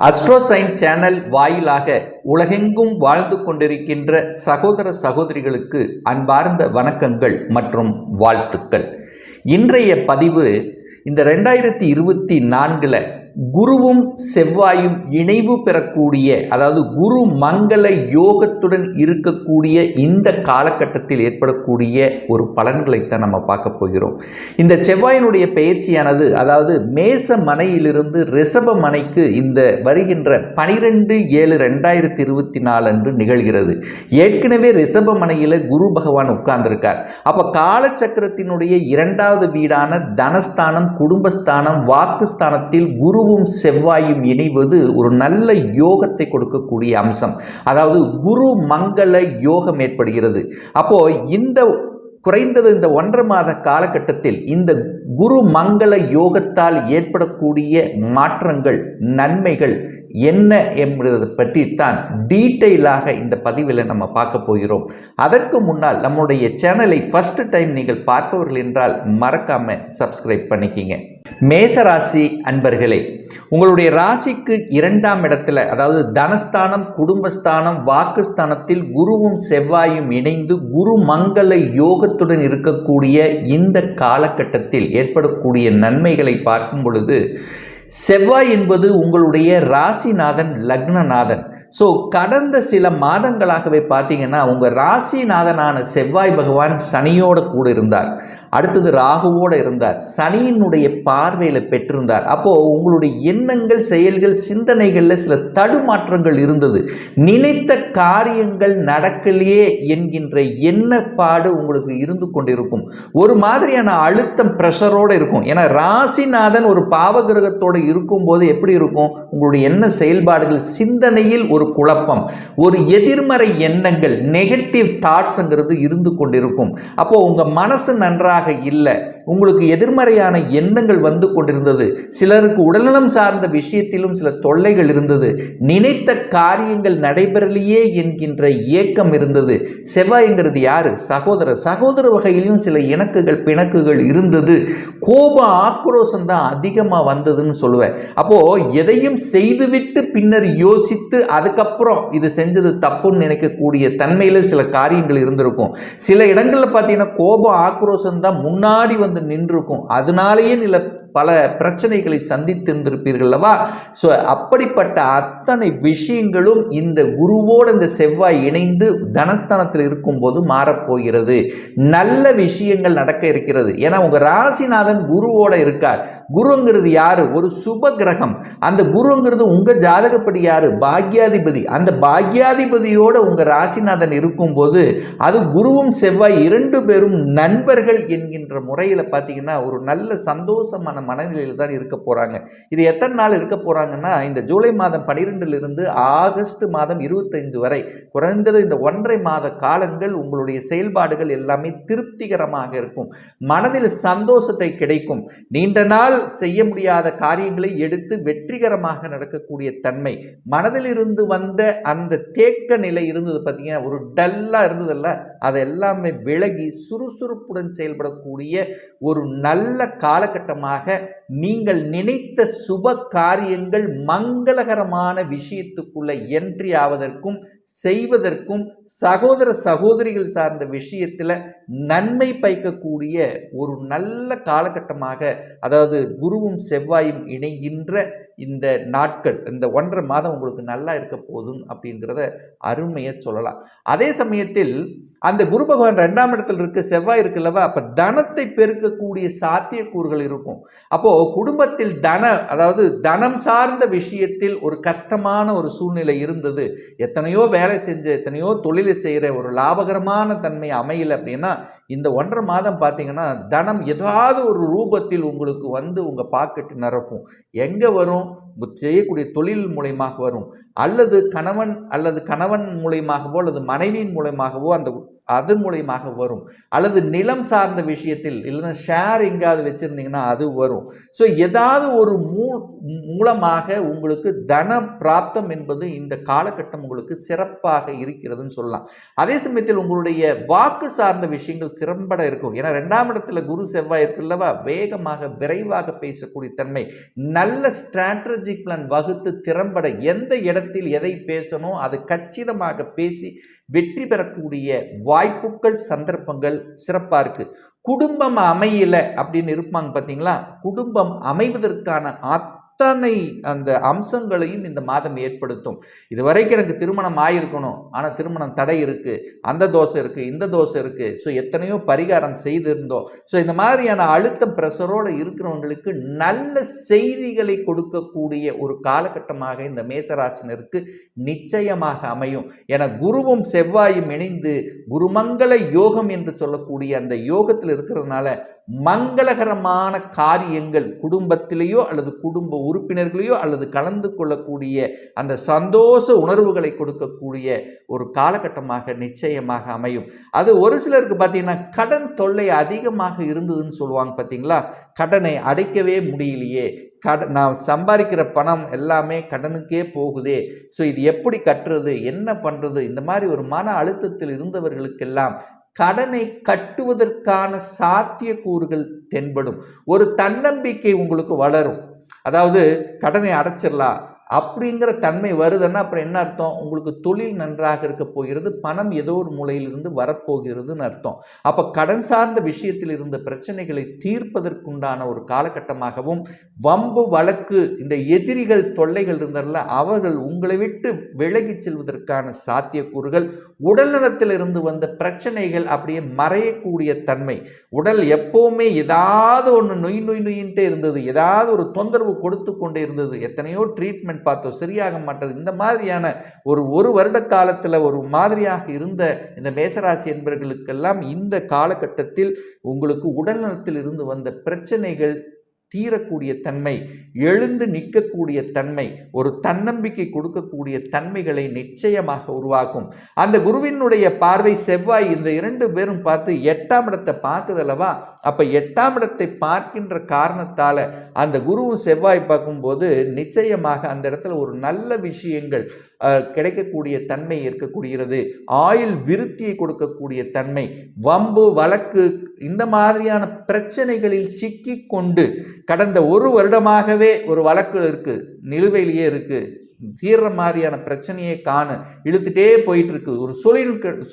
அஸ்ட்ரோசைன் channel வாயிலாக உலகெங்கும் வாழ்ந்து கொண்டிருக்கின்ற சகோதர சகோதரிகளுக்கு அன்பார்ந்த வணக்கங்கள் மற்றும் வாழ்த்துக்கள். இன்றைய பதிவு இந்த 2024 குருவும் செவ்வாயும் இணைவு பெறக்கூடிய, அதாவது குரு மங்கள யோகத்துடன் இருக்கக்கூடிய இந்த காலகட்டத்தில் ஏற்படக்கூடிய ஒரு பலன்களைத்தான் நம்ம பார்க்க போகிறோம். இந்த செவ்வாயினுடைய பெயர்ச்சியானது, அதாவது மேச மனையிலிருந்து ரிஷப மனைக்கு இந்த வருகின்ற 12/7/2024 அன்று நிகழ்கிறது. ஏற்கனவே ரிஷப மனையில் குரு பகவான் உட்கார்ந்திருக்கார். அப்போ காலச்சக்கரத்தினுடைய 2வது வீடான தனஸ்தானம், குடும்பஸ்தானம், வாக்குஸ்தானத்தில் குரு செவ்வாயும் இணைவது ஒரு நல்ல யோகத்தை கொடுக்கக்கூடிய அம்சம். அதாவது குரு மங்கள யோகம் ஏற்படுகிறது. அப்போ இந்த குறைந்தது இந்த 1.5 மாத காலகட்டத்தில் இந்த குரு மங்கள யோகத்தால் ஏற்படக்கூடிய மாற்றங்கள், நன்மைகள் என்ன என்பதை பற்றித்தான் டீட்டெயிலாக இந்த பதிவில் நம்ம பார்க்க போகிறோம். அதற்கு முன்னால் நம்முடைய சேனலை ஃபர்ஸ்ட் டைம் நீங்கள் பார்ப்பவர்கள் என்றால் மறக்காம சப்ஸ்கிரைப் பண்ணிக்கிங்க. மேசராசி அன்பர்களே, உங்களுடைய ராசிக்கு 2ஆம் இடத்துல, அதாவது தனஸ்தானம், குடும்பஸ்தானம், வாக்குஸ்தானத்தில் குருவும் செவ்வாயும் இணைந்து குரு மங்கள யோகத்துடன் இருக்கக்கூடிய இந்த காலகட்டத்தில் ஏற்படக்கூடிய நன்மைகளை பார்க்கும் பொழுது, செவ்வாய் என்பது உங்களுடைய ராசிநாதன், லக்னநாதன். ஸோ கடந்த சில மாதங்களாகவே பார்த்தீங்கன்னா உங்கள் ராசிநாதனான செவ்வாய் பகவான் சனியோடு கூட இருந்தார். அடுத்தது ராகுவோடு இருந்தார். சனியினுடைய பார்வையில் பெற்றிருந்தார். அப்போது உங்களுடைய எண்ணங்கள், செயல்கள், சிந்தனைகளில் சில தடுமாற்றங்கள் இருந்தது. நினைத்த காரியங்கள் நடக்கலையே என்கின்ற எண்ணப்பாடு உங்களுக்கு இருந்து கொண்டிருக்கும். ஒரு மாதிரியான அழுத்தம், ப்ரெஷரோடு இருக்கும். ஏன்னா ராசிநாதன் ஒரு பாவகிரகத்தோடு இருக்கும்போது எப்படி இருக்கும்? உங்களுடைய எண்ண செயல்பாடுகள், சிந்தனையில் ஒரு குழப்பம், ஒரு எதிர்மறை எண்ணங்கள், நெகட்டிவ் தாட்ஸ்ங்கிறது இருந்து கொண்டிருக்கும். அப்போ உங்க மனசு நன்றாக இல்லை, உங்களுக்கு எதிர்மறையான எண்ணங்கள் வந்து கொண்டிருந்தது. சிலருக்கு உடல்நலம் சார்ந்த விஷயத்திலும் சில தொல்லைகள் இருந்தது. நினைத்த காரியங்கள் நடைபெறலையே என்கின்ற ஏக்கம் இருந்தது. செவ்வாய்ங்கிறது யாரு? சகோதர வகையிலும் சில இணக்குகள், பிணக்குகள் இருந்தது. கோப ஆக்ரோஷம் தான் அதிகமாக வந்ததுன்னு சொல்லுவேன். அப்போ எதையும் செய்துவிட்டு பின்னர் யோசித்து அதுக்கப்புறம் இது செஞ்சது தப்புன்னு நினைக்கக்கூடிய தன்மையில் சில காரியங்கள் இருந்திருக்கும். சில இடங்களில் பார்த்தீங்கன்னா கோபம், ஆக்ரோஷம் தான் முன்னாடி வந்து நின்றுருக்கும். அதனாலேயே பல பிரச்சனைகளை சந்தித்திருந்திருப்பீர்கள் அல்லவா? ஸோ அப்படிப்பட்ட அத்தனை விஷயங்களும் இந்த குருவோடு இந்த செவ்வாய் இணைந்து தனஸ்தானத்தில் இருக்கும்போது மாறப்போகிறது. நல்ல விஷயங்கள் நடக்க இருக்கிறது. ஏன்னா உங்கள் ராசிநாதன் குருவோட இருக்கார். குருங்கிறது யாரு? ஒரு சுப கிரகம். அந்த குருங்கிறது உங்கள் ஜாதகப்படி யாரு? பாக்யாதிபதி. அந்த பாக்யாதிபதியோட உங்கள் ராசிநாதன் இருக்கும்போது அது குருவும் செவ்வாய் 2 பேரும் நண்பர்கள் என்கின்ற முறையில் பார்த்தீங்கன்னா ஒரு நல்ல சந்தோஷமான மனநிலையில் தான் இருக்க போறாங்க. இது எத்தனை நாள் இருக்க போறாங்கன்னா, இந்த ஜூலை மாதம் 12 ஆகஸ்ட் மாதம் 25 வரை குறைந்தது இந்த 1.5 மாத காலங்கள் உங்களுடைய செயல்பாடுகள் எல்லாமே திருப்திகரமாக இருக்கும். மனதில் சந்தோஷத்தை கிடைக்கும். நீண்ட நாள் செய்ய முடியாத காரியங்களை எடுத்து வெற்றிகரமாக நடக்கக்கூடிய தன்மை, மனதில் இருந்து வந்த அந்த தேக்க நிலை இருந்தது பார்த்தீங்கன்னா, ஒரு டல்லா இருந்ததல்ல, அது எல்லாமே விலகி சுறுசுறுப்புடன் செயல்படக்கூடிய ஒரு நல்ல காலகட்டமாக நீங்கள் நினைத்த சுப காரியங்கள் மங்களகரமான விஷயத்துக்குள்ள என்ட்ரி ஆவதற்கும் செய்வதற்கும், சகோதர சகோதரிகள் சார்ந்த விஷயத்தில் நன்மை பயக்கக்கூடிய ஒரு நல்ல காலகட்டமாக, அதாவது குருவும் செவ்வாயும் இணைகின்ற இந்த நாட்கள், இந்த 1.5 மாதம் உங்களுக்கு நல்லா இருக்க போதும் அப்படிங்கிறத அருமையை சொல்லலாம். அதே சமயத்தில் அந்த குரு பகவான் 2ஆம் இடத்தில் இருக்கு, செவ்வாய் இருக்குல்லவா? அப்போ தனத்தை பெருக்கக்கூடிய சாத்தியக்கூறுகள் இருக்கும். அப்போ குடும்பத்தில் அதாவது தனம் சார்ந்த விஷயத்தில் ஒரு கஷ்டமான ஒரு சூழ்நிலை இருந்தது. எத்தனையோ வேலை செஞ்ச, எத்தனையோ தொழிலை செய்கிற ஒரு லாபகரமான தன்மை அமையல அப்படின்னா, இந்த 1.5 மாதம் பார்த்தீங்கன்னா தனம் ஏதாவது ஒரு ரூபத்தில் உங்களுக்கு வந்து உங்கள் பாக்கெட்டு நிரப்பும். எங்கே வரும்? செய்யக்கூடிய தொழில் மூலயமாக வரும், அல்லது கணவன் மூலயமாகவோ அல்லது மனைவியின் மூலமாகவோ அந்த அதன் மூலயமாக வரும். அல்லது நிலம் சார்ந்த விஷயத்தில் இல்லைன்னா ஷேர் எங்கேயாவது வச்சுருந்தீங்கன்னா அது வரும். ஸோ ஏதாவது ஒரு மூலமாக உங்களுக்கு தன பிராப்தம் என்பது இந்த காலகட்டம் உங்களுக்கு சிறப்பாக இருக்கிறதுன்னு சொல்லலாம். அதே சமயத்தில் உங்களுடைய வாக்கு சார்ந்த விஷயங்கள் திறம்பட இருக்கும். ஏன்னா 2ஆம் இடத்துல குரு செவ்வாய் இருக்குல்லவா, வேகமாக விரைவாக பேசக்கூடிய தன்மை, நல்ல ஸ்ட்ராட்டஜிக் பிளான் வகுத்து திறம்பட எந்த இடத்தில் எதை பேசணும் அது கச்சிதமாக பேசி வெற்றி பெறக்கூடிய வாய்ப்புகள் சந்தர்ப்பங்கள் சிறப்பாக இருக்கு. குடும்பம் அமையல அப்படின்னு இருப்பாங்க பார்த்தீங்களா, குடும்பம் அமைவதற்கான அத்தனை அந்த அம்சங்களையும் இந்த மாதம் ஏற்படுத்தும். இதுவரைக்கும் எனக்கு திருமணம் ஆயிருக்கணும், ஆனால் திருமணம் தடை இருக்கு, அந்த தோசை இருக்கு, இந்த தோசை இருக்கு, ஸோ எத்தனையோ பரிகாரம் செய்திருந்தோம். ஸோ இந்த மாதிரியான அழுத்தம் பிரஷரோடு இருக்கிறவங்களுக்கு நல்ல செய்திகளை கொடுக்கக்கூடிய ஒரு காலகட்டமாக இந்த மேசராசினருக்கு நிச்சயமாக அமையும். என குருவும் செவ்வாயும் இணைந்து குருமங்கள யோகம் என்று சொல்லக்கூடிய அந்த யோகத்தில் இருக்கிறதுனால மங்களகரமான காரியங்கள் குடும்பத்திலேயோ அல்லது குடும்ப உறுப்பினர்களையோ அல்லது கலந்து கொள்ளக்கூடிய அந்த சந்தோஷ உணர்வுகளை கொடுக்கக்கூடிய ஒரு காலகட்டமாக நிச்சயமாக அமையும். அது ஒரு சிலருக்கு பார்த்தீங்கன்னா கடன் தொல்லை அதிகமாக இருந்ததுன்னு சொல்லுவாங்க பார்த்தீங்களா, கடனை அடைக்கவே முடியலையே, நான் சம்பாதிக்கிற பணம் எல்லாமே கடனுக்கே போகுதே, ஸோ இது எப்படி கட்டுறது, என்ன பண்ணுறது, இந்த மாதிரி ஒரு மன அழுத்தத்தில் இருந்தவர்களுக்கெல்லாம் கடனை கட்டுவதற்கான சாத்தியக்கூறுகள் தென்படும். ஒரு தன்னம்பிக்கை உங்களுக்கு வளரும். அதாவது கடனை அடைச்சிடலாம் அப்படிங்கிற தன்மை வருதுன்னா அப்புறம் என்ன அர்த்தம், உங்களுக்கு தொழில் நன்றாக இருக்க போகிறது, பணம் ஏதோ ஒரு மூலையிலிருந்து வரப்போகிறதுன்னு அர்த்தம். அப்போ கடன் சார்ந்த விஷயத்தில் இருந்த பிரச்சனைகளை தீர்ப்பதற்குண்டான ஒரு காலகட்டமாகவும், வம்பு வழக்கு இந்த எதிரிகள் தொல்லைகள் இருந்தால அவர்கள் உங்களை விட்டு விலகி செல்வதற்கான சாத்தியக்கூறுகள், உடல்நலத்தில் இருந்து வந்த பிரச்சனைகள் அப்படியே மறையக்கூடிய தன்மை. உடல் எப்பவுமே ஏதாவது ஒன்று நொயின்ட்டே இருந்தது, ஏதாவது ஒரு தொந்தரவு கொடுத்து கொண்டே இருந்தது, எத்தனையோ ட்ரீட்மெண்ட் பார்த்தோம் சரியாக மாட்டது, இந்த மாதிரியான ஒரு வருட காலத்தில் ஒரு மாதிரியாக இருந்த இந்த மேசராசி என்பவர்களுக்கெல்லாம் இந்த காலகட்டத்தில் உங்களுக்கு உடல்நலத்தில் இருந்து வந்த பிரச்சனைகள் தீரக்கூடிய தன்மை, எழுந்து நிற்கக்கூடிய தன்மை, ஒரு தன்னம்பிக்கை கொடுக்கக்கூடிய தன்மைகளை நிச்சயமாக உருவாக்கும். அந்த குருவினுடைய பார்வை செவ்வாய் இந்த 2 பேரும் பார்த்து 8ஆம் இடத்தை பார்க்குதல்லவா, அப்போ 8ஆம் இடத்தை பார்க்கின்ற காரணத்தால் அந்த குருவும் செவ்வாய் பார்க்கும்போது நிச்சயமாக அந்த இடத்துல ஒரு நல்ல விஷயங்கள் கிடைக்கக்கூடிய தன்மை இருக்கக்கூடியது. ஆயுள் விருத்தியை கொடுக்கக்கூடிய தன்மை, வம்பு வழக்கு இந்த மாதிரியான பிரச்சனைகளில் சிக்கி கொண்டு கடந்த ஒரு வருடமாகவே ஒரு வழக்கு இருக்கு, நிலுவையிலேயே இருக்கு, தீர்ற மாதிரியான பிரச்சனையை காண இழுத்துட்டே போயிட்டு இருக்கு, ஒரு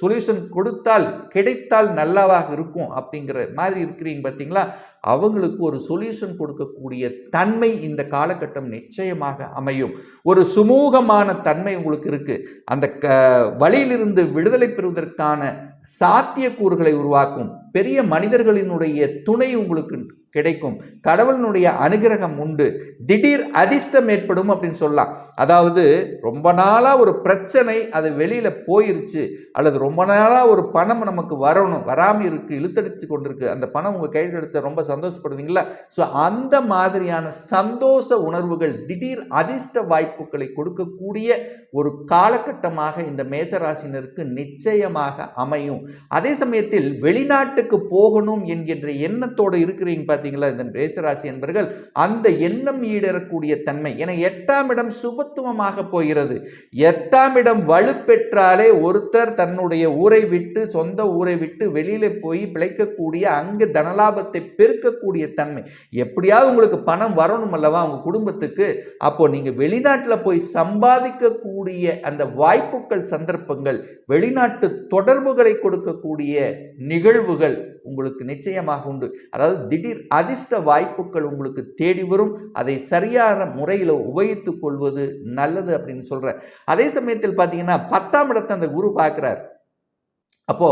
சொல்யூஷன் கொடுத்தால் கிடைத்தால் நல்லாவாக இருக்கும் அப்படிங்கிற மாதிரி இருக்கிறீங்க பார்த்தீங்களா, அவங்களுக்கு ஒரு சொல்யூஷன் கொடுக்கக்கூடிய தன்மை இந்த காலகட்டம் நிச்சயமாக அமையும். ஒரு சுமூகமான தன்மை உங்களுக்கு இருக்கு. அந்த வழியிலிருந்து விடுதலை பெறுவதற்கான சாத்தியக்கூறுகளை உருவாக்கும். பெரிய மனிதர்களினுடைய துணை உங்களுக்கு கிடைக்கும். கடவுளினுடைய அனுகிரகம் உண்டு. திடீர் அதிர்ஷ்டம் ஏற்படும் அப்படின்னு சொல்லலாம். அதாவது ரொம்ப நாளாக ஒரு பிரச்சனை அது வெளியில் போயிருச்சு, அல்லது ரொம்ப நாளாக ஒரு பணம் நமக்கு வராமல் இருக்கு, இழுத்தடிச்சு கொண்டிருக்கு, அந்த பணம் உங்கள் கையில் கிடைச்சா ரொம்ப சந்தோஷப்படுவீங்களா? ஸோ அந்த மாதிரியான சந்தோஷ உணர்வுகள், திடீர் அதிர்ஷ்ட வாய்ப்புகளை கொடுக்கக்கூடிய ஒரு காலகட்டமாக இந்த மேசராசினருக்கு நிச்சயமாக அமையும். அதே சமயத்தில் வெளிநாட்டுக்கு போகணும் என்கின்ற எண்ணத்தோடு இருக்கிறீங்க பார்த்தீங்களா இந்த மேசராசி என்பவர்கள், அந்த எண்ணம் ஈடேறக்கூடிய தன்மை. என 8ஆம் இடம் சுபத்துவமாக போகிறது. 8ஆம் இடம் வலுப்பெற்றாலே ஒருத்தர் தன்னுடைய ஊரை விட்டு, சொந்த ஊரை விட்டு வெளியில போய் பிழைக்கக்கூடிய, அங்கு தனலாபத்தை பெருக்கக்கூடிய தன்மை. எப்படியாவது உங்களுக்கு பணம் வரணும் அல்லவா உங்க குடும்பத்துக்கு, அப்போ நீங்க வெளிநாட்டில் போய் சம்பாதிக்கக்கூடிய அந்த வாய்ப்புகள் சந்தர்ப்பங்கள், வெளிநாட்டு தொடர்புகளை கொடுக்கக்கூடிய நிகழ்வுகள் உங்களுக்கு நிச்சயமாக உண்டு. அதாவது திடீர் அதிர்ஷ்ட வாய்ப்புகள் உங்களுக்கு தேடி வரும். அதை சரியான முறையில் உபயோகித்துக் கொள்வது நல்லது அப்படின்னு சொல்றேன். அதே சமயத்தில் பார்த்தீங்கன்னா 10ஆம் இடத்தை அந்த குரு பார்க்கிறார். அப்போ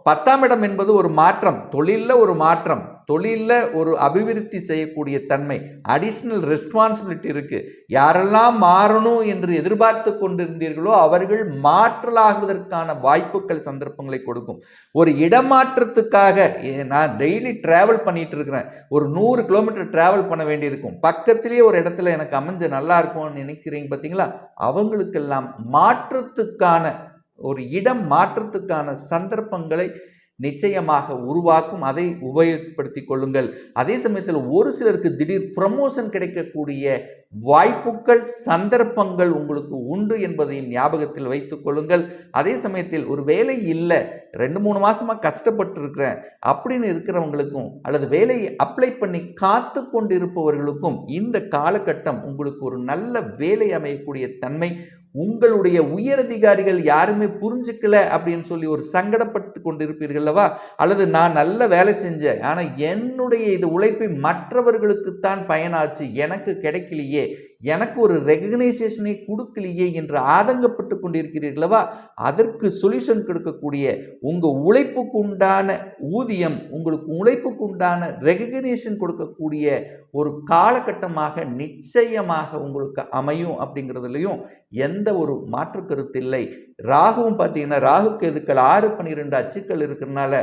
10ஆம் இடம் என்பது ஒரு மாற்றம், தொழிலில் ஒரு மாற்றம், தொழிலில் ஒரு அபிவிருத்தி செய்யக்கூடிய தன்மை, அடிஷ்னல் ரெஸ்பான்சிபிலிட்டி இருக்கு. யாரெல்லாம் மாறணும் என்று எதிர்பார்த்து கொண்டிருந்தீர்களோ அவர்கள் மாற்றலாகுவதற்கான வாய்ப்புகள் சந்தர்ப்பங்களை கொடுக்கும். ஒரு இடமாற்றத்துக்காக நான் டெய்லி டிராவல் பண்ணிட்டு இருக்கிறேன், ஒரு 100 கிலோமீட்டர் டிராவல் பண்ண வேண்டியிருக்கும், பக்கத்திலேயே ஒரு இடத்துல எனக்கு அமைஞ்ச நல்லா இருக்கும்னு நினைக்கிறீங்க பார்த்தீங்களா, அவங்களுக்கெல்லாம் மாற்றத்துக்கான ஒரு இடம் மாற்றத்துக்கான சந்தர்ப்பங்களை நிச்சயமாக உருவாக்கும். அதை உபயோகப்படுத்தி கொள்ளுங்கள். அதே சமயத்தில் ஒரு சிலருக்கு திடீர் ப்ரமோஷன் கிடைக்கக்கூடிய வாய்ப்புகள் சந்தர்ப்பங்கள் உங்களுக்கு உண்டு என்பதையும் ஞாபகத்தில் வைத்துக் கொள்ளுங்கள். அதே சமயத்தில் ஒரு வேலை இல்லை, 2-3 மாசமா கஷ்டப்பட்டு இருக்கிறேன் அப்படின்னு இருக்கிறவங்களுக்கும் அல்லது வேலையை அப்ளை பண்ணி காத்து கொண்டு இருப்பவர்களுக்கும் இந்த காலகட்டம் உங்களுக்கு ஒரு நல்ல வேலை அமையக்கூடிய தன்மை. உங்களுடைய உயரதிகாரிகள் யாருமே புரிஞ்சுக்கல அப்படின்னு சொல்லி ஒரு சங்கடப்பட்டு கொண்டிருப்பீர்கள் அல்லவா? அல்லது நான் நல்ல வேலை செஞ்சேன், ஆனால் என்னுடைய இது உழைப்பை மற்றவர்களுக்குத்தான் பயனாச்சு, எனக்கு கிடைக்கலையே, எனக்கு ஒரு ரெகக்னைசேஷனை கொடுக்கலையே என்று ஆதங்கப்பட்டு கொண்டிருக்கிறீர்களவா? அதற்கு சொல்யூஷன் கொடுக்கக்கூடிய உங்கள் உழைப்புக்கு உண்டான ஊதியம், உங்களுக்கு உழைப்புக்கு உண்டான ரெகக்னேஷன் கொடுக்கக்கூடிய ஒரு காலகட்டமாக நிச்சயமாக உங்களுக்கு அமையும் அப்படிங்கிறதுலையும் எந்த ஒரு மாற்று கருத்து இல்லை. ராகுவும் பார்த்தீங்கன்னா ராகு கேதுக்கள் 6-12 அச்சுக்கள் இருக்கிறதுனால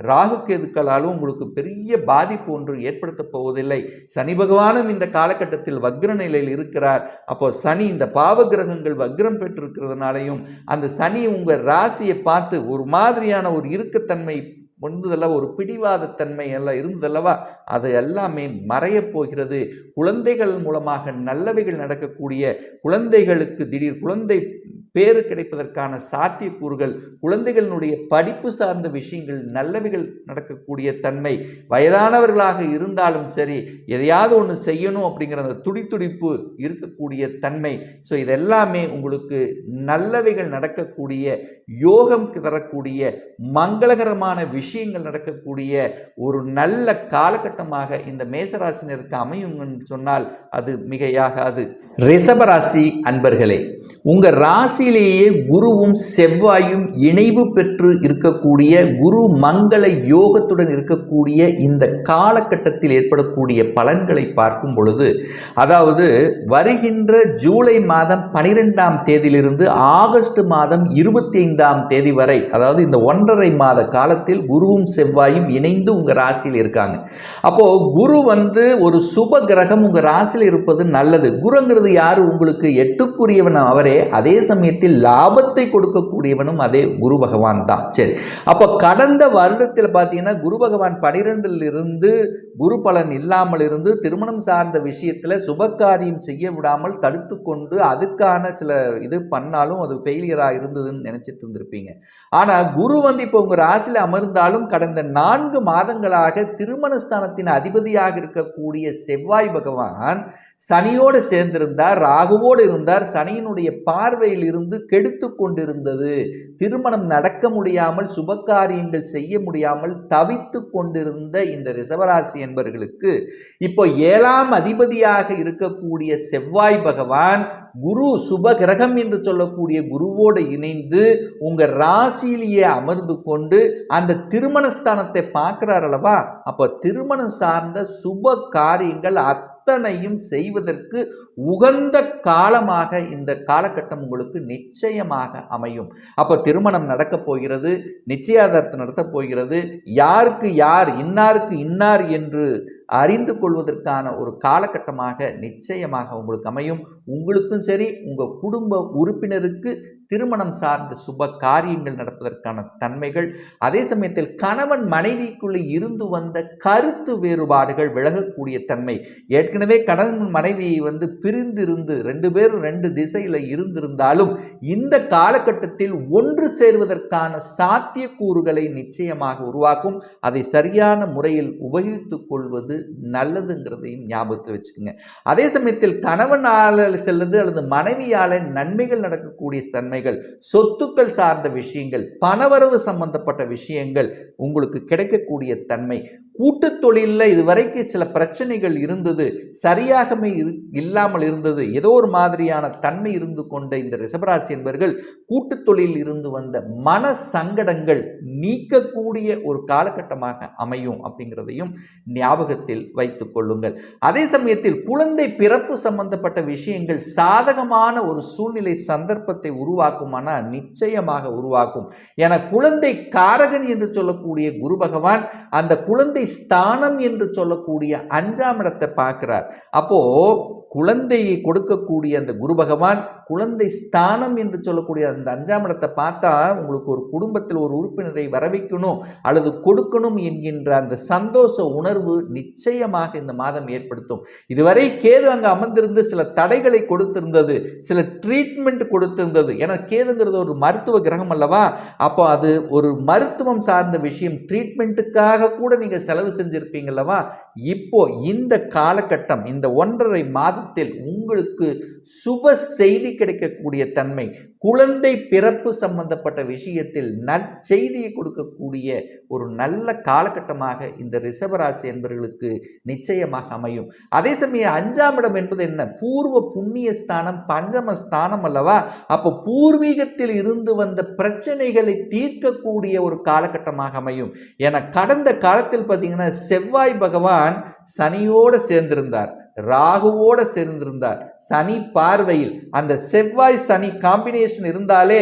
ராகு கேதுக்களாலும் உங்களுக்கு பெரிய பாதிப்பு ஒன்று ஏற்படுத்த போவதில்லை. சனி பகவானும் இந்த காலகட்டத்தில் வக்ர நிலையில் இருக்கிறார். அப்போ சனி இந்த பாவ கிரகங்கள் வக்ரம் பெற்றிருக்கிறதுனாலையும் அந்த சனி உங்கள் ராசியை பார்த்து ஒரு மாதிரியான ஒரு இறுக்கத்தன்மை வந்ததல்லவா, ஒரு பிடிவாத தன்மை எல்லாம் இருந்ததல்லவா, அது எல்லாமே மறையப் போகிறது. குழந்தைகள் மூலமாக நல்லவைகள் நடக்கக்கூடிய, குழந்தைகளுக்கு திடீர் குழந்தை பேறு கிடைப்பதற்கான சாத்தியக்கூறுகள், குழந்தைகளினுடைய படிப்பு சார்ந்த விஷயங்கள் நல்லவைகள் நடக்கக்கூடிய தன்மை, வயதானவர்களாக இருந்தாலும் சரி எதையாவது ஒன்று செய்யணும் அப்படிங்கிற அந்த துடித்துடிப்பு இருக்கக்கூடிய தன்மை. ஸோ இதெல்லாமே உங்களுக்கு நல்லவைகள் நடக்கக்கூடிய, யோகம் தரக்கூடிய, மங்களகரமான விஷயங்கள் நடக்கக்கூடிய ஒரு நல்ல காலகட்டமாக இந்த மேசராசினருக்கு அமையும் என்று சொன்னால் அது மிகையாகாது. ரிஷபராசி அன்பர்களே, உங்கள் ராசியிலேயே குருவும் செவ்வாயும் இணைவு பெற்று இருக்கக்கூடிய, குரு மங்கள யோகத்துடன் இருக்கக்கூடிய இந்த காலகட்டத்தில் ஏற்படக்கூடிய பலன்களை பார்க்கும் பொழுது, அதாவது வருகின்ற ஜூலை மாதம் 12ஆம் தேதியிலிருந்து ஆகஸ்ட் மாதம் 25ஆம் தேதி வரை, அதாவது இந்த 1.5 மாத காலத்தில் குருவும் செவ்வாயும் இணைந்து உங்கள் ராசியில் இருக்காங்க. அப்போ குரு ஒரு சுப கிரகம் உங்கள் ராசியில் இருப்பது நல்லது. குருங்கிறது யாரு? உங்களுக்கு 8க்குரியவன் அவரே, அதே சமயத்தில் லாபத்தை கொடுக்கக்கூடியவனும் அதே குரு பகவான் தான். சரி, அப்போ கடந்த வருடத்தில் பார்த்தீங்கன்னா குரு பகவான் 12ல் இருந்து குரு பலன் இல்லாமல் இருந்து திருமணம் சார்ந்த விஷயத்தில் சுபகாரியம் செய்ய விடாமல் தடுத்து கொண்டு அதுக்கான சில இது பண்ணாலும் அது ஃபெயிலியராக இருந்ததுன்னு நினைச்சிட்டு இருந்திருப்பீங்க. ஆனால் குரு இப்போ உங்கள் ராசியில் அமர்ந்தாலும் கடந்த 4 மாதங்களாக திருமணஸ்தானத்தின் அதிபதியாக இருக்கக்கூடிய செவ்வாய் பகவான் சனியோடு சேர்ந்திருந்தார், ராகுவோடு இருந்தார். சனியினுடைய பார்வையில் இருந்து கெடுத்து கொண்டிருந்தது. திருமணம் நடக்க முடியாமல், சுபகாரியங்கள் செய்ய முடியாமல் தவித்து கொண்டிருந்த இந்த ரிஷபராசி என்பவர்களுக்கு இப்போ 7ஆம் அதிபதியாக இருக்கக்கூடிய செவ்வாய் பகவான் குரு சுப கிரகம் என்று சொல்லக்கூடிய குருவோடு இணைந்து உங்க ராசியிலேயே அமர்ந்து கொண்டு அந்த திருமணஸ்தானத்தை பார்க்கிறார் அல்லவா? அப்போ திருமணம் சார்ந்த சுப காரியங்கள் அத்தனையும் செய்வதற்கு உகந்த காலமாக இந்த காலகட்டம் உங்களுக்கு நிச்சயமாக அமையும். அப்போ திருமணம் நடக்கப் போகிறது, நிச்சயதார்த்தம் நடத்தப் போகிறது. யாருக்கு யார், இன்னாருக்கு இன்னார் என்று அறிந்து கொள்வதற்கான ஒரு காலகட்டமாக நிச்சயமாக உங்களுக்கு அமையும். உங்களுக்கும் சரி, உங்கள் குடும்ப உறுப்பினருக்கு திருமணம் சார்ந்த சுப காரியங்கள் நடப்பதற்கான தன்மைகள், அதே சமயத்தில் கணவன் மனைவிக்குள்ளே இருந்து வந்த கருத்து வேறுபாடுகள் விலகக்கூடிய தன்மை. ஏற்கனவே கணவன் மனைவியை பிரிந்திருந்து 2 பேரும் 2 திசையில் இருந்திருந்தாலும் இந்த காலகட்டத்தில் ஒன்று சேர்வதற்கான சாத்தியக்கூறுகளை நிச்சயமாக உருவாக்கும். அதை சரியான முறையில் உபயோகித்துக் கொள்வது நல்லதுங்கிறதையும் ஞாபகத்தில் வச்சுக்கோங்க. அதே சமயத்தில் கணவனால செல்வது அல்லது மனைவியால நன்மைகள் நடக்கக்கூடிய தன்மைகள், சொத்துக்கள் சார்ந்த விஷயங்கள், பணவரவு சம்பந்தப்பட்ட விஷயங்கள் உங்களுக்கு கிடைக்கக்கூடிய தன்மை. கூட்டு தொழிலில் இதுவரைக்கும் சில பிரச்சனைகள் இருந்தது, சரியாகவே இல்லாமல் இருந்தது, ஏதோ ஒரு மாதிரியான தன்மை இருந்து கொண்ட இந்த ரிஷபராசி என்பவர்கள் கூட்டு தொழிலில் இருந்து வந்த மன சங்கடங்கள் நீக்கக்கூடிய ஒரு காலகட்டமாக அமையும் அப்படிங்கிறதையும் ஞாபகத்தில் வைத்துக் கொள்ளுங்கள். அதே சமயத்தில் குழந்தை பிறப்பு சம்பந்தப்பட்ட விஷயங்கள் சாதகமான ஒரு சூழ்நிலை சந்தர்ப்பத்தை உருவாக்குமானா நிச்சயமாக உருவாக்கும். என குழந்தை காரகன் என்று சொல்லக்கூடிய குரு பகவான் அந்த குழந்தை ஸ்தானம் என்று சொல்லக்கூடிய 5ஆம் இடத்தை பார்க்கிறார். அப்போ குழந்தையை கொடுக்கக்கூடிய அந்த குரு பகவான் குழந்தை ஸ்தானம் என்று சொல்லக்கூடிய அந்த 5ஆம் இடத்தை பார்த்தா உங்களுக்கு ஒரு குடும்பத்தில் ஒரு உறுப்பினரை வரவைக்கணும் அல்லது கொடுக்கணும் என்கின்ற அந்த சந்தோஷ உணர்வு நிச்சயமாக இந்த மாதம் ஏற்படுத்தும். இதுவரை கேது அங்கே அமர்ந்திருந்து சில தடைகளை கொடுத்திருந்தது, சில ட்ரீட்மெண்ட் கொடுத்திருந்தது. ஏன்னா கேதுங்கிறது ஒரு மருத்துவ கிரகம் அல்லவா, அப்போ அது ஒரு மருத்துவம் சார்ந்த விஷயம், ட்ரீட்மெண்ட்டுக்காக கூட நீங்கள் செலவு செஞ்சிருப்பீங்க அல்லவா. இப்போ இந்த காலகட்டம், இந்த 1.5 மாதத்தில் உங்களுக்கு சுப செய்தி கிடைக்கக்கூடிய தன்மை, குழந்தை பிறப்பு சம்பந்தப்பட்ட விஷயத்தில் நற்செய்தியை கொடுக்கக்கூடிய ஒரு நல்ல காலகட்டமாக இந்த ரிஷபராசி என்பவர்களுக்கு நிச்சயமாக அமையும். அதே சமயம் 5ஆம் இடம் என்பது என்ன? பூர்வ புண்ணிய ஸ்தானம், பஞ்சம ஸ்தானம் அல்லவா. அப்போ பூர்வீகத்தில் இருந்து வந்த பிரச்சனைகளை தீர்க்கக்கூடிய ஒரு காலகட்டமாக அமையும். என கடந்த காலத்தில் பார்த்தீங்கன்னா செவ்வாய் பகவான் சனியோடு சேர்ந்திருந்தார், ராகுவோடு சேர்ந்திருந்தார். சனி பார்வையில் அந்த செவ்வாய் சனி காம்பினேஷன் இருந்தாலே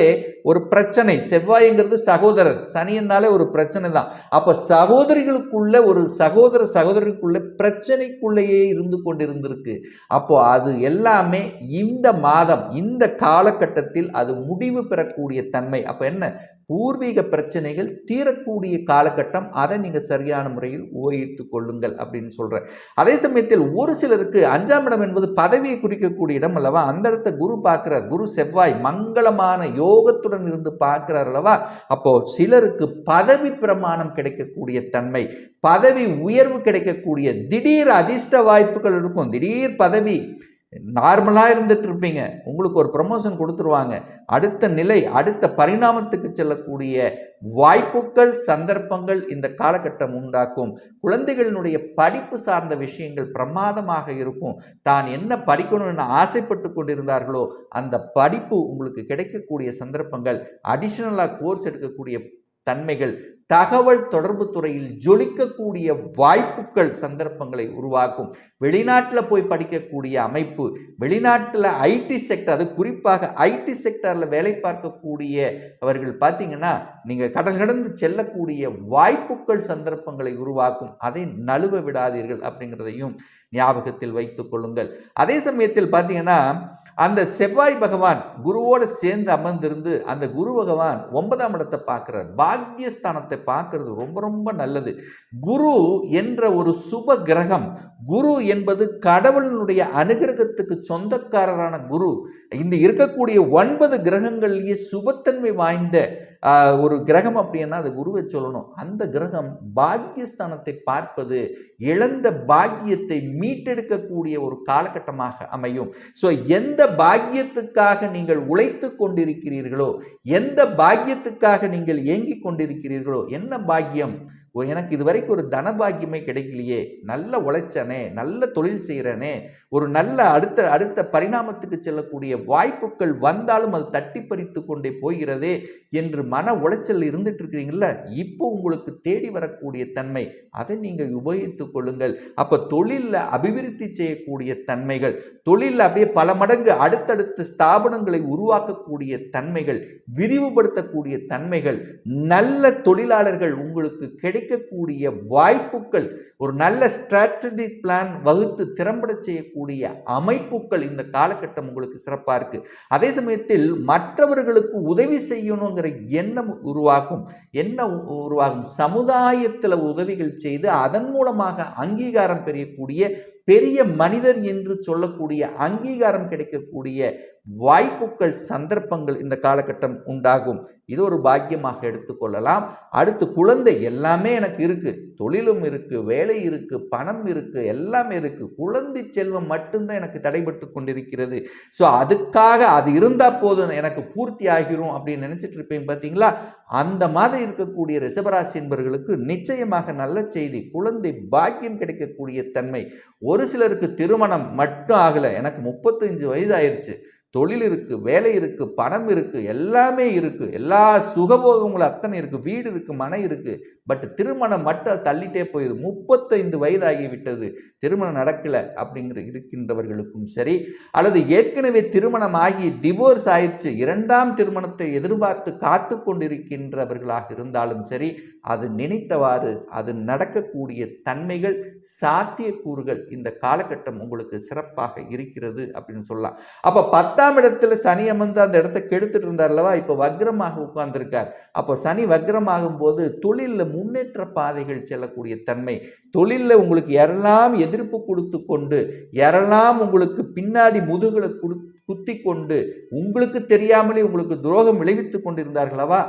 ஒரு பிரச்சனை. செவ்வாய்ங்கிறது சகோதரர், சனின்னாலே ஒரு பிரச்சனை தான். அப்போ சகோதரிகளுக்குள்ள ஒரு சகோதரருக்குள்ள பிரச்சனைக்குள்ளேயே இருந்து கொண்டிருந்திருக்கு. அப்போ அது எல்லாமே இந்த மாதம், இந்த காலகட்டத்தில் அது முடிவு பெறக்கூடிய தன்மை. அப்போ என்ன? பூர்வீக பிரச்சனைகள் தீரக்கூடிய காலகட்டம். அதை நீங்கள் சரியான முறையில் ஊகித்து கொள்ளுங்கள் அப்படின்னு சொல்கிறேன். அதே சமயத்தில் ஒரு சிலருக்கு 5ஆம் இடம் என்பது பதவியை குறிக்கக்கூடிய இடம் அல்லவா. அந்த இடத்த குரு பார்க்கிறார். குரு செவ்வாய் மங்களமான யோகத்துடன் இருந்து பார்க்கிறார் அல்லவா. அப்போ சிலருக்கு பதவி பிரமாணம் கிடைக்கக்கூடிய தன்மை, பதவி உயர்வு கிடைக்கக்கூடிய திடீர் அதிர்ஷ்ட வாய்ப்புகள் இருக்கும். திடீர் பதவி, நார்மலாக இருந்துட்டு இருப்பீங்க, உங்களுக்கு ஒரு ப்ரமோஷன் கொடுத்துருவாங்க. அடுத்த நிலை, அடுத்த பரிணாமத்துக்கு செல்லக்கூடிய வாய்ப்புகள், சந்தர்ப்பங்கள் இந்த காலகட்டம் உண்டாக்கும். குழந்தைகளினுடைய படிப்பு சார்ந்த விஷயங்கள் பிரமாதமாக இருக்கும். தான் என்ன படிக்கணும்னு ஆசைப்பட்டு கொண்டிருந்தார்களோ அந்த படிப்பு உங்களுக்கு கிடைக்கக்கூடிய சந்தர்ப்பங்கள், அடிஷனலாக கோர்ஸ் எடுக்கக்கூடிய தன்மைகள், தகவல் தொடர்பு துறையில் ஜொலிக்கக்கூடிய வாய்ப்புகள், சந்தர்ப்பங்களை உருவாக்கும். வெளிநாட்டில் போய் படிக்கக்கூடிய அமைப்பு, வெளிநாட்டில் ஐடி செக்டர், அது குறிப்பாக ஐடி செக்டரில் வேலை பார்க்கக்கூடிய அவர்கள் பார்த்தீங்கன்னா நீங்கள் கடந்து செல்லக்கூடிய வாய்ப்புகள், சந்தர்ப்பங்களை உருவாக்கும். அதை நழுவ விடாதீர்கள் அப்படிங்கிறதையும் ஞாபகத்தில் வைத்துக் கொள்ளுங்கள். அதே சமயத்தில் பார்த்தீங்கன்னா அந்த செவ்வாய் பகவான் குருவோடு சேர்ந்து அமர்ந்திருந்து அந்த குரு பகவான் 9ஆம் இடத்தை பார்க்கிறார். பாக்யஸ்தானத்தை பார்க்கிறது ரொம்ப ரொம்ப நல்லது. குரு என்ற ஒரு சுப கிரகம், குரு என்பது கடவுளினுடைய அனுகிரகத்துக்கு சொந்தக்காரரான குரு. இந்த இருக்கக்கூடிய 9 கிரகங்களிலேயே சுபத்தன்மை வாய்ந்த ஒரு கிரகம் அப்படின்னா அது குருவை சொல்லணும். அந்த கிரகம் பாக்யஸ்தானத்தை பார்ப்பது இழந்த பாக்கியத்தை மீட்டெடுக்கக்கூடிய ஒரு காலகட்டமாக அமையும். ஸோ எந்த பாக்கியத்துக்காக நீங்கள் உழைத்து கொண்டிருக்கிறீர்களோ, எந்த பாக்கியத்துக்காக நீங்கள் ஏங்கிக் கொண்டிருக்கிறீர்களோ, என்ன பாக்கியம், எனக்கு இதுவரைக்கும் ஒரு தனபாக்கியமே கிடைக்கலையே, நல்ல உழைச்சனே, நல்ல தொழில் செய்கிறனே, ஒரு நல்ல அடுத்த பரிணாமத்துக்கு செல்லக்கூடிய வாய்ப்புகள் வந்தாலும் அது தட்டி பறித்து கொண்டே போகிறதே என்று மன உளைச்சல் இருந்துட்டு இருக்கிறீங்களா, இப்போ உங்களுக்கு தேடி வரக்கூடிய தன்மை, அதை நீங்கள் உபயோகித்துக் கொள்ளுங்கள். அப்போ தொழிலில் அபிவிருத்தி செய்யக்கூடிய தன்மைகள், தொழிலில் அப்படியே பல மடங்கு அடுத்தடுத்த ஸ்தாபனங்களை உருவாக்கக்கூடிய தன்மைகள், விரிவுபடுத்தக்கூடிய தன்மைகள், நல்ல தொழிலாளர்கள் உங்களுக்கு கிடைக்கக்கூடிய வாய்ப்புகள், ஒரு நல்ல ஸ்ட்ராட்டஜிக் பிளான் வகுத்து திறம்பட செய்யக்கூடிய அமைப்புகள் இந்த காலகட்டம் உங்களுக்கு சிறப்பாக இருக்கு. அதே சமயத்தில் மற்றவர்களுக்கு உதவி செய்யணுங்கிற எண்ணம் உருவாகும். சமுதாயத்தில் உதவிகள் செய்து அதன் மூலமாக அங்கீகாரம் பெறக்கூடிய பெரிய மனிதர் என்று சொல்லக்கூடிய அங்கீகாரம் கிடைக்கக்கூடிய வாய்ப்புகள், சந்தர்ப்பங்கள் இந்த காலகட்டம் உண்டாகும். இது ஒரு பாக்கியமாக எடுத்துக்கொள்ளலாம். அடுத்து குழந்தை, எல்லாமே எனக்கு இருக்கு, தொழிலும் இருக்கு, வேலை இருக்கு, பணம் இருக்கு, எல்லாமே இருக்கு, குழந்தை செல்வம் மட்டும்தான் எனக்கு தடைபட்டு கொண்டிருக்கிறது. ஸோ அதுக்காக அது இருந்தால் போதும், எனக்கு பூர்த்தி ஆகிரும் அப்படின்னு நினைச்சிட்டு இருப்பீங்க பார்த்தீங்களா. அந்த மாதிரி இருக்கக்கூடிய ரிஷபராசி என்பவர்களுக்கு நிச்சயமாக நல்ல செய்தி, குழந்தை பாக்கியம் கிடைக்கக்கூடிய தன்மை. ஒரு சிலருக்கு திருமணம் மட்டும் ஆகலை, எனக்கு 35 வயது ஆயிடுச்சு, தொழில் இருக்குது, வேலை இருக்குது, பணம் இருக்குது, எல்லாமே இருக்குது, எல்லா சுகபோகங்களும் அத்தனை இருக்குது, வீடு இருக்குது, மனை இருக்குது. பட் திருமணம் மட்டும் தள்ளிட்டே போயிடுது. 35 வயதாகிவிட்டது, திருமணம் நடக்கலை இருக்கின்றவர்களுக்கும் சரி, அல்லது ஏற்கனவே திருமணம் ஆகி டிவோர்ஸ் ஆயிடுச்சு, 2ஆம் திருமணத்தை எதிர்பார்த்து காத்து கொண்டிருக்கின்றவர்களாக இருந்தாலும் சரி, அது நினைத்தவாறு அது நடக்கக்கூடிய தன்மைகள், சாத்தியக்கூறுகள் இந்த காலகட்டம் உங்களுக்கு சிறப்பாக இருக்கிறது அப்படின்னு சொல்லலாம். அப்போ 10ஆம் இடத்துல சனி அமர்ந்து அந்த இடத்தை கெடுத்துட்டு இருந்தார் அல்லவா, இப்போ வக்ரமாக உட்கார்ந்துருக்கார். அப்போ சனி வக்ரமாகும் போது தொழிலில் முன்னேற்ற பாதைகள் செல்லக்கூடிய தன்மை, தொழிலில் உங்களுக்கு யாரெல்லாம் எதிர்ப்பு கொடுத்து கொண்டு, யாரெல்லாம் உங்களுக்கு பின்னாடி முதுகுல குத்தி கொண்டு, உங்களுக்கு தெரியாமலே உங்களுக்கு துரோகம் விளைவித்து கொண்டிருந்தார்களவா,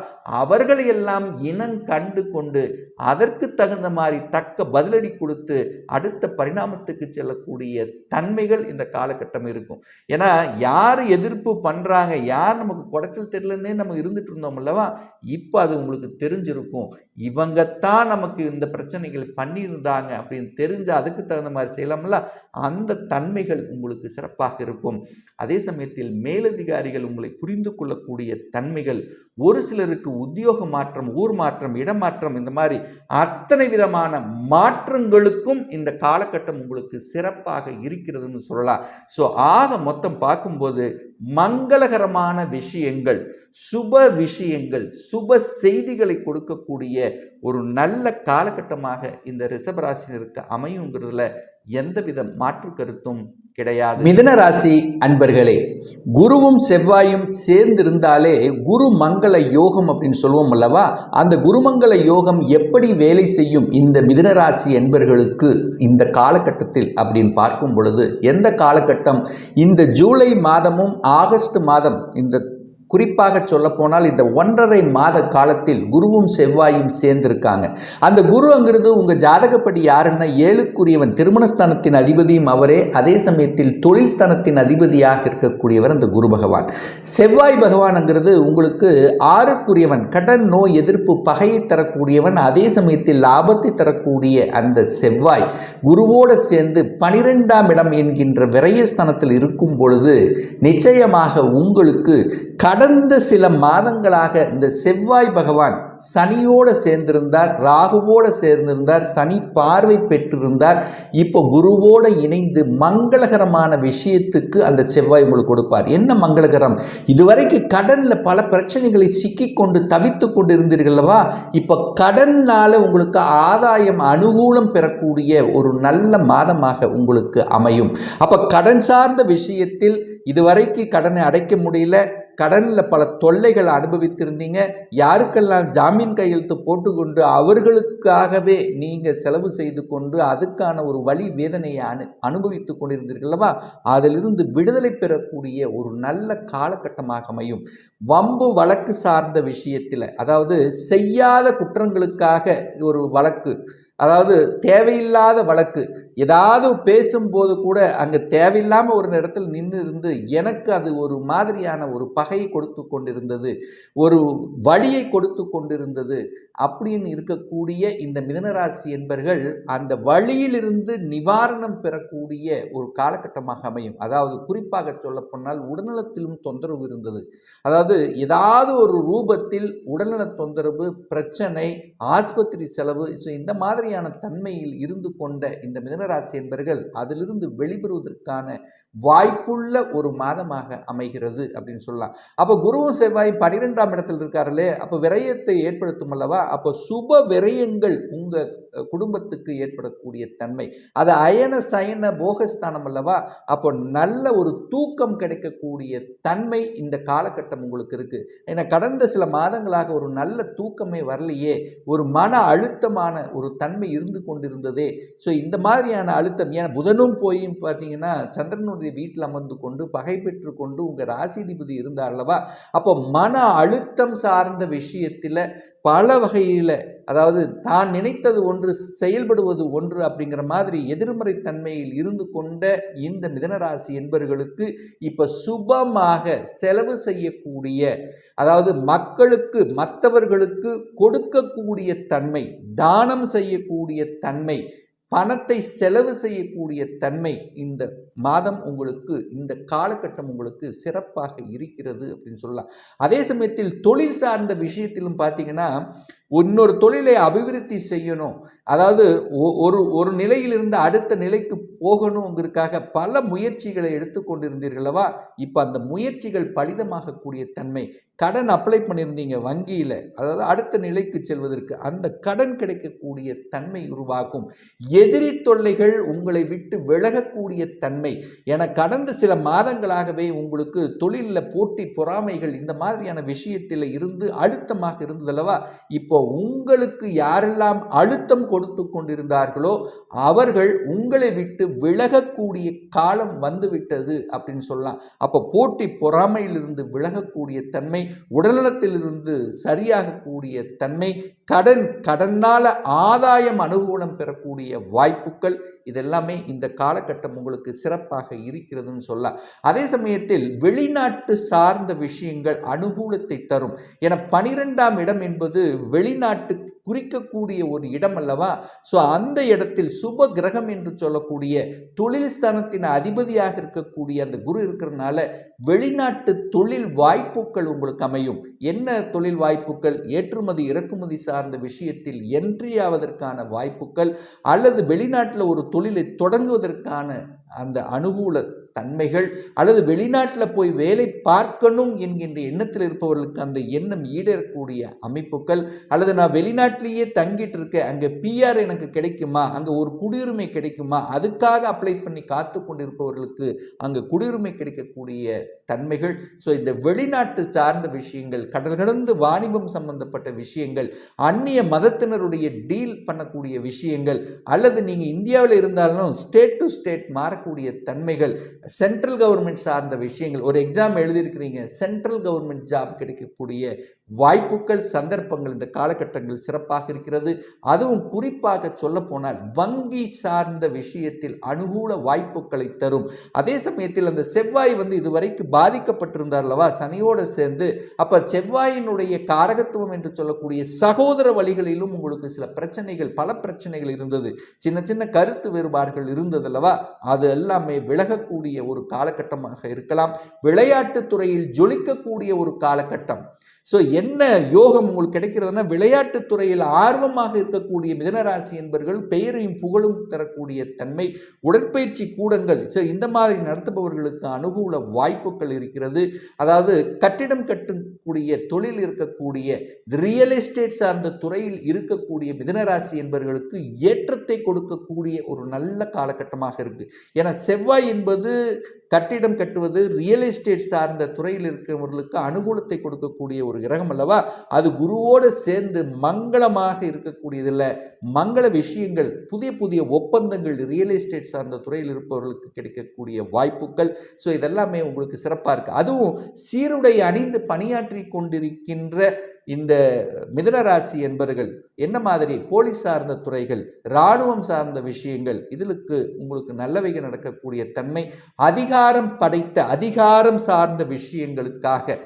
அவர்களை எல்லாம் இனம் கண்டு கொண்டு அதற்கு தகுந்த மாதிரி தக்க பதிலடி கொடுத்து அடுத்த பரிணாமத்துக்கு செல்லக்கூடிய தன்மைகள் இந்த காலகட்டம் இருக்கும். ஏன்னா யார் எதிர்ப்பு பண்ணுறாங்க, யார் நமக்கு குடைச்சல் தெரியலன்னே நம்ம இருந்துட்டு இருந்தோம் அல்லவா, இப்போ அது உங்களுக்கு தெரிஞ்சிருக்கும். இவங்கத்தான் நமக்கு இந்த பிரச்சனைகள் பண்ணியிருந்தாங்க அப்படின்னு தெரிஞ்சு அதுக்கு தகுந்த மாதிரி செய்யலாம்ல, அந்த தன்மைகள் உங்களுக்கு சிறப்பாக இருக்கும். அதே சமயத்தில் மேலதிகாரிகள் உங்களை புரிந்து கொள்ளக்கூடிய தன்மைகள், ஒரு சிலருக்கு உத்தியோக மாற்றம், ஊர் மாற்றம், இடமாற்றம், இந்த மாதிரி அத்தனை விதமான மாற்றங்களுக்கும் இந்த காலகட்டம் உங்களுக்கு சிறப்பாக இருக்கிறதுன்னு சொல்லலாம். ஸோ ஆக மொத்தம் பார்க்கும்போது மங்களகரமான விஷயங்கள், சுப விஷயங்கள், சுப செய்திகளை கொடுக்கக்கூடிய ஒரு நல்ல காலகட்டமாக இந்த ரிஷபராசினருக்கு அமையுங்கிறதுல எந்தவித மாற்று கருத்தும் கிடையாது. மிதுன ராசி அன்பர்களே, குருவும் செவ்வாயும் சேர்ந்திருந்தாலே குரு மங்கள யோகம் அப்படின்னு சொல்லுவோம் அல்லவா, அந்த குருமங்கள யோகம் எப்படி வேலை செய்யும் இந்த மிதுன ராசி என்பர்களுக்கு இந்த காலகட்டத்தில் அப்படின்னு பார்க்கும் பொழுது, எந்த காலகட்டம், இந்த ஜூலை மாதமும் ஆகஸ்ட் மாதம், இந்த குறிப்பாக சொல்ல போனால் இந்த 1.5 மாத காலத்தில் குருவும் செவ்வாயும் சேர்ந்திருக்காங்க. அந்த குரு அங்கிறது உங்கள் ஜாதகப்படி யாருன்னா 7க்குரியவன், திருமணஸ்தானத்தின் அதிபதியும் அவரே, அதே சமயத்தில் தொழில் ஸ்தானத்தின் அதிபதியாக இருக்கக்கூடியவர் அந்த குரு பகவான். செவ்வாய் பகவான்ங்கிறது உங்களுக்கு 6க்குரியவன், கடன் நோய் எதிர்ப்பு பகையை தரக்கூடியவன், அதே சமயத்தில் லாபத்தை தரக்கூடிய அந்த செவ்வாய் குருவோடு சேர்ந்து 12ஆம் இடம் என்கின்ற விரயஸ்தானத்தில் இருக்கும் பொழுது நிச்சயமாக உங்களுக்கு கடந்த சில மாதங்களாக இந்த செவ்வாய் பகவான் சனியோடு சேர்ந்திருந்தார், ராகுவோடு சேர்ந்திருந்தார், சனி பார்வை பெற்றிருந்தார். இப்போ குருவோடு இணைந்து மங்களகரமான விஷயத்துக்கு அந்த செவ்வாய் உங்களுக்கு கொடுப்பார். என்ன மங்களகரம்? இதுவரைக்கும் கடனில் பல பிரச்சனைகளை சிக்கிக்கொண்டு தவித்து கொண்டு இருந்தீர்களவா, இப்போ கடனால் உங்களுக்கு ஆதாயம், அனுகூலம் பெறக்கூடிய ஒரு நல்ல மாதமாக உங்களுக்கு அமையும். அப்போ கடன் சார்ந்த விஷயத்தில் இதுவரைக்கும் கடனை அடைக்க முடியல, கடனில் பல தொல்லைகள் அனுபவித்திருந்தீங்க, யாருக்கெல்லாம் ஜாமீன் கையெழுத்து போட்டுக்கொண்டு அவர்களுக்காகவே நீங்கள் செலவு செய்து கொண்டு அதுக்கான ஒரு வலி வேதனையை அனுபவித்து கொண்டிருந்தீர்கள்வா, அதிலிருந்து விடுதலை பெறக்கூடிய ஒரு நல்ல காலகட்டமாக அமையும். வம்பு வழக்கு சார்ந்த விஷயத்தில், அதாவது செய்யாத குற்றங்களுக்காக ஒரு வழக்கு, அதாவது தேவையில்லாத வழக்கு, ஏதாவது பேசும்போது கூட அங்கே தேவையில்லாமல் ஒரு இடத்துல நின்று இருந்து எனக்கு அது ஒரு மாதிரியான ஒரு பகையை கொடுத்து கொண்டிருந்தது, ஒரு வழியை கொடுத்து கொண்டிருந்தது அப்படின்னு இருக்கக்கூடிய இந்த மிதுனராசி என்பர்கள் அந்த வழியிலிருந்து நிவாரணம் பெறக்கூடிய ஒரு காலகட்டமாக அமையும். அதாவது குறிப்பாக சொல்ல போனால் உடல்நலத்திலும் தொந்தரவு இருந்தது, அதாவது ஏதாவது ஒரு ரூபத்தில் உடல்நல தொந்தரவு, பிரச்சனை, ஆஸ்பத்திரி செலவு, இந்த மாதிரி தன்மையில் இருந்து கொண்ட இந்த மிதுனராசி என்பர்கள் அதிலிருந்து வெளிவருவதற்கான வாய்ப்புள்ள ஒரு மாதமாக அமைகிறது அப்படின்னு சொல்லலாம். அப்போ குருவும் செவ்வாய் 12ஆம் இடத்தில் இருக்கார்களே, அப்போ விரயத்தை ஏற்படுத்தும் அல்லவா, அப்போ சுப விரயங்கள் உங்க குடும்பத்துக்கு ஏற்படக்கூடிய தன்மை, அது அயன சயன போகஸ்தானம் அல்லவா, அப்போ நல்ல ஒரு தூக்கம் கிடைக்கக்கூடிய தன்மை இந்த காலகட்டம் உங்களுக்கு இருக்கு. ஏன்னா கடந்த சில மாதங்களாக ஒரு நல்ல தூக்கமே வரலையே, ஒரு மன அழுத்தமான ஒரு தன்மை இருந்து கொண்டிருந்ததே. ஸோ இந்த மாதிரியான அழுத்தம், ஏன்னா புதனும் போய் பார்த்தீங்கன்னா சந்திரனுடைய வீட்டில் அமர்ந்து கொண்டு பகை பெற்று கொண்டு உங்கள் ராசிதிபதி இருந்தார் அல்லவா, அப்போ மன அழுத்தம் சார்ந்த விஷயத்தில் பல வகையில், அதாவது தான் நினைத்தது ஒன்று செயல்படுவது ஒன்று அப்படிங்கிற மாதிரி எதிர்மறை தன்மையில் இருந்து கொண்ட இந்த மிதுனராசி என்பவர்களுக்கு இப்போ சுபமாக செலவு செய்யக்கூடிய, அதாவது மக்களுக்கு மற்றவர்களுக்கு கொடுக்கக்கூடிய தன்மை, தானம் செய்யக்கூடிய தன்மை, பணத்தை செலவு செய்யக்கூடிய தன்மை இந்த மாதம் உங்களுக்கு இந்த காலகட்டம் உங்களுக்கு சிறப்பாக இருக்கிறது அப்படின்னு சொல்லலாம். அதே சமயத்தில் தொழில் சார்ந்த விஷயத்திலும் பார்த்தீங்கன்னா, இன்னொரு தொழிலை அபிவிருத்தி செய்யணும், அதாவது ஒரு ஒரு நிலையிலிருந்து அடுத்த நிலைக்கு போகணுங்கிறதுக்காக பல முயற்சிகளை எடுத்துக்கொண்டிருந்தீர்களவா, இப்போ அந்த முயற்சிகள் பலிதமாகக்கூடிய தன்மை. கடன் அப்ளை பண்ணியிருந்தீங்க வங்கியில், அதாவது அடுத்த நிலைக்கு செல்வதற்கு அந்த கடன் கிடைக்கக்கூடிய தன்மை உருவாக்கும். எதிரி தொல்லைகள் உங்களை விட்டு விலகக்கூடிய தன்மை என கடந்த சில மாதங்களாகவே உங்களுக்கு தொழிலில் போட்டி பொறாமைகள் இந்த மாதிரியான விஷயத்தில் இருந்து அழுத்தமாக இருந்ததல்லவா, இப்போ உங்களுக்கு யாரெல்லாம் அழுத்தம் கொடுத்து கொண்டிருந்தார்களோ அவர்கள் உங்களை விட்டு விலகக்கூடிய காலம் வந்துவிட்டது அப்படின்னு சொல்லலாம். அப்போ போட்டி பொறாமையிலிருந்து விலகக்கூடிய தன்மை, உடல்நலத்திலிருந்து சரியாகக்கூடிய தன்மை, கடனால ஆதாயம் அனுகூலம் பெறக்கூடிய வாய்ப்புகள், இதெல்லாமே இந்த காலகட்டம் உங்களுக்கு சிறப்பாக இருக்கிறதுன்னு சொல்லலாம். அதே சமயத்தில் வெளிநாட்டு சார்ந்த விஷயங்கள் அனுகூலத்தை தரும். என 12ஆம் இடம் என்பது வெளிநாட்டு குறிக்கக்கூடிய ஒரு இடம் அல்லவா. ஸோ அந்த இடத்தில் சுப கிரகம் என்று சொல்லக்கூடிய தொழில் ஸ்தானத்தின் அதிபதியாக இருக்கக்கூடிய அந்த குரு இருக்கிறதுனால வெளிநாட்டு தொழில் வாய்ப்புகள் உங்களுக்கு அமையும். என்ன தொழில் வாய்ப்புகள்? ஏற்றுமதி இறக்குமதி சார்ந்த விஷயத்தில் என்ட்ரி ஆவதற்கான வாய்ப்புகள், அல்லது வெளிநாட்டில் ஒரு தொழிலை தொடங்குவதற்கான அந்த அனுகூல தன்மைகள், அல்லது வெளிநாட்டில் போய் வேலை பார்க்கணும் என்கின்ற எண்ணத்தில் இருப்பவர்களுக்கு அந்த எண்ணம் ஈடேறக்கூடிய அமைப்புகள், அல்லது நான் வெளிநாட்டிலேயே தங்கிட்டு இருக்கேன், அங்கே பிஆர் எனக்கு கிடைக்குமா, அங்கே ஒரு குடியுரிமை கிடைக்குமா, அதுக்காக அப்ளை பண்ணி காத்து கொண்டிருப்பவர்களுக்கு அங்கே குடியுரிமை கிடைக்கக்கூடிய தன்மைகள். ஸோ இந்த வெளிநாட்டு சார்ந்த விஷயங்கள், கடல் கடந்து வாணிபம் சம்பந்தப்பட்ட விஷயங்கள், அந்நிய மதத்தினருடைய டீல் பண்ணக்கூடிய விஷயங்கள், அல்லது நீங்கள் இந்தியாவில் இருந்தாலும் ஸ்டேட் டு ஸ்டேட் மாறக்கூடிய தன்மைகள், சென்ட்ரல் கவர்மெண்ட் சார்ந்த விஷயங்கள், ஒரு எக்ஸாம் எழுதியிருக்கிறீங்க, சென்ட்ரல் கவர்மெண்ட் ஜாப் கிடைக்கக்கூடிய வாய்ப்புகள், சந்தர்ப்பங்கள் இந்த காலகட்டங்கள் சிறப்பாக இருக்கிறது. அதுவும் குறிப்பாக சொல்ல போனால் வங்கி சார்ந்த விஷயத்தில் அனுகூல வாய்ப்புகளை தரும். அதே சமயத்தில் அந்த செவ்வாய் இதுவரைக்கும் பாதிக்கப்பட்டிருந்தார் அல்லவா சனியோடு சேர்ந்து, அப்ப செவ்வாயினுடைய காரகத்துவம் என்று சொல்லக்கூடிய சகோதர வழிகளிலும் உங்களுக்கு சில பிரச்சனைகள், பல பிரச்சனைகள் இருந்தது, சின்ன சின்ன கருத்து வேறுபாடுகள் இருந்தது அல்லவா, அது எல்லாமே விலகக்கூடிய ஒரு காலகட்டமாக இருக்கலாம். விளையாட்டு துறையில் ஜொலிக்கக்கூடிய ஒரு காலகட்டம். ஸோ என்ன யோகம் உங்களுக்கு கிடைக்கிறதுனா, விளையாட்டு துறையில் ஆர்வமாக இருக்கக்கூடிய மிதனராசி என்பவர்கள் பெயரையும் புகழும் தரக்கூடிய தன்மை, உடற்பயிற்சி கூடங்கள், ஸோ இந்த மாதிரி நடத்துபவர்களுக்கு அனுகூல வாய்ப்புகள் இருக்கிறது. அதாவது கட்டிடம் கட்டக்கூடிய தொழில் இருக்கக்கூடிய ரியல் எஸ்டேட் சார்ந்த துறையில் இருக்கக்கூடிய மிதனராசி என்பவர்களுக்கு ஏற்றத்தை கொடுக்கக்கூடிய ஒரு நல்ல காலகட்டமாக இருக்கு. ஏன்னா செவ்வாய் என்பது கட்டிடம் கட்டுவது, ரியல் எஸ்டேட் சார்ந்த துறையில் இருக்கிறவர்களுக்கு அனுகூலத்தை கொடுக்கக்கூடிய ஒரு கிரகம் அல்லவா. அது குருவோடு சேர்ந்து மங்களமாக இருக்கக்கூடியதில்ல, மங்கள விஷயங்கள், புதிய புதிய ஒப்பந்தங்கள் ரியல் எஸ்டேட் சார்ந்த துறையில் இருப்பவர்களுக்கு கிடைக்கக்கூடிய வாய்ப்புகள். ஸோ இதெல்லாமே உங்களுக்கு சிறப்பாக இருக்குது. அதுவும் சீருடை அணிந்து பணியாற்றி கொண்டிருக்கின்ற இந்த மிதுனராசி என்பவர்கள் என்ன மாதிரி போலீஸ் சார்ந்த துறைகள், இராணுவம் சார்ந்த விஷயங்கள், இதுக்கு உங்களுக்கு நல்லவைகள் நடக்கக்கூடிய தன்மை, அதிகாரம் படைத்த அதிகாரம் சார்ந்த விஷயங்களுக்காக,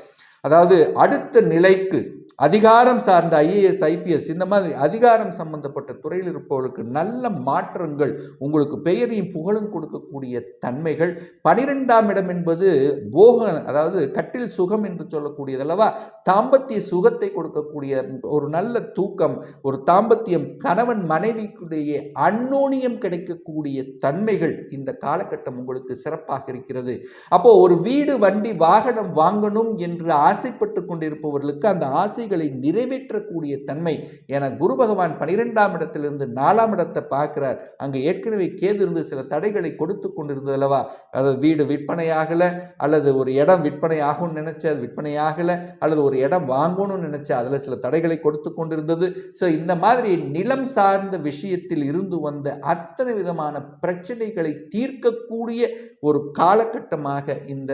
அதாவது அடுத்த நிலைக்கு அதிகாரம் சார்ந்த ஐஏஎஸ் ஐபிஎஸ் இந்த மாதிரி அதிகாரம் சம்பந்தப்பட்ட துறையில் இருப்பவர்களுக்கு நல்ல மாற்றங்கள், உங்களுக்கு பெயரையும் புகழும் கொடுக்கக்கூடிய தன்மைகள். 12ஆம் இடம் என்பது போக, அதாவது கட்டில் சுகம் என்று சொல்லக்கூடியதல்லவா, தாம்பத்திய சுகத்தை கொடுக்கக்கூடிய ஒரு நல்ல தூக்கம், ஒரு தாம்பத்தியம், கணவன் மனைவிக்குடைய அந்யோன்யம் கிடைக்கக்கூடிய தன்மைகள் இந்த காலகட்டம் உங்களுக்கு சிறப்பாக இருக்கிறது. அப்போ ஒரு வீடு வண்டி வாகனம் வாங்கணும் என்று ஆசைப்பட்டு கொண்டிருப்பவர்களுக்கு அந்த ஆசைகளை நிறைவேற்றக்கூடிய தன்மை. என குரு பகவான் 12ஆம் இடத்திலிருந்து 4ஆம் இடத்தை பார்க்கிறார். அங்கு ஏற்கனவே கேது இருந்து சில தடைகளை கொடுத்து கொண்டிருந்தது அல்லவா, அதாவது வீடு விற்பனையாகல, அல்லது ஒரு இடம் விற்பனை ஆகும்னு நினைச்ச அது விற்பனையாகல, அல்லது ஒரு இடம் வாங்கணும்னு நினைச்ச அதுல சில தடைகளை கொடுத்து கொண்டிருந்தது. ஸோ இந்த மாதிரி நிலம் சார்ந்த விஷயத்தில் இருந்து வந்த அத்தனை விதமான பிரச்சனைகளை தீர்க்கக்கூடிய ஒரு காலகட்டமாக இந்த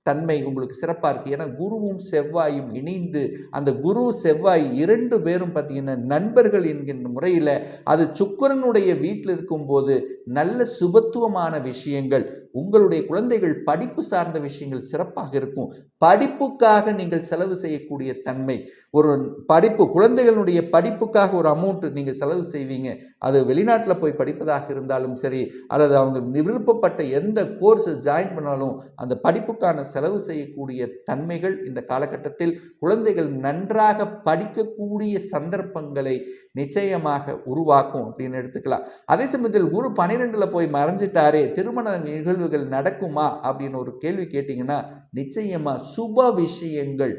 தன்மை உங்களுக்கு சிறப்பாக இருக்குது. ஏன்னா குருவும் செவ்வாயும் இணைந்து அந்த குரு செவ்வாய் 2 பேரும் பார்த்தீங்கன்னா நண்பர்கள் என்கின்ற முறையில் அது சுக்கிரனுடைய வீட்டில் இருக்கும்போது நல்ல சுபத்துவமான விஷயங்கள், உங்களுடைய குழந்தைகள் படிப்பு சார்ந்த விஷயங்கள் சிறப்பாக இருக்கும். படிப்புக்காக நீங்கள் செலவு செய்யக்கூடிய தன்மை, ஒரு படிப்பு குழந்தைகளுடைய படிப்புக்காக ஒரு அமௌண்ட் நீங்கள் செலவு செய்வீங்க. அது வெளிநாட்டில் போய் படிப்பதாக இருந்தாலும் சரி, அல்லது அவங்க விருப்பப்பட்ட எந்த கோர்ஸ் ஜாயின் பண்ணாலும் அந்த படிப்புக்கான செலவு செய்யக்கூடிய தன்மைகள் இந்த காலகட்டத்தில் குழந்தைகள் நன்றாக படிக்கக்கூடிய சந்தர்ப்பங்களை நிச்சயமாக உருவாக்கும் அப்படின்னு எடுத்துக்கலாம். அதே சமயத்தில் குரு 12ல் போய் மறைஞ்சிட்டாரே, திருமண நிகழ்வுகள் நடக்குமா அப்படின்னு ஒரு கேள்வி கேட்டிங்கன்னா நிச்சயமா சுப விஷயங்கள்,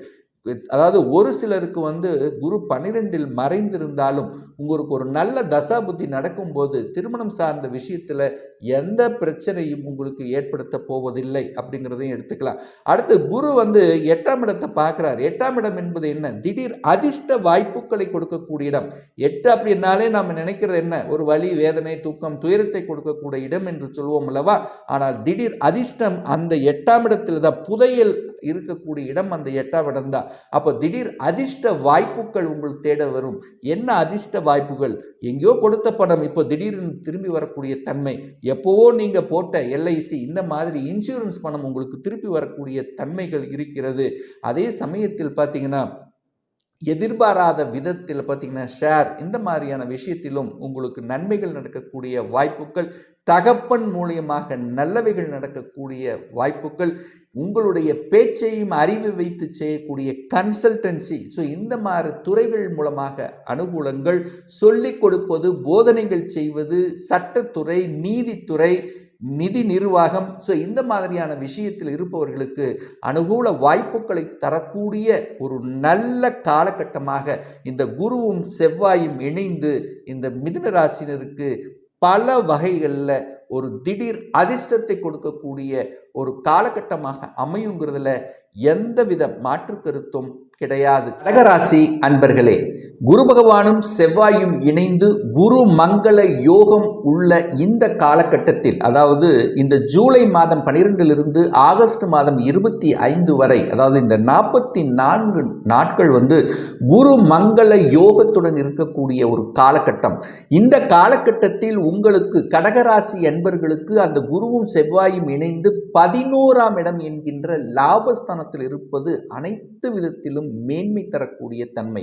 அதாவது ஒரு சிலருக்கு குரு 12ல் மறைந்திருந்தாலும் உங்களுக்கு ஒரு நல்ல தசா புத்தி நடக்கும்போது திருமணம் சார்ந்த விஷயத்தில் எந்த பிரச்சனையும் உங்களுக்கு ஏற்படுத்த போவதில்லை அப்படிங்கிறதையும் எடுத்துக்கலாம். அடுத்து குரு 8ஆம் இடத்தை பார்க்குறார். 8ஆம் இடம் என்பது என்ன? திடீர் அதிர்ஷ்ட வாய்ப்புகளை கொடுக்கக்கூடிய இடம். 8 அப்படின்னாலே நாம் நினைக்கிறது என்ன? ஒரு வலி, வேதனை, தூக்கம், துயரத்தை கொடுக்கக்கூடிய இடம் என்று சொல்வோம் அல்லவா? ஆனால் திடீர் அதிர்ஷ்டம் அந்த 8ஆம் இடத்தில் தான், புதையல் இருக்கக்கூடிய இடம் அந்த 8ஆம் இடம் தான். அப்போ திடீர் அதிர்ஷ்ட வாய்ப்புகள் உங்களுக்கு தேட வரும். என்ன அதிர்ஷ்ட வாய்ப்புகள்? எங்கேயோ கொடுத்த பணம் இப்போ திடீர்னு திரும்பி வரக்கூடிய தன்மை, எப்போவோ நீங்க போட்ட எல்ஐசி இந்த மாதிரி இன்சூரன்ஸ் பணம் உங்களுக்கு திருப்பி வரக்கூடிய தன்மைகள் இருக்கிறது. அதே சமயத்தில் பார்த்தீங்கன்னா எதிர்பாராத விதத்தில் பார்த்தீங்கன்னா ஷேர் இந்த மாதிரியான விஷயத்திலும் உங்களுக்கு நன்மைகள் நடக்கக்கூடிய வாய்ப்புகள், தகப்பன் மூலியமாக நல்லவைகள் நடக்கக்கூடிய வாய்ப்புகள், உங்களுடைய பேச்சையும் அறிவு வைத்து செய்யக்கூடிய கன்சல்டன்சி, ஸோ இந்த மாதிரி துறைகள் மூலமாக அனுகூலங்கள், சொல்லிக் கொடுப்பது, போதனைகள் செய்வது, சட்டத்துறை, நீதித்துறை, நிதி நிர்வாகம், ஸோ இந்த மாதிரியான விஷயத்தில் இருப்பவர்களுக்கு அனுகூல வாய்ப்புகளை தரக்கூடிய ஒரு நல்ல காலகட்டமாக இந்த குருவும் செவ்வாயும் இணைந்து இந்த மிதுன ராசினருக்கு பல வகைகளில் ஒரு திடீர் அதிர்ஷ்டத்தை கொடுக்கக்கூடிய ஒரு காலகட்டமாக அமையுங்கிறதுல எந்தவித மாற்று கருத்தும் கிடையாது. கடகராசி அன்பர்களே, குரு பகவானும் செவ்வாயும் இணைந்து குரு மங்கள யோகம் உள்ள இந்த காலகட்டத்தில், அதாவது இந்த ஜூலை மாதம் 12லிருந்து ஆகஸ்ட் மாதம் 25 வரை, அதாவது இந்த 44 நாட்கள் குரு மங்கள யோகத்துடன் இருக்கக்கூடிய ஒரு காலகட்டம். இந்த காலகட்டத்தில் உங்களுக்கு கடகராசி என்பர்களுக்கு அந்த குருவும் செவ்வாயும் இணைந்து 11ஆம் இடம் என்கின்ற லாபஸ்தானத்தில் இருப்பது அனைத்து விதத்திலும் மேன்மை தரக்கூடிய தன்மை.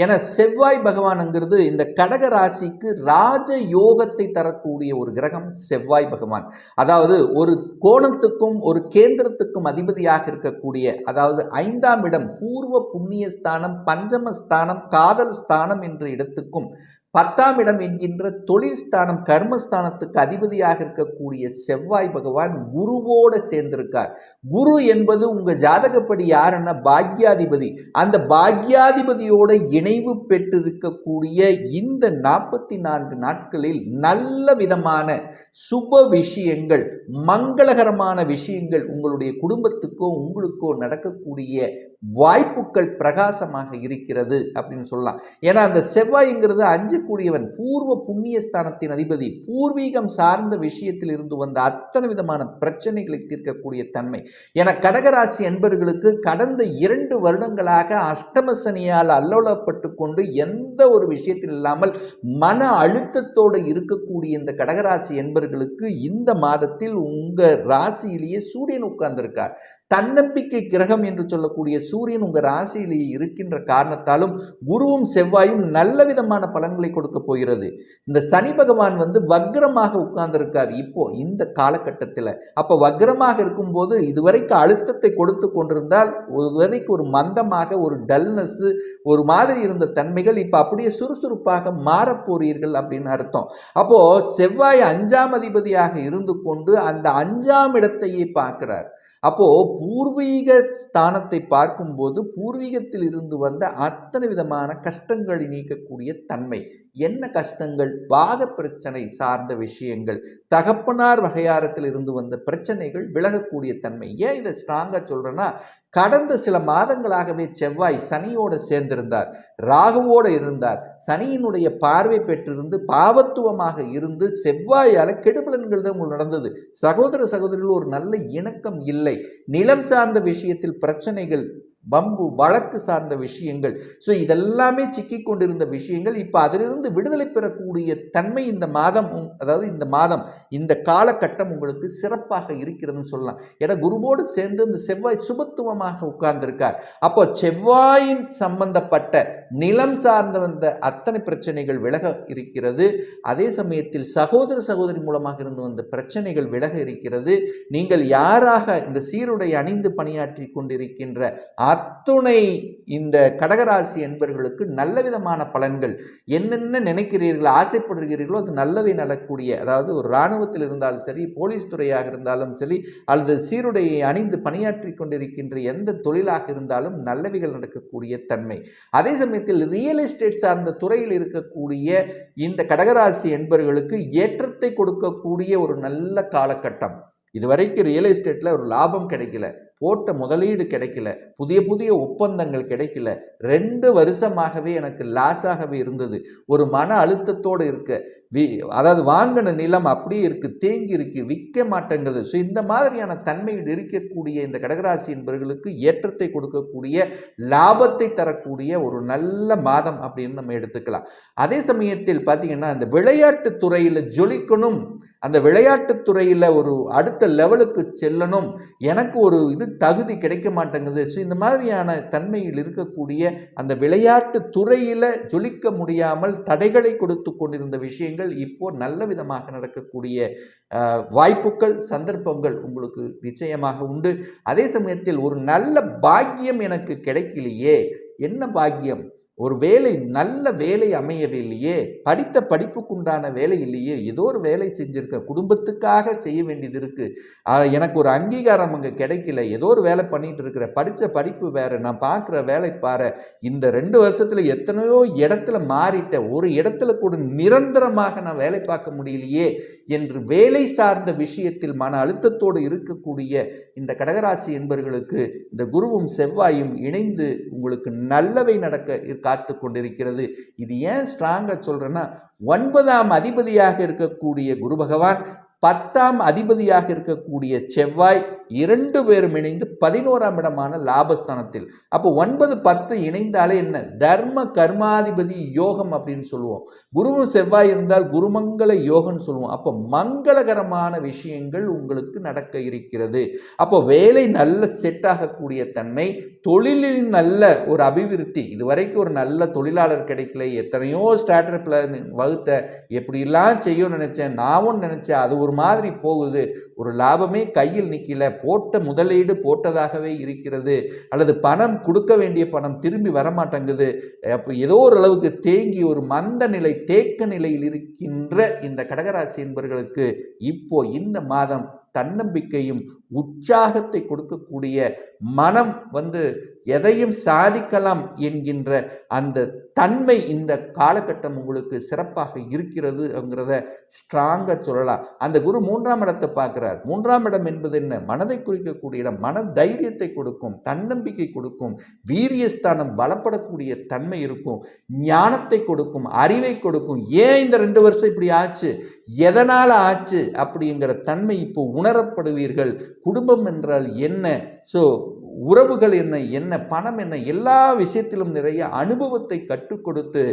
என செவ்வாய் பகவான்ங்கிறது இந்த கடக ராசிக்கு ராஜ யோகத்தை தரக்கூடிய ஒரு கிரகம் செவ்வாய் பகவான். அதாவது ஒரு கோணத்துக்கும் ஒரு கேந்திரத்துக்கும் அதிபதியாக இருக்கக்கூடிய, அதாவது 5ஆம் இடம் பூர்வ புண்ணிய ஸ்தானம், பஞ்சமஸ்தானம், காதல் ஸ்தானம் என்ற இடத்துக்கும் 10ஆம் இடம் என்கின்ற தொழில் ஸ்தானம், கர்மஸ்தானத்துக்கு அதிபதியாக இருக்கக்கூடிய செவ்வாய் பகவான் குருவோடு சேர்ந்திருக்கார். குரு என்பது உங்க ஜாதகப்படி யாருன்னா பாக்யாதிபதி. அந்த பாக்யாதிபதியோட இணைவு பெற்றிருக்கக்கூடிய இந்த 44 நாட்களில் நல்ல விதமான சுப விஷயங்கள், மங்களகரமான விஷயங்கள் உங்களுடைய குடும்பத்துக்கோ உங்களுக்கோ நடக்கக்கூடிய வாய்ப்புகள் பிரகாசமாக இருக்கிறது அப்படின்னு சொல்லலாம். ஏன்னா அந்த செவ்வாய்ங்கிறது அஞ்சக்கூடியவன், பூர்வ புண்ணிய ஸ்தானத்தின் அதிபதி, பூர்வீகம் சார்ந்த விஷயத்தில் இருந்து வந்த அத்தனை விதமான பிரச்சனைகளை தீர்க்கக்கூடிய தன்மை. என கடகராசி என்பவர்களுக்கு கடந்த 2 வருடங்களாக அஷ்டம சனியால் அல்லோலப்பட்டு கொண்டு எந்த ஒரு விஷயத்தில் இல்லாமல் மன அழுத்தத்தோடு இருக்கக்கூடிய இந்த கடகராசி என்பவர்களுக்கு இந்த மாதத்தில் உங்க ராசியிலேயே சூரியன் உட்கார்ந்திருக்கார். தன்னம்பிக்கை கிரகம் என்று சொல்லக்கூடிய சூரியன் உங்க ராசியிலேயே இருக்கின்ற காரணத்தாலும் குருவும் செவ்வாயும் நல்ல விதமான பலன்களை கொடுக்க போகிறது. இந்த சனி பகவான் வக்ரமாக உட்கார்ந்திருக்கார் இப்போ இந்த காலகட்டத்தில். அப்ப வக்ரமாக இருக்கும்போது இதுவரைக்கும் அழுத்தத்தை கொடுத்து கொண்டிருந்தால் இதுவரைக்கும் ஒரு மந்தமாக, ஒரு டல்னஸ், ஒரு மாதிரி இருந்த தன்மைகள் இப்ப அப்படியே சுறுசுறுப்பாக மாறப்போறீர்கள் அப்படின்னு அர்த்தம். அப்போ செவ்வாய் 5ஆம் அதிபதியாக இருந்து கொண்டு அந்த 5ஆம் இடத்தையே பார்க்கிறார். அப்போ பூர்வீக ஸ்தானத்தை பார்க்கும்போது பூர்வீகத்தில் இருந்து வந்த அத்தனை விதமான கஷ்டங்களை நீக்கக்கூடிய தன்மை. என்ன கஷ்டங்கள், பாக பிரச்சனை சார்ந்த விஷயங்கள், தகப்பனார் வகையாரத்தில் இருந்து வந்த பிரச்சனைகள் விலகக்கூடிய தன்மை. ஏன் இதை ஸ்ட்ராங்கா சொல்றேன்னா, கடந்த சில மாதங்களாகவே செவ்வாய் சனியோடு சேர்ந்திருந்தார், ராகுவோடு இருந்தார். சனியினுடைய பார்வை பெற்றிருந்து பாவத்துவமாக இருந்து செவ்வாயால் கெடுபலன்கள் தான் உங்களுக்கு நடந்தது. சகோதர சகோதரிகள் ஒரு நல்ல இணக்கம் இல்லை, நிலம் சார்ந்த விஷயத்தில் பிரச்சனைகள், வம்பு வழக்கு சார்ந்த விஷயங்கள். ஸோ இதெல்லாமே சிக்கி கொண்டிருந்த விஷயங்கள் இப்போ அதிலிருந்து விடுதலை பெறக்கூடிய தன்மை இந்த மாதம், அதாவது இந்த மாதம், இந்த காலகட்டம் உங்களுக்கு சிறப்பாக இருக்கிறதுன்னு சொல்லலாம். ஏன்னா குருவோடு சேர்ந்து இந்த செவ்வாய் சுபத்துவமாக உட்கார்ந்திருக்கார். அப்போ செவ்வாயின் சம்பந்தப்பட்ட நிலம் சார்ந்த வந்த அத்தனை பிரச்சனைகள் விலக இருக்கிறது. அதே சமயத்தில் சகோதர சகோதரி மூலமாக இருந்து வந்த பிரச்சனைகள் விலக இருக்கிறது. நீங்கள் யாராக இந்த சீருடை அணிந்து பணியாற்றி கொண்டிருக்கின்ற அத்துணை இந்த கடகராசி என்பவர்களுக்கு நல்ல விதமான பலன்கள், என்னென்ன நினைக்கிறீர்களோ ஆசைப்படுகிறீர்களோ அது நல்லவை நடக்கூடிய, அதாவது ஒரு இராணுவத்தில் இருந்தாலும் சரி, போலீஸ் துறையாக இருந்தாலும் சரி, அல்லது சீருடையை அணிந்து பணியாற்றி கொண்டிருக்கின்ற எந்த தொழிலாக இருந்தாலும் நல்லவைகள் நடக்கக்கூடிய தன்மை. அதே சமயத்தில் ரியல் எஸ்டேட் சார்ந்த துறையில் இருக்கக்கூடிய இந்த கடகராசி என்பவர்களுக்கு ஏற்றத்தை கொடுக்கக்கூடிய ஒரு நல்ல காலகட்டம். இதுவரைக்கும் ரியல் எஸ்டேட்டில் ஒரு லாபம் கிடைக்கல, போட்ட முதலீடு கிடைக்கல, புதிய புதிய ஒப்பந்தங்கள் கிடைக்கல, 2 வருஷமாகவே எனக்கு லாஸாகவே இருந்தது, ஒரு மன அழுத்தத்தோடு இருக்க, அதாவது வாங்கின நிலம் அப்படியே இருக்கு, தேங்கி இருக்கு, விற்க மாட்டேங்குது. ஸோ இந்த மாதிரியான தன்மையில் இருக்கக்கூடிய இந்த கடகராசி என்பவர்களுக்கு ஏற்றத்தை கொடுக்கக்கூடிய, லாபத்தை தரக்கூடிய ஒரு நல்ல மாதம் அப்படின்னு நம்ம எடுத்துக்கலாம். அதே சமயத்தில் பார்த்தீங்கன்னா இந்த விளையாட்டு துறையில் ஜொலிக்கணும், அந்த விளையாட்டுத் துறையில் ஒரு அடுத்த லெவலுக்கு செல்லணும், எனக்கு ஒரு தகுதி கிடைக்க மாட்டேங்குது. ஸோ இந்த மாதிரியான தன்மையில் இருக்கக்கூடிய அந்த விளையாட்டு துறையில் ஜொலிக்க முடியாமல் தடைகளை கொடுத்து கொண்டிருந்த விஷயங்கள் இப்போ நல்ல விதமாக நடக்கக்கூடிய வாய்ப்புகள், சந்தர்ப்பங்கள் உங்களுக்கு நிச்சயமாக உண்டு. அதே சமயத்தில் ஒரு நல்ல பாக்கியம் எனக்கு கிடைக்கலையே, என்ன பாக்கியம், ஒரு வேலை, நல்ல வேலை அமையவில்லையே, படித்த படிப்புக்குண்டான வேலை இல்லையே, ஏதோ ஒரு வேலை செஞ்சுருக்க, குடும்பத்துக்காக செய்ய வேண்டியது இருக்குது, எனக்கு ஒரு அங்கீகாரம் அங்கே கிடைக்கல, ஏதோ ஒரு வேலை பண்ணிட்டு இருக்கிற, படித்த படிப்பு வேறு, நான் பார்க்குற வேலை பாரு, இந்த 2 வருஷத்தில் எத்தனையோ இடத்துல மாறிட்ட, ஒரு இடத்துல கூட நிரந்தரமாக நான் வேலை பார்க்க முடியலையே என்று வேலை சார்ந்த விஷயத்தில் மன அழுத்தத்தோடு இருக்கக்கூடிய இந்த கடகராசி என்பவர்களுக்கு இந்த குருவும் செவ்வாயும் இணைந்து உங்களுக்கு நல்லவை நடக்க காத்து கொண்டிருக்கிறது. இது ஏன் ஸ்ட்ராங்கா சொல்றேன்னா, 9ஆம் அதிபதியாக இருக்கக்கூடிய குரு பகவான், 10ஆம் அதிபதியாக இருக்கக்கூடிய செவ்வாய், 2 பேரும் இணைந்து 11ஆம் இடமான லாபஸ்தானத்தில். அப்போ 9, 10 இணைந்தாலே என்ன, தர்ம கர்மாதிபதி யோகம் அப்படின்னு சொல்லுவோம். குருவும் செவ்வாய் இருந்தால் குருமங்கள யோகம்னு சொல்லுவோம். அப்போ மங்களகரமான விஷயங்கள் உங்களுக்கு நடக்க இருக்கிறது. அப்போ வேலை நல்ல செட் ஆகக்கூடிய தன்மை, தொழிலில் நல்ல ஒரு அபிவிருத்தி. இதுவரைக்கும் ஒரு நல்ல தொழிலாளர் கிடைக்கல, எத்தனையோ ஸ்டார்ட் அப் வகுத்த, எப்படிலாம் செய்யணும்னு நினைச்சேன், நானும் நினைச்சேன், அது ஒரு மாதிரி போகுது, ஒரு லாபமே கையில் நிற்கல, போட்ட முதலீடு போட்டதாகவே இருக்கிறது, அல்லது பணம் கொடுக்க வேண்டிய பணம் திரும்பி வரமாட்டேங்குது, அப்போ ஏதோ ஒரு அளவுக்கு தேங்கி ஒரு மந்த நிலை, தேக்க நிலையில் இருக்கின்ற இந்த கடகராசி என்பவர்களுக்கு இப்போ இந்த மாதம் தன்னம்பிக்கையும் உற்சாகத்தை கொடுக்கக்கூடிய, மனம் எதையும் சாதிக்கலாம் என்கின்ற அந்த தன்மை இந்த காலகட்டம் உங்களுக்கு சிறப்பாக இருக்கிறதுங்கிறத ஸ்ட்ராங்காக சொல்லலாம். அந்த குரு 3ஆம் இடத்தை பார்க்குறார். 3ஆம் இடம் என்பது என்ன, மனதை குறிக்கக்கூடிய இடம், மன தைரியத்தை கொடுக்கும், தன்னம்பிக்கை கொடுக்கும், வீரியஸ்தானம் பலப்படக்கூடிய தன்மை இருக்கும், ஞானத்தை கொடுக்கும், அறிவை கொடுக்கும். ஏன் இந்த 2 வருஷம் இப்படி ஆச்சு, எதனால் ஆச்சு அப்படிங்கிற தன்மை இப்போ உணரப்படுவீர்கள். குடும்பம் என்றால் என்ன, ஸோ உறவுகள் என்ன, என்ன பணம் என்ன, எல்லா விஷயத்திலும் நிறைய அனுபவத்தை கற்றுக் கொடுத்து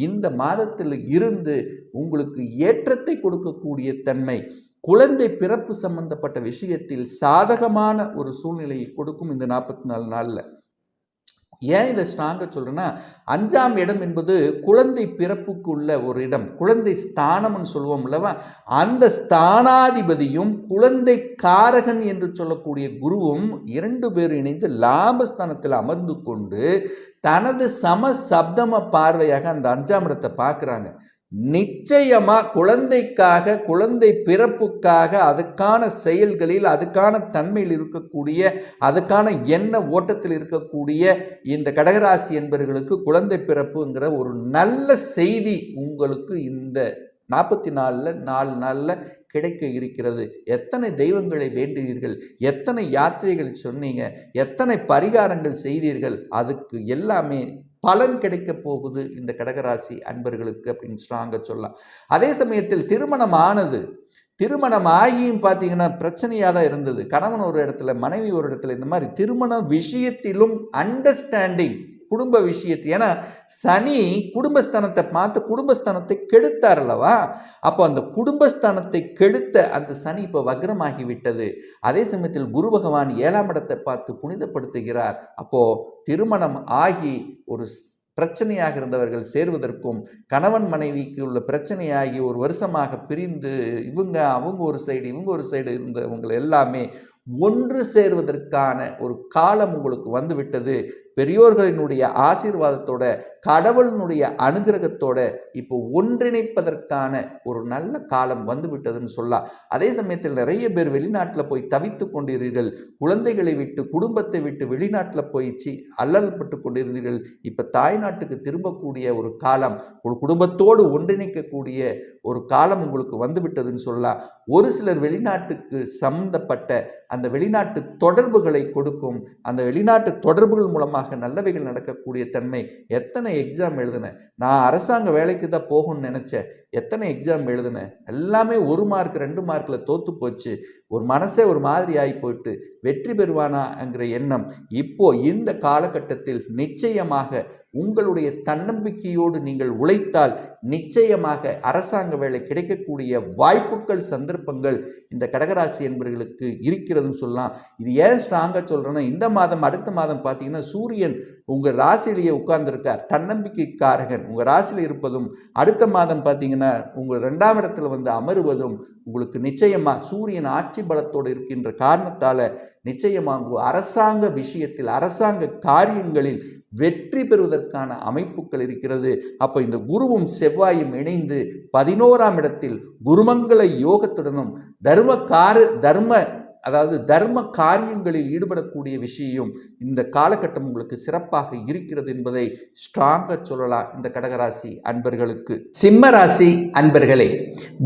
இந்த மாதத்தில் இருந்து உங்களுக்கு ஏற்றத்தை கொடுக்கக்கூடிய தன்மை, குழந்தை பிறப்பு சம்பந்தப்பட்ட விஷயத்தில் சாதகமான ஒரு சூழ்நிலையை கொடுக்கும் இந்த 44 நாளில். ஏன் இதை ஸ்ட்ராங்காக சொல்கிறேன்னா, 5ஆம் இடம் என்பது குழந்தை பிறப்புக்கு உள்ள ஒரு இடம், குழந்தை ஸ்தானம்னு சொல்லுவோம் அல்லவா, அந்த ஸ்தானாதிபதியும் குழந்தை காரகன் என்று சொல்லக்கூடிய குருவும் 2 பேர் இணைந்து லாபஸ்தானத்தில் அமர்ந்து கொண்டு தனது சம சப்தம பார்வையாக அந்த 5ஆம் இடத்தை பார்க்குறாங்க. நிச்சயமா குழந்தைக்காக, குழந்தை பிறப்புக்காக, அதுக்கான செயல்களில், அதுக்கான தன்மையில் இருக்கக்கூடிய, அதுக்கான எண்ண ஓட்டத்தில் இருக்கக்கூடிய இந்த கடகராசி என்பவர்களுக்கு குழந்தை பிறப்புங்கிற ஒரு நல்ல செய்தி உங்களுக்கு இந்த 4 நாளில் கிடைக்க இருக்கிறது. எத்தனை தெய்வங்களை வேண்டினீர்கள், எத்தனை யாத்திரைகள் சொன்னீங்க, எத்தனை பரிகாரங்கள் செய்தீர்கள், அதுக்கு எல்லாமே பலன் கிடைக்க போகுது இந்த கடகராசி அன்பர்களுக்கு அப்படின்னு ஸ்ட்ராங்காக சொல்லலாம். அதே சமயத்தில் திருமணம் ஆகியும் பார்த்தீங்கன்னா பிரச்சனையாக தான் இருந்தது. கணவன் ஒரு இடத்துல, மனைவி ஒரு இடத்துல, இந்த மாதிரி திருமண விஷயத்திலும் அண்டர்ஸ்டாண்டிங், குடும்ப விஷயத்தை, ஏன்னா சனி குடும்பஸ்தானத்தை பார்த்து குடும்பஸ்தானத்தை கெடுத்தார் அல்லவா, அப்போ அந்த குடும்பஸ்தானத்தை கெடுத்த அந்த சனி இப்போ வக்ரமாகி விட்டது. அதே சமயத்தில் குரு பகவான் 7ஆம் இடத்தை பார்த்து புனிதப்படுத்துகிறார். அப்போ திருமணம் ஆகி ஒரு பிரச்சனையாக இருந்தவர்கள் சேர்வதற்கும், கணவன் மனைவிக்கு உள்ள பிரச்சனையாகி ஒரு வருஷமாக பிரிந்து அவங்க ஒரு சைடு இருந்தவங்க எல்லாமே ஒன்று சேர்வதற்கான ஒரு காலம் உங்களுக்கு வந்துவிட்டது. பெரியோர்களினுடைய ஆசீர்வாதத்தோட, கடவுளினுடைய அனுகிரகத்தோட இப்போ ஒன்றிணைப்பதற்கான ஒரு நல்ல காலம் வந்து விட்டதுன்னு சொல்லலாம். அதே சமயத்தில் நிறைய பேர் வெளிநாட்டில் போய் தவித்து கொண்டிருந்தீர்கள், குழந்தைகளை விட்டு, குடும்பத்தை விட்டு வெளிநாட்டில் போயிச்சு அல்லல்பட்டு கொண்டிருந்தீர்கள். இப்போ தாய்நாட்டுக்கு திரும்பக்கூடிய ஒரு காலம், ஒரு குடும்பத்தோடு ஒன்றிணைக்கக்கூடிய ஒரு காலம் உங்களுக்கு வந்து விட்டதுன்னு சொல்லலாம். ஒரு சிலர் வெளிநாட்டுக்கு சம்பந்தப்பட்ட அந்த வெளிநாட்டு தொடர்புகளை கொடுக்கும். அந்த வெளிநாட்டு தொடர்புகள் மூலமாக நல்லவைகள் நடக்கக்கூடிய தன்மை. எத்தனை எக்ஸாம் எழுதினேன், நான் அரசாங்க வேலைக்கு தான் போகணும்னு நினைச்சேன், எத்தனை எக்ஸாம் எழுதினேன், எல்லாமே 1 மார்க் 2 மார்க்கில் தோத்து போச்சு, ஒரு மனசே ஒரு மாதிரி ஆகி போயிட்டு வெற்றி பெறுவானாங்கிற எண்ணம். இப்போ இந்த காலகட்டத்தில் நிச்சயமாக உங்களுடைய தன்னம்பிக்கையோடு நீங்கள் உழைத்தால் நிச்சயமாக அரசாங்க வேலை கிடைக்கக்கூடிய வாய்ப்புகள், சந்தர்ப்பங்கள் இந்த கடகராசி என்பவர்களுக்கு இருக்கிறதுன்னு சொல்லலாம். இது ஏன் ஸ்ட்ராங்காக சொல்கிறேன்னா, இந்த மாதம் அடுத்த மாதம் பார்த்தீங்கன்னா சூரியன் உங்கள் ராசியிலேயே உட்கார்ந்துருக்கார். தன்னம்பிக்கை காரகன் உங்கள் ராசியில் இருப்பதும், அடுத்த மாதம் பார்த்தீங்கன்னா உங்கள் 2ஆம் இடத்துல வந்து அமருவதும் உங்களுக்கு நிச்சயமாக சூரியன் ஆட்சி பலத்தோடு இருக்கின்ற காரணத்தால் நிச்சயமாக அரசாங்க விஷயத்தில், அரசாங்க காரியங்களில் வெற்றி பெறுவதற்கான அமைப்புகள் இருக்கிறது. அப்போ இந்த குருவும் செவ்வாயும் இணைந்து 11ஆம் இடத்தில் குருமங்கள யோகத்துடனும் தர்ம காரியங்களில் ஈடுபடக்கூடிய விஷயம் இந்த காலகட்டம் உங்களுக்கு சிறப்பாக இருக்கிறது என்பதை ஸ்ட்ராங்காக சொல்லலாம் இந்த கடகராசி அன்பர்களுக்கு. சிம்ம ராசி அன்பர்களே,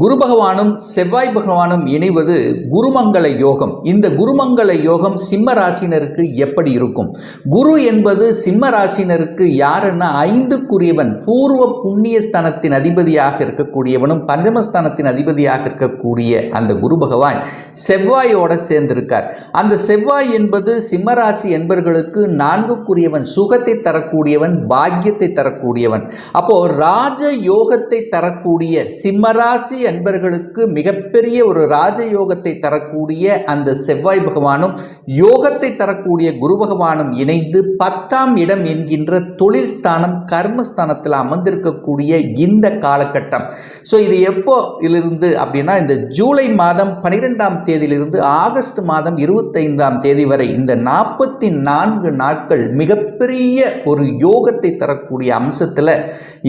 குரு பகவானும் செவ்வாய் பகவானும் இணைவது குருமங்கள யோகம். இந்த குருமங்கள யோகம் சிம்ம ராசினருக்கு எப்படி இருக்கும்? குரு என்பது சிம்ம ராசினருக்கு யாருன்னா 5க்குரியவன், பூர்வ புண்ணிய ஸ்தானத்தின் அதிபதியாக இருக்கக்கூடியவனும் பஞ்சமஸ்தானத்தின் அதிபதியாக இருக்கக்கூடிய அந்த குரு பகவான் செவ்வாயோட சேர்ந்திருக்கார். அந்த செவ்வாய் என்பது சிம்மராசி என்பர்களுக்கு 4க்குரியவன், சுகத்தை தரக்கூடியவன், பாக்கியத்தை தரக்கூடியவன். அப்போ ராஜ யோகத்தை தரக்கூடிய சிம்மராசி என்பர்களுக்கு மிகப்பெரிய ஒரு ராஜயோகத்தை தரக்கூடிய அந்த செவ்வாய் பகவானும் யோகத்தை தரக்கூடிய குரு பகவானும் இணைந்து 10ஆம் இடம் என்கின்ற தொழில் ஸ்தானம், கர்மஸ்தானத்தில் அமர்ந்திருக்கக்கூடிய இந்த காலகட்டம். ஸோ இது எப்போ இருந்து அப்படின்னா, இந்த ஜூலை மாதம் 12ஆம் தேதியிலிருந்து ஆகஸ்ட் மாதம் 25ஆம் தேதி வரை இந்த 44 நாட்கள் மிகப்பெரிய ஒரு யோகத்தை தரக்கூடிய அம்சத்தில்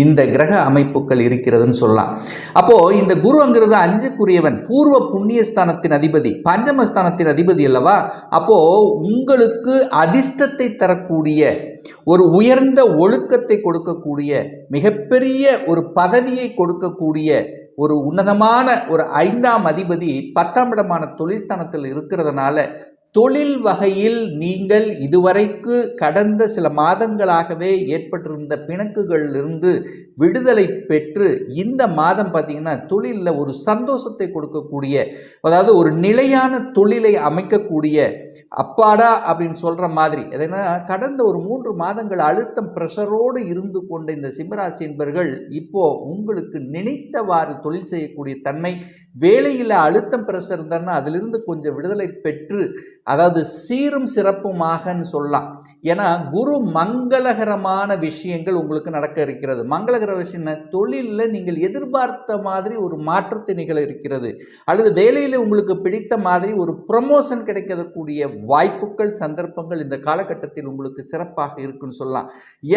இந்த கிரக அமைப்புகள் இருக்கிறதுன்னு சொல்லலாம். அப்போ இந்த குருங்கிறது 5க்குரியவன், பூர்வ புண்ணியஸ்தானத்தின் அதிபதி, பஞ்சமஸ்தானத்தின் அதிபதி அல்லவா. அப்போ உங்களுக்கு அதிர்ஷ்டத்தை தரக்கூடிய, ஒரு உயர்ந்த ஒழுக்கத்தை கொடுக்கக்கூடிய, மிகப்பெரிய ஒரு பதவியை கொடுக்கக்கூடிய, ஒரு உன்னதமான ஒரு 5ஆம் அதிபதி 10ஆம் இடமான தொழில் ஸ்தானத்தில் இருக்கிறதுனால தொழில் வகையில் நீங்கள் இதுவரைக்கு கடந்த சில மாதங்களாகவே ஏற்பட்டிருந்த பிணக்குகளிலிருந்து விடுதலை பெற்று இந்த மாதம் பார்த்தீங்கன்னா தொழிலில் ஒரு சந்தோஷத்தை கொடுக்கக்கூடிய, அதாவது ஒரு நிலையான தொழிலை அமைக்கக்கூடிய, அப்பாடா அப்படின்னு சொல்கிற மாதிரி. எதனா கடந்த ஒரு 3 மாதங்கள் அழுத்தம் ப்ரெஷரோடு இருந்து கொண்ட இந்த சிம்மராசி என்பவர்கள் இப்போ உங்களுக்கு நினைத்தவாறு தொழில் செய்யக்கூடிய தன்மை, வேலையில் அழுத்தம் ப்ரெஷர் இருந்தான்னா அதிலிருந்து கொஞ்சம் விடுதலை பெற்று அதாவது சீரும் சிறப்புமாகன்னு சொல்லலாம். ஏன்னா குரு மங்களகரமான விஷயங்கள் உங்களுக்கு நடக்க இருக்கிறது. மங்களகர விஷயம் என்ன? தொழிலில் நீங்கள் எதிர்பார்த்த மாதிரி ஒரு மாற்றத்தை நிகழ இருக்கிறது, அல்லது வேலையில் உங்களுக்கு பிடித்த மாதிரி ஒரு ப்ரமோஷன் கிடைக்கக்கூடிய வாய்ப்புகள் சந்தர்ப்பங்கள் இந்த காலகட்டத்தில் உங்களுக்கு சிறப்பாக இருக்குன்னு சொல்லலாம்.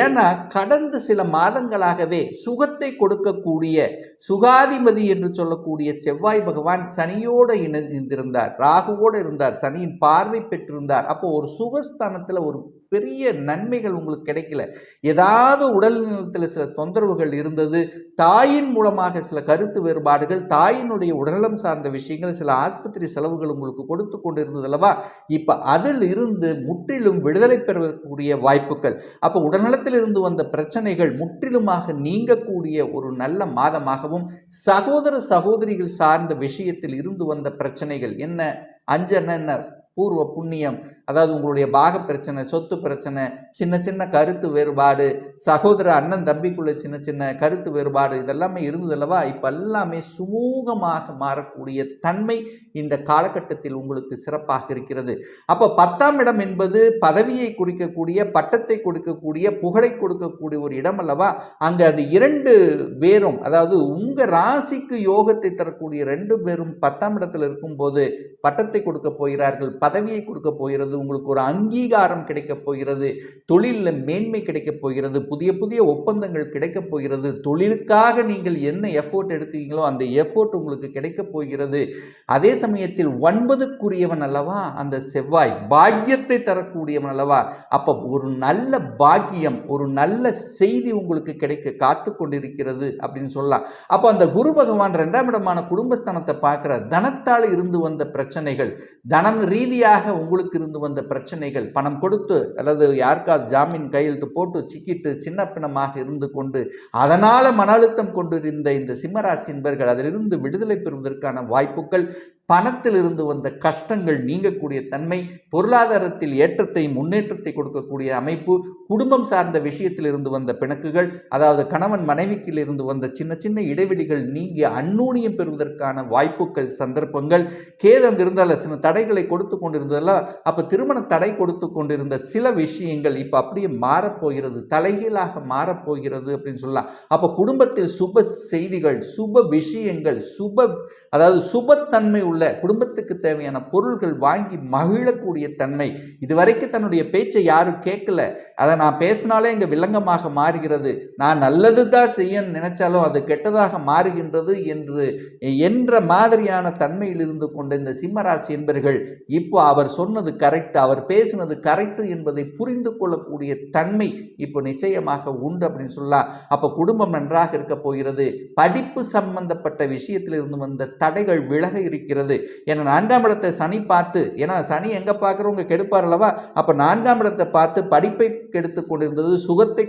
ஏன்னா கடந்த சில மாதங்களாகவே சுகத்தை கொடுக்கக்கூடிய சுகாதிபதி என்று சொல்லக்கூடிய செவ்வாய் பகவான் சனியோடு இணைந்திருந்தார், ராகுவோடு இருந்தார், சனியின் பார்வை பெற்றிருந்தார். அப்போ ஒரு சுகஸ்தானத்தில் ஒரு பெரிய நன்மைகள் உங்களுக்கு கிடைக்கல, ஏதாவது உடல் நலத்தில் சில தொந்தரவுகள் இருந்தது, தாயின் மூலமாக சில கருத்து வேறுபாடுகள், தாயினுடைய உடல்நலம் சார்ந்த விஷயங்கள், சில ஆஸ்பத்திரி செலவுகள் உங்களுக்கு கொடுத்து கொண்டு இருந்தது அல்லவா? இப்போ அதில் இருந்து முற்றிலும் விடுதலை பெறக்கூடிய வாய்ப்புகள், அப்போ உடல்நலத்தில் இருந்து வந்த பிரச்சனைகள் முற்றிலுமாக நீங்கக்கூடிய ஒரு நல்ல மாதமாகவும், சகோதர சகோதரிகள் சார்ந்த விஷயத்தில் இருந்து வந்த பிரச்சனைகள் என்ன என்ன பூர்வ புண்ணியம், அதாவது உங்களுடைய பாக பிரச்சனை, சொத்து பிரச்சனை, சின்ன சின்ன கருத்து வேறுபாடு, சகோதர அண்ணன் தம்பிக்குள்ள சின்ன சின்ன கருத்து வேறுபாடு, இதெல்லாமே இருந்ததல்லவா? இப்போ எல்லாமே சுமூகமாக மாறக்கூடிய தன்மை இந்த காலகட்டத்தில் உங்களுக்கு சிறப்பாக இருக்கிறது. அப்போ 10ஆம் இடம் என்பது பதவியை குறிக்கக்கூடிய, பட்டத்தை கொடுக்கக்கூடிய, புகழை கொடுக்கக்கூடிய ஒரு இடம் அல்லவா? அங்கே அது 2 பேரும், அதாவது உங்கள் ராசிக்கு யோகத்தை தரக்கூடிய 2 பேரும் 10ஆம் இடத்தில் இருக்கும்போது பட்டத்தை கொடுக்க போகிறார்கள், பதவியை கொடுக்க போகிறது, உங்களுக்கு ஒரு அங்கீகாரம் கிடைக்க போகிறது, தொழிலில் மேன்மை கிடைக்க போகிறது, புதிய புதிய ஒப்பந்தங்கள் கிடைக்க போகிறது, தொழிலுக்காக நீங்கள் என்ன எஃபோர்ட் எடுத்தீங்களோ அந்த எஃபோர்ட் உங்களுக்கு கிடைக்க போகிறது. அதே சமயத்தில் 9க்குரியவன் அல்லவா அந்த செவ்வாய், பாக்கியத்தை தரக்கூடியவன் அல்லவா? அப்போ ஒரு நல்ல பாக்கியம், ஒரு நல்ல செய்தி உங்களுக்கு கிடைக்க காத்து கொண்டிருக்கிறது அப்படின்னு சொல்லலாம். அப்போ அந்த குரு பகவான் 2ஆம் இடமான குடும்பஸ்தானத்தை பார்க்கிற, தனத்தால் இருந்து வந்த பிரச்சனைகள், தனம் ரீதியாக உங்களுக்கு இருந்து வந்த பிரச்சனைகள், பணம் கொடுத்து அல்லது யாருக்காவது ஜாமீன் கையெழுத்து போட்டு சிக்கிட்டு சின்ன பிணமாக இருந்து கொண்டு அதனால மன அழுத்தம் கொண்டிருந்த இந்த சிம்மராசி என்பர்கள் அதிலிருந்து விடுதலை பெறுவதற்கான வாய்ப்புகள், பணத்தில் இருந்து வந்த கஷ்டங்கள் நீங்கக்கூடிய தன்மை, பொருளாதாரத்தில் ஏற்றத்தை முன்னேற்றத்தை கொடுக்கக்கூடிய அமைப்பு, குடும்பம் சார்ந்த விஷயத்தில் இருந்து வந்த பிணக்குகள், அதாவது கணவன் மனைவிக்கில் இருந்து வந்த சின்ன சின்ன இடைவெளிகள் நீங்கி அந்நூனியம் பெறுவதற்கான வாய்ப்புகள் சந்தர்ப்பங்கள், கேதம் இருந்தால சில தடைகளை கொடுத்து கொண்டிருந்ததெல்லாம், அப்போ திருமண தடை கொடுத்து கொண்டிருந்த சில விஷயங்கள் இப்போ அப்படியே மாறப்போகிறது, தலைகீழாக மாறப்போகிறது அப்படின்னு சொல்லலாம். அப்போ குடும்பத்தில் சுப செய்திகள், சுப விஷயங்கள், அதாவது சுபத்தன்மை உள்ள குடும்பத்துக்கு தேவையான பொருள்கள் வாங்கி மகிழக்கூடிய தன்மை. இதுவரைக்கும் தன்னுடைய பேச்சை யாரும் கேட்கல, அதை நான் பேசினாலே இங்கே வில்லங்கமாக மாறுகிறது, நான் நல்லது தான் செய்ய நினைச்சாலும் அது கெட்டதாக மாறுகின்றது என்ற மாதிரியான தன்மையில் இருந்து கொண்ட இந்த சிம்மராசி என்பர்கள் இப்போ அவர் சொன்னது கரெக்ட், அவர் பேசினது கரெக்ட் என்பதை புரிந்து கொள்ளக்கூடிய தன்மை இப்போ நிச்சயமாக உண்டு அப்படின்னு சொல்லலாம். அப்போ குடும்பம் நன்றாக இருக்க போகிறது, படிப்பு சம்பந்தப்பட்ட விஷயத்தில் இருந்து வந்த தடைகள் விலக இருக்கிறது. ஏன்னா 4ஆம் இடத்தை சனி பார்த்து, ஏன்னா சனி எங்க பார்க்குறவங்க கெடுப்பார் அல்லவா? அப்போ 4ஆம் இடத்தை பார்த்து படிப்பை கெடுத்து கொண்டிருந்தது, சுகத்தை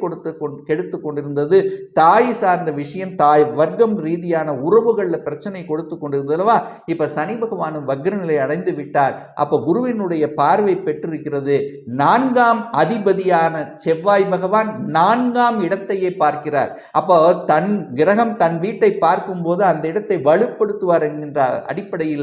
கெடுத்து கொண்டிருந்தது, தாய் சார்ந்த விஷயம், தாய் வர்க்கம் ரீதியான உறவுகளில் பிரச்சனை கொடுத்து கொண்டிருந்தது அல்லவா? இப்போ சனி பகவானும் வக்ரநிலை அடைந்து விட்டார். அப்போ குருவினுடைய பார்வை பெற்றிருக்கிறது. 4ஆம் அதிபதியான செவ்வாய் பகவான் 4ஆம் இடத்தையே பார்க்கிறார். அப்போ தன் கிரகம் தன் வீட்டை பார்க்கும்போது அந்த இடத்தை வலுப்படுத்துவார் என்கின்ற அடிப்படையில்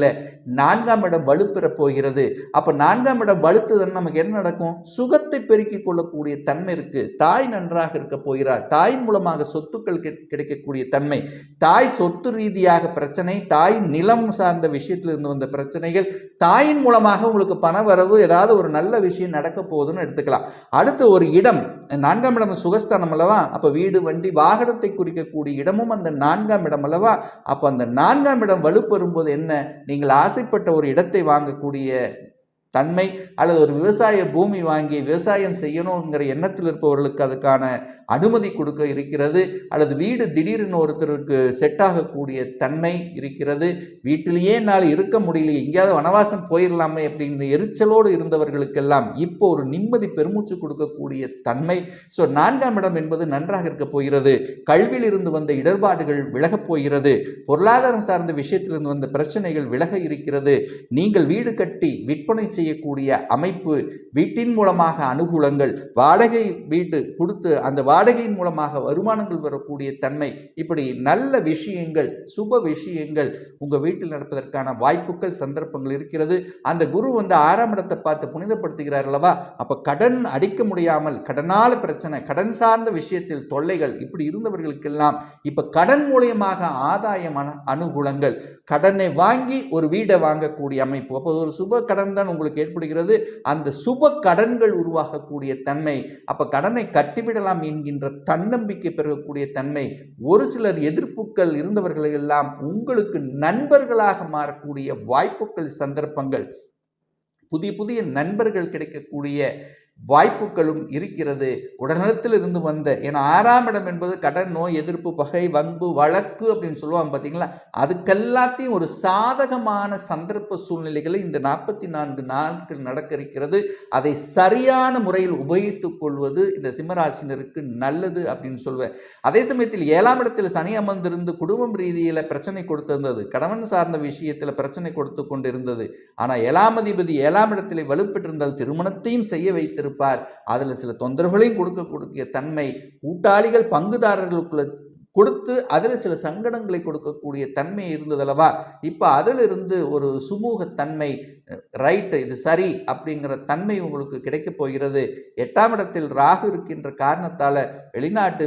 4ஆம் இடம் வலுப்பெற போகிறது. அப்போ 4ஆம் இடம் வலுத்துதான் நமக்கு என்ன நடக்கும்? சுகத்தை பெருக்கிக் கொள்ளக்கூடிய தன்மை இருக்கு. தாய் நன்றாக இருக்க போகிறார், தாயின் மூலமாக சொத்துக்கள் கிடைக்கக்கூடிய தன்மை, தாய் சொத்து ரீதியாக பிரச்சனை, தாய் நிலம் சார்ந்த விஷயத்தில் இருந்து வந்த பிரச்சனைகள், தாயின் மூலமாக உங்களுக்கு பண வரவு, ஏதாவது ஒரு நல்ல விஷயம் நடக்க போகுதுன்னு எடுத்துக்கலாம். அடுத்து ஒரு இடம், 4ஆம் இடம் சுகஸ்தானம் அல்லவா? அப்போ வீடு வண்டி வாகனத்தை குறிக்கக்கூடிய இடமும் அந்த 4ஆம் இடம் அல்லவா? அப்போ அந்த 4ஆம் இடம் வலுப்பெறும்போது என்ன, நீங்கள் ஆசைப்பட்ட ஒரு இடத்தை வாங்கக்கூடிய தன்மை, அல்லது ஒரு விவசாய பூமி வாங்கி விவசாயம் செய்யணுங்கிற எண்ணத்தில் இருப்பவர்களுக்கு அதுக்கான அனுமதி கொடுக்க இருக்கிறது, அல்லது வீடு திடீர்னு ஒருத்தருக்கு செட் ஆகக்கூடிய தன்மை இருக்கிறது. வீட்டிலேயே என்னால் இருக்க முடியல, எங்கேயாவது வனவாசம் போயிடலாமே அப்படின்னு எரிச்சலோடு இருந்தவர்களுக்கெல்லாம் இப்போ ஒரு நிம்மதி பெருமூச்சு கொடுக்கக்கூடிய தன்மை. ஸோ 4ஆம் இடம் என்பது நன்றாக இருக்க போகிறது. கல்வியில் இருந்து வந்த இடர்பாடுகள் விலகப் போகிறது, பொருளாதாரம் சார்ந்த விஷயத்திலிருந்து வந்த பிரச்சனைகள் விலக இருக்கிறது. நீங்கள் வீடு கட்டி விற்பனை செய்யக்கூடிய அமைப்பு, வீட்டின் மூலமாக அனுகூலங்கள், வாடகை வீடு கொடுத்து அந்த வாடகையின் மூலமாக வருமானங்கள் வரக்கூடிய தன்மை, இப்படி நல்ல விஷயங்கள், சுப விஷயங்கள் உங்கள் வீட்டில் நடப்பதற்கான வாய்ப்புகள், சந்தர்ப்பங்கள் இருக்கிறது. அந்த குரு 6ஆம் இடத்தை பார்த்து புனிதப்படுத்துகிறார் அல்லவா? அப்போ கடன் அடிக்க முடியாமல், கடனால் பிரச்சனை, கடன் சார்ந்த விஷயத்தில் தொல்லைகள் இப்படி இருந்தவர்களுக்கெல்லாம் இப்போ கடன் மூலியமாக ஆதாயமான அனுகூலங்கள், கடனை வாங்கி ஒரு வீடை வாங்கக்கூடிய அமைப்பு. அப்போ ஒரு சுப கடன் தான் உங்களுக்கு ஏற்படுகிறது. அந்த சுப கடன்கள் உருவாகக்கூடிய தன்மை, அப்போ கடனை கட்டிவிடலாம் என்கின்ற தன்னம்பிக்கை பெறக்கூடிய தன்மை, ஒரு சிலர் எதிர்ப்புகள் இருந்தவர்கள் எல்லாம் உங்களுக்கு நண்பர்களாக மாறக்கூடிய வாய்ப்புகள், சந்தர்ப்பங்கள், புதிய புதிய நண்பர்கள் கிடைக்கக்கூடிய வாய்ப்புகளும் இருக்கிறது. உடல்நலத்தில் இருந்து வந்த, ஏன்னா 6ஆம் இடம் என்பது கடன், நோய், எதிர்ப்பு, பகை, வன்பு, வழக்கு அப்படின்னு சொல்லுவாங்க பார்த்தீங்களா? அதுக்கெல்லாத்தையும் ஒரு சாதகமான சந்தர்ப்ப சூழ்நிலைகளை இந்த 44 நாட்கள் நடக்க இருக்கிறது. அதை சரியான முறையில் உபயோகித்துக் கொள்வது இந்த சிம்மராசினருக்கு நல்லது அப்படின்னு சொல்வேன். அதே சமயத்தில் 7ஆம் இடத்தில் சனி அமர்ந்திருந்து குடும்பம் ரீதியில் பிரச்சனை கொடுத்திருந்தது, கணவன் சார்ந்த விஷயத்தில் பிரச்சனை கொடுத்து கொண்டிருந்தது. ஆனால் 7ஆம் அதிபதி 7ஆம் இடத்தில் வலுப்பெற்றிருந்தால் திருமணத்தையும் செய்ய வைத்திருப்பார். அதில் சில தொந்தரவுகளையும் கொடுக்கக்கூடிய தன்மை, கூட்டாளிகள் பங்குதாரர்களுக்குள்ள கொடுத்து அதில் சில சங்கடங்களை கொடுக்கக்கூடிய தன்மை இருந்ததல்லவா? இப்போ அதிலிருந்து ஒரு சுமூக தன்மை, ரைட்டு, இது சரி அப்படிங்கிற தன்மை உங்களுக்கு கிடைக்க போகிறது. 8ஆம் இடத்தில் ராகு இருக்கின்ற காரணத்தால்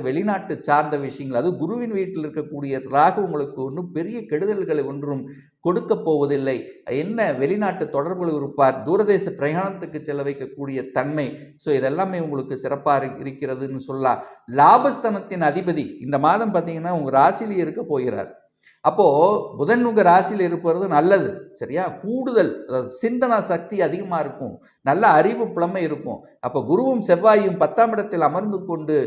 வெளிநாட்டு சார்ந்த விஷயங்கள், அது குருவின் வீட்டில் இருக்கக்கூடிய ராகு உங்களுக்கு ஒன்றும் பெரிய கெடுதல்களை ஒன்றும் கொடுக்க போவதில்லை. என்ன, வெளிநாட்டு தொடர்புகள் இருப்பார், தூரதேச பிரயாணத்துக்கு செல்ல வைக்கக்கூடிய தன்மை. ஸோ இதெல்லாமே உங்களுக்கு சிறப்பாக இருக்கிறதுன்னு சொல்லலாம். லாபஸ்தானத்தின் அதிபதி இந்த மாதம் பார்த்தீங்கன்னா உங்கள் ராசியிலே இருக்க போகிறார். அப்போது புதன் உங்கள் ராசியில் இருப்பது நல்லது, சரியா? கூடுதல் சிந்தனா சக்தி அதிகமாக இருக்கும், நல்ல அறிவு புலமை இருக்கும். அப்போ குருவும் செவ்வாயும் 10ஆம் இடத்தில் அமர்ந்து கொண்டு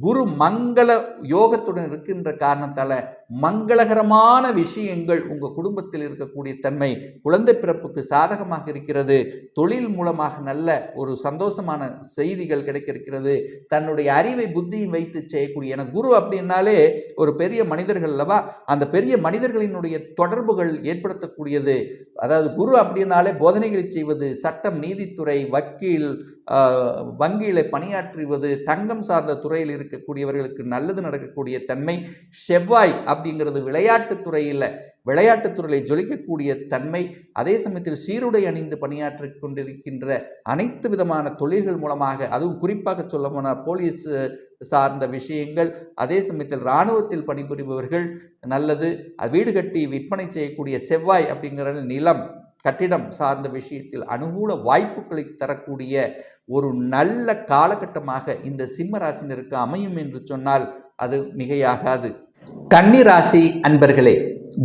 குரு மங்கள யோகத்துடன் இருக்கின்ற காரணத்தால் மங்களகரமான விஷயங்கள் உங்கள் குடும்பத்தில் இருக்கக்கூடிய தன்மை, குழந்தை பிறப்புக்கு சாதகமாக இருக்கிறது. தொழில் மூலமாக நல்ல ஒரு சந்தோஷமான செய்திகள் கிடைக்க இருக்கிறது. தன்னுடைய அறிவை புத்தியும் வைத்து செய்யக்கூடிய, என குரு அப்படின்னாலே ஒரு பெரிய மனிதர்கள் அல்லவா? அந்த பெரிய மனிதர்களினுடைய தொடர்புகள் ஏற்படுத்தக்கூடியது. அதாவது குரு அப்படின்னாலே போதனைகளை செய்வது, சட்டம், நீதித்துறை, வக்கீல், வங்கியில பணியாற்றுவது, தங்கம் சார்ந்த துறையில் இருக்கக்கூடியவர்களுக்கு நல்லது நடக்கக்கூடிய தன்மை. செவ்வாய் அப்படிங்கிறது விளையாட்டுத்துறையில் ஜொலிக்கக்கூடிய தன்மை. அதே சமயத்தில் சீருடை அணிந்து பணியாற்றி கொண்டிருக்கின்ற அனைத்து விதமான தொழில்கள் மூலமாக, அதுவும் குறிப்பாக சொல்ல போனால் போலீஸ் சார்ந்த விஷயங்கள், அதே சமயத்தில் இராணுவத்தில் பணிபுரிபவர்கள் நல்லது. வீடு கட்டி விற்பனை செய்யக்கூடிய செவ்வாய் அப்படிங்கிற நிலம், கட்டிடம் சார்ந்த விஷயத்தில் அனுகூல வாய்ப்புகளை தரக்கூடிய ஒரு நல்ல காலகட்டமாக இந்த சிம்ம ராசினருக்கு அமையும் என்று சொன்னால் அது மிகையாகாது. கன்னி ராசி அன்பர்களே,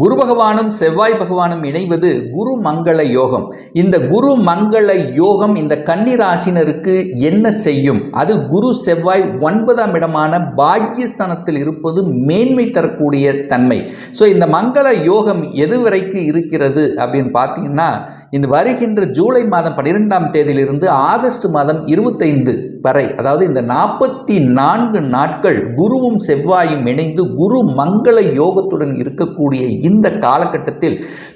குரு பகவானும் செவ்வாய் பகவானும் இணைவது குரு மங்கள யோகம். இந்த குரு மங்கள யோகம் இந்த கன்னி ராசினருக்கு என்ன செய்யும்? அது குரு செவ்வாய் 9ஆம் இடமான பாக்யஸ்தானத்தில் இருப்பது மேன்மை தரக்கூடிய தன்மை. ஸோ இந்த மங்கள யோகம் எதுவரைக்கு இருக்கிறது அப்படின்னு பார்த்தீங்கன்னா, இந்த வருகின்ற ஜூலை மாதம் 12ஆம் தேதியிலிருந்து ஆகஸ்ட் மாதம் 25 வரை, அதாவது இந்த 44 நாட்கள் குருவும் செவ்வாயும் இணைந்து குரு மங்கள யோகத்துடன் இருக்கக்கூடிய இந்த காலகட்டத்தில்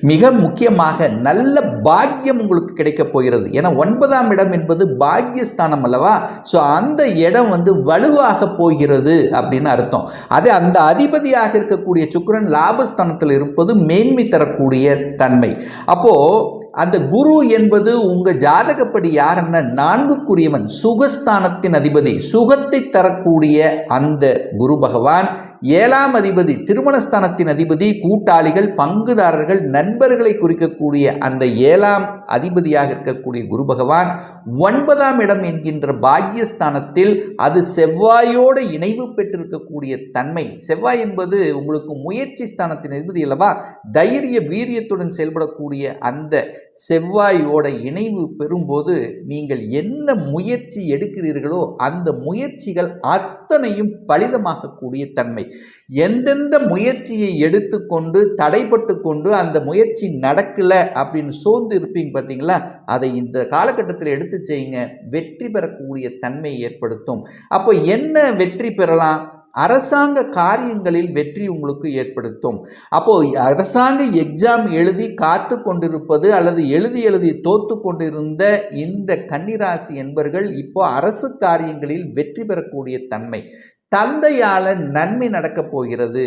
மிக முக்கியமாக நல்ல பாக்கியம் உங்களுக்கு கிடைக்கப் போகிறது. ஏன்னா 9ஆம் இடம் என்பது பாக்கியஸ்தானம் அல்லவா? ஸோ அந்த இடம் வலுவாக போகிறது அப்படின்னு அர்த்தம். அதே அந்த அதிபதியாக இருக்கக்கூடிய சுக்கிரன் லாபஸ்தானத்தில் இருப்பது மேன்மை தரக்கூடிய தன்மை. அப்போ அந்த குரு என்பது உங்க ஜாதகப்படி யாருன்னா 4க்குரியவன், சுகஸ்தானத்தின் அதிபதி, சுகத்தை தரக்கூடிய அந்த குரு பகவான். 7ஆம் அதிபதி திருமணஸ்தானத்தின் அதிபதி, கூட்டாளிகள், பங்குதாரர்கள், நண்பர்களை குறிக்கக்கூடிய அந்த 7ஆம் அதிபதியாக இருக்கக்கூடிய குரு பகவான் 9ஆம் இடம் என்கின்ற பாக்யஸ்தானத்தில் அது செவ்வாயோடு இணைவு பெற்றிருக்கக்கூடிய தன்மை. செவ்வாய் என்பது உங்களுக்கு முயற்சி ஸ்தானத்தின் அதிபதி அல்லவா? தைரிய வீரியத்துடன் செயல்படக்கூடிய அந்த செவ்வாயோட இணைவு பெறும்போது நீங்கள் என்ன முயற்சி எடுக்கிறீர்களோ அந்த முயற்சிகள் அத்தனையும் பலிதமாகக்கூடிய தன்மை. எந்தெந்த முயற்சியை எடுத்துக்கொண்டு தடைப்பட்டு கொண்டு அந்த முயற்சி நடக்கல அப்படின்னு சோர்ந்து இருப்பீங்க பார்த்தீங்களா, அதை இந்த காலகட்டத்தில் எடுத்து செய்யுங்க, வெற்றி பெறக்கூடிய தன்மை ஏற்படுத்தும். அப்போ என்ன வெற்றி பெறலாம்? அரசாங்க காரியங்களில் வெற்றி உங்களுக்கு ஏற்படுத்தும். அப்போ அரசாங்க எக்ஸாம் எழுதி காத்து கொண்டிருப்பது அல்லது எழுதி தோத்து கொண்டிருந்த இந்த கன்னிராசி என்பர்கள் இப்போ அரசு காரியங்களில் வெற்றி பெறக்கூடிய தன்மை, தந்தையால நன்மை நடக்கப் போகிறது.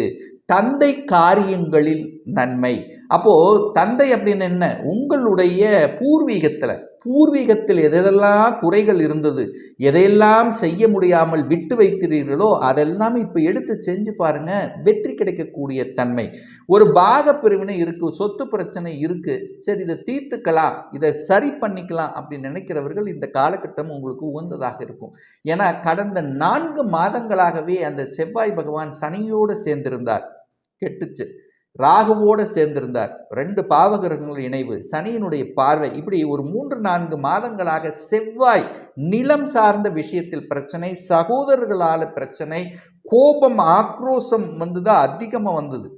தந்தை காரியங்களில் நன்மை. அப்போ தந்தை அப்படின்னு என்ன, உங்களுடைய பூர்வீகத்தில் எதெல்லாம் குறைகள் இருந்தது, எதையெல்லாம் செய்ய முடியாமல் விட்டு வைக்கிறீர்களோ அதெல்லாம் இப்போ எடுத்து செஞ்சு பாருங்க, வெற்றி கிடைக்கக்கூடிய தன்மை. ஒரு பாக பிரிவினை இருக்கு, சொத்து பிரச்சனை இருக்கு, சரி இதை தீர்த்துக்கலாம், இதை சரி பண்ணிக்கலாம் அப்படின்னு நினைக்கிறவர்கள் இந்த காலகட்டம் உங்களுக்கு உகந்ததாக இருக்கும். ஏன்னா கடந்த 4 மாதங்களாகவே அந்த செவ்வாய் பகவான் சனியோடு சேர்ந்திருந்தார், கெட்டுச்சு. ராகுவோடு சேர்ந்திருந்தார், 2 பாவகிரகங்கள் இணைவு, சனியினுடைய பார்வை, இப்படி ஒரு 3-4 மாதங்களாக செவ்வாய் நிலம் சார்ந்த விஷயத்தில் பிரச்சனை, சகோதரர்களால் பிரச்சனை, கோபம் ஆக்ரோஷம் வந்துதான் அதிகமாக வந்தது.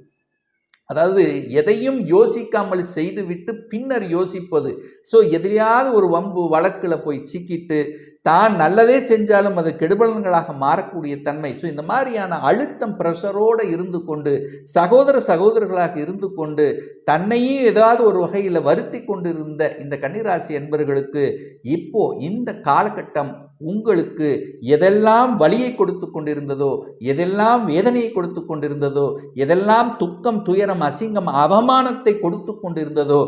அதாவது எதையும் யோசிக்காமல் செய்துவிட்டு பின்னர் யோசிப்பது. ஸோ எதிலையாவது ஒரு வம்பு வழக்கில் போய் சிக்கிட்டு தான் நல்லதே செஞ்சாலும் அது கெடுபலன்களாக மாறக்கூடிய தன்மை. ஸோ இந்த மாதிரியான அழுத்தம் ப்ரெஷரோடு இருந்து கொண்டு சகோதரர்களாக இருந்து கொண்டு தன்னையும் ஏதாவது ஒரு வகையில் வருத்தி கொண்டிருந்த இந்த கன்னிராசி என்பவர்களுக்கு இப்போ இந்த காலகட்டம் உங்களுக்கு எதெல்லாம் வலியை கொடுத்து கொண்டிருந்ததோ, எதெல்லாம் வேதனையை கொடுத்து கொண்டிருந்ததோ, எதெல்லாம் துக்கம் துயரம் அசிங்கம் அவமானத்தை கொடுத்து கொண்டிருந்ததோ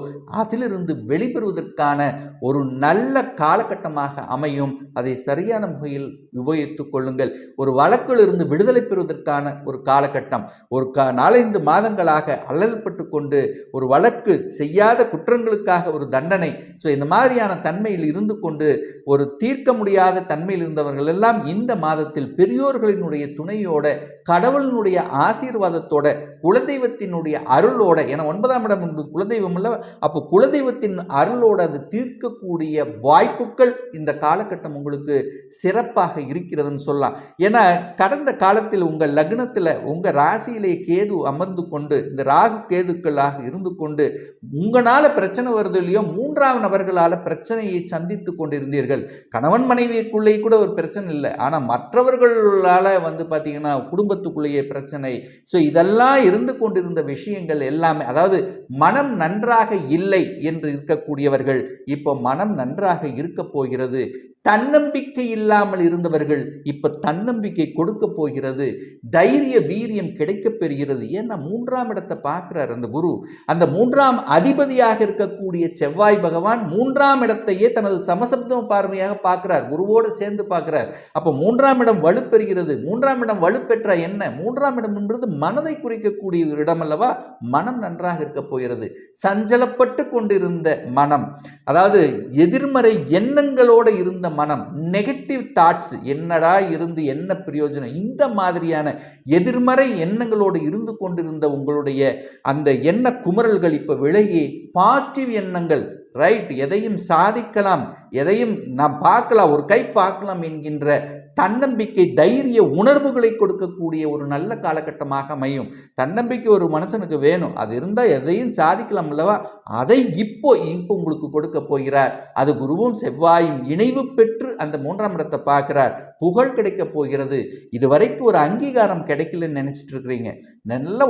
அதிலிருந்து வெளிப்பெறுவதற்கான ஒரு நல்ல காலகட்டமாக அமையும். அதை சரியான முறையில் உபயோகித்துக் கொள்ளுங்கள். ஒரு வழக்கில் இருந்து விடுதலை பெறுவதற்கான ஒரு காலகட்டம். ஒரு 4-5 மாதங்களாக அல்லல்பட்டு கொண்டு ஒரு வழக்கு செய்யாத குற்றங்களுக்காக ஒரு தண்டனை, ஸோ இந்த மாதிரியான தன்மையில் இருந்து கொண்டு ஒரு தீர்க்க முடியாத தன்மையில் இருந்தவர்கள் எல்லாம் இந்த மாதத்தில் பெரியோர்களினுடைய துணையோட, கடவுளினுடைய ஆசீர்வாதத்தோட, குலதெய்வத்தினுடைய அருளோட, ஏன்னா 9ஆம் இடம் என்பது குலதெய்வம் அல்ல, அப்போ குலதெய்வத்தின் அருளோட அது தீர்க்கக்கூடிய வாய்ப்புகள் இந்த காலகட்டம் உங்களுக்கு சிறப்பாக இருக்கிறதுன்னு சொல்லலாம். ஏன்னா கடந்த காலத்தில் உங்கள் லக்னத்தில் உங்கள் ராசியிலே கேது அமர்ந்து கொண்டு இந்த ராகு கேதுக்களாக இருந்து கொண்டு உங்களால் பிரச்சனை வருது இல்லையோ, 3ஆம் நபர்களால் பிரச்சனையை சந்தித்து கொண்டிருந்தீர்கள். கணவன் மனைவிக்குள்ளே கூட ஒரு பிரச்சனை இல்லை, ஆனால் மற்றவர்களால் பார்த்தீங்கன்னா குடும்பத்துக்குள்ளேயே பிரச்சனை. ஸோ இதெல்லாம் இருந்து கொண்டிருந்த விஷயங்கள் எல்லாமே, அதாவது மனம் நன்றாக இல்லை என்று இருக்கக்கூடியவர்கள் இப்போ மனம் நன்றாக இருக்க போகிறது. தன்னம்பிக்கை இல்லாமல் இருந்தவர்கள் இப்ப தன்னம்பிக்கை கொடுக்க போகிறது. தைரிய வீரியம் கிடைக்க பெறுகிறது. ஏன்னா 3ஆம் இடத்தை பார்க்கிறார் அந்த குரு. அந்த 3ஆம் அதிபதியாக இருக்கக்கூடிய செவ்வாய் பகவான் 3ஆம் இடத்தையே தனது சமசப்தம பார்வையாக பார்க்கிறார், குருவோடு சேர்ந்து பார்க்கிறார். அப்ப 3ஆம் இடம் வலுப்பெறுகிறது. 3ஆம் இடம் வலுப்பெற்ற என்ன, 3ஆம் இடம் என்பது மனதை குறிக்கக்கூடிய ஒரு இடம் அல்லவா. மனம் நன்றாக இருக்க போகிறது. சஞ்சலப்பட்டு கொண்டிருந்த மனம், அதாவது எதிர்மறை எண்ணங்களோடு இருந்த மனம், நெகட்டிவ் தாட்ஸ், என்னடா இருந்து என்ன பிரயோஜனம், இந்த மாதிரியான எதிர்மறை எண்ணங்களோடு இருந்து கொண்டிருந்த உங்களுடைய அந்த எண்ண குமரல்கள் இப்ப விலகி பாசிட்டிவ் எண்ணங்கள், ரைட், எதையும் சாதிக்கலாம், எதையும் நாம் பார்க்கலாம், ஒரு கை பார்க்கலாம் என்கின்ற தன்னம்பிக்கை தைரிய உணர்வுகளை கொடுக்கக்கூடிய ஒரு நல்ல காலகட்டமாக அமையும். தன்னம்பிக்கை ஒரு மனுஷனுக்கு வேணும், அது இருந்தால் எதையும் சாதிக்கலாம் அல்லவா. அதை இப்போ உங்களுக்கு கொடுக்க போகிறார். அது குருவும் செவ்வாயும் இணைவு பெற்று அந்த 3ஆம் இடத்தை பார்க்கிறார். புகழ் கிடைக்க போகிறது. இதுவரைக்கும் ஒரு அங்கீகாரம் கிடைக்கலன்னு நினைச்சிட்டு இருக்கிறீங்க. நல்லா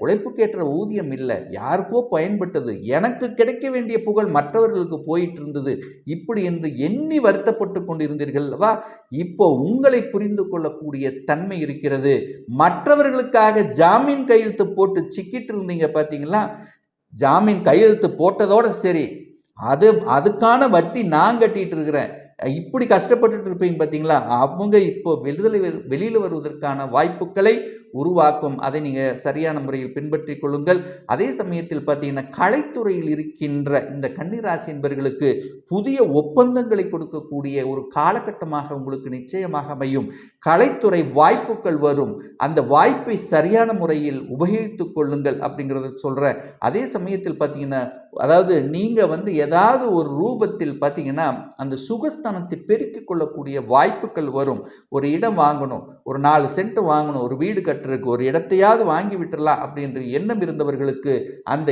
உழைப்புக்கேற்ற ஊதியம் இல்லை, யாருக்கோ பயன்பட்டது, எனக்கு கிடைக்க வேண்டிய புகழ் மற்றவர்களுக்கு போயிட்டு இருந்தது, இப்படி என்று எண்ணி வருத்தப்பட்டு கொண்டிருந்தீர்கள் அல்லவா. இப்போ உங்களை புரிந்து கொள்ளக்கூடிய தன்மை இருக்கிறது. மற்றவர்களுக்காக ஜாமீன் கையெழுத்து போட்டு சிக்கிட்டு இருந்தீங்க பார்த்தீங்களா, ஜாமீன் கையெழுத்து போட்டதோட சரி, அதுக்கான வட்டி நான் கட்டிட்டு இருக்கிறேன், இப்படி கஷ்டப்பட்டுட்டு இருப்பீங்க பார்த்தீங்களா, அவங்க இப்போ வெளியில் வருவதற்கான வாய்ப்புகளை உருவாக்கும். அதை நீங்கள் சரியான முறையில் பின்பற்றி கொள்ளுங்கள். அதே சமயத்தில் பார்த்தீங்கன்னா கலைத்துறையில் இருக்கின்ற இந்த கன்னிராசி என்பவர்களுக்கு புதிய ஒப்பந்தங்களை கொடுக்கக்கூடிய ஒரு காலகட்டமாக உங்களுக்கு நிச்சயமாக அமையும். கலைத்துறை வாய்ப்புகள் வரும். அந்த வாய்ப்பை சரியான முறையில் உபயோகித்துக் கொள்ளுங்கள் அப்படிங்கிறத சொல்கிறேன். அதே சமயத்தில் பார்த்தீங்கன்னா, அதாவது நீங்கள் ஏதாவது ஒரு ரூபத்தில் பார்த்தீங்கன்னா அந்த சுகஸ்தானத்தை பெருக்கிக் கொள்ளக்கூடிய வாய்ப்புகள் வரும். ஒரு இடம் வாங்கணும், ஒரு 4 சென்ட் வாங்கணும், ஒரு வீடு கட்டுறதுக்கு ஒரு இடத்தையாவது வாங்கி விட்டுறலாம் அப்படின்ற எண்ணம் இருந்தவர்களுக்கு அந்த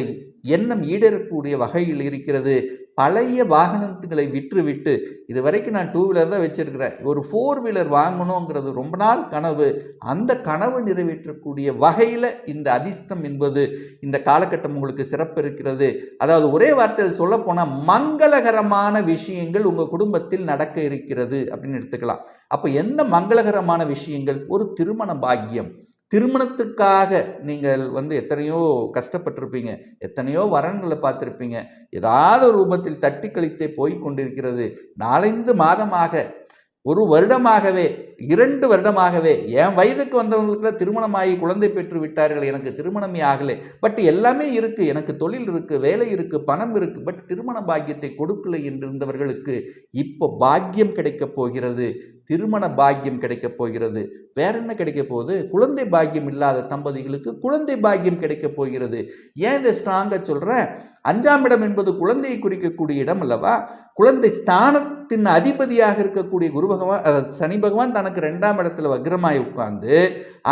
எண்ணம் ஈடேறக்கூடிய வகையில் இருக்கிறது. பழைய வாகனங்களை விற்றுவிட்டு, இது வரைக்கும் நான் 2 வீலர் தான் வச்சிருக்கிறேன், ஒரு 4 வீலர் வாங்கணுங்கிறது ரொம்ப நாள் கனவு. அந்த கனவு நிறைவேற்றக்கூடிய வகையில் இந்த அதிர்ஷ்டம் என்பது இந்த காலகட்டம் உங்களுக்கு சிறப்பு இருக்கிறது. அதாவது ஒரே வார்த்தையில் சொல்ல போனால் மங்களகரமான விஷயங்கள் உங்கள் குடும்பத்தில் நடக்க இருக்கிறது அப்படின்னு எடுத்துக்கலாம். அப்போ என்ன மங்களகரமான விஷயங்கள்? ஒரு திருமண பாக்கியம். திருமணத்துக்காக நீங்கள் எத்தனையோ கஷ்டப்பட்டிருப்பீங்க, எத்தனையோ வரன்களை பார்த்துருப்பீங்க, ஏதாவது ஒரு ரூபத்தில் தட்டி கழித்தே போய் கொண்டிருக்கிறது. 4-5 மாதமாக, 1 வருடமாகவே, 2 வருடமாகவே என் வயதுக்கு வந்தவங்களுக்குலாம் திருமணமாகி குழந்தை பெற்று விட்டார்கள், எனக்கு திருமணமே ஆகலை, பட் எல்லாமே இருக்குது, எனக்கு தொழில் இருக்குது, வேலை இருக்குது, பணம் இருக்குது, பட் திருமண பாக்கியத்தை கொடுக்கலை என்றிருந்தவர்களுக்கு இப்போ பாக்கியம் கிடைக்கப் போகிறது. திருமண பாக்கியம் கிடைக்கப் போகிறது. வேற என்ன கிடைக்க போகுது? குழந்தை பாக்கியம் இல்லாத தம்பதிகளுக்கு குழந்தை பாக்கியம் கிடைக்கப் போகிறது. ஏன் இதை ஸ்ட்ராங்காக சொல்கிறேன்? 5ஆம் இடம் என்பது குழந்தையை குறிக்கக்கூடிய இடம் அல்லவா? குழந்தை ஸ்தானத்தின் அதிபதியாக இருக்கக்கூடிய குரு பகவான், சனி பகவான் தனக்கு 2ஆம் இடத்துல வக்ரமாய் உட்கார்ந்து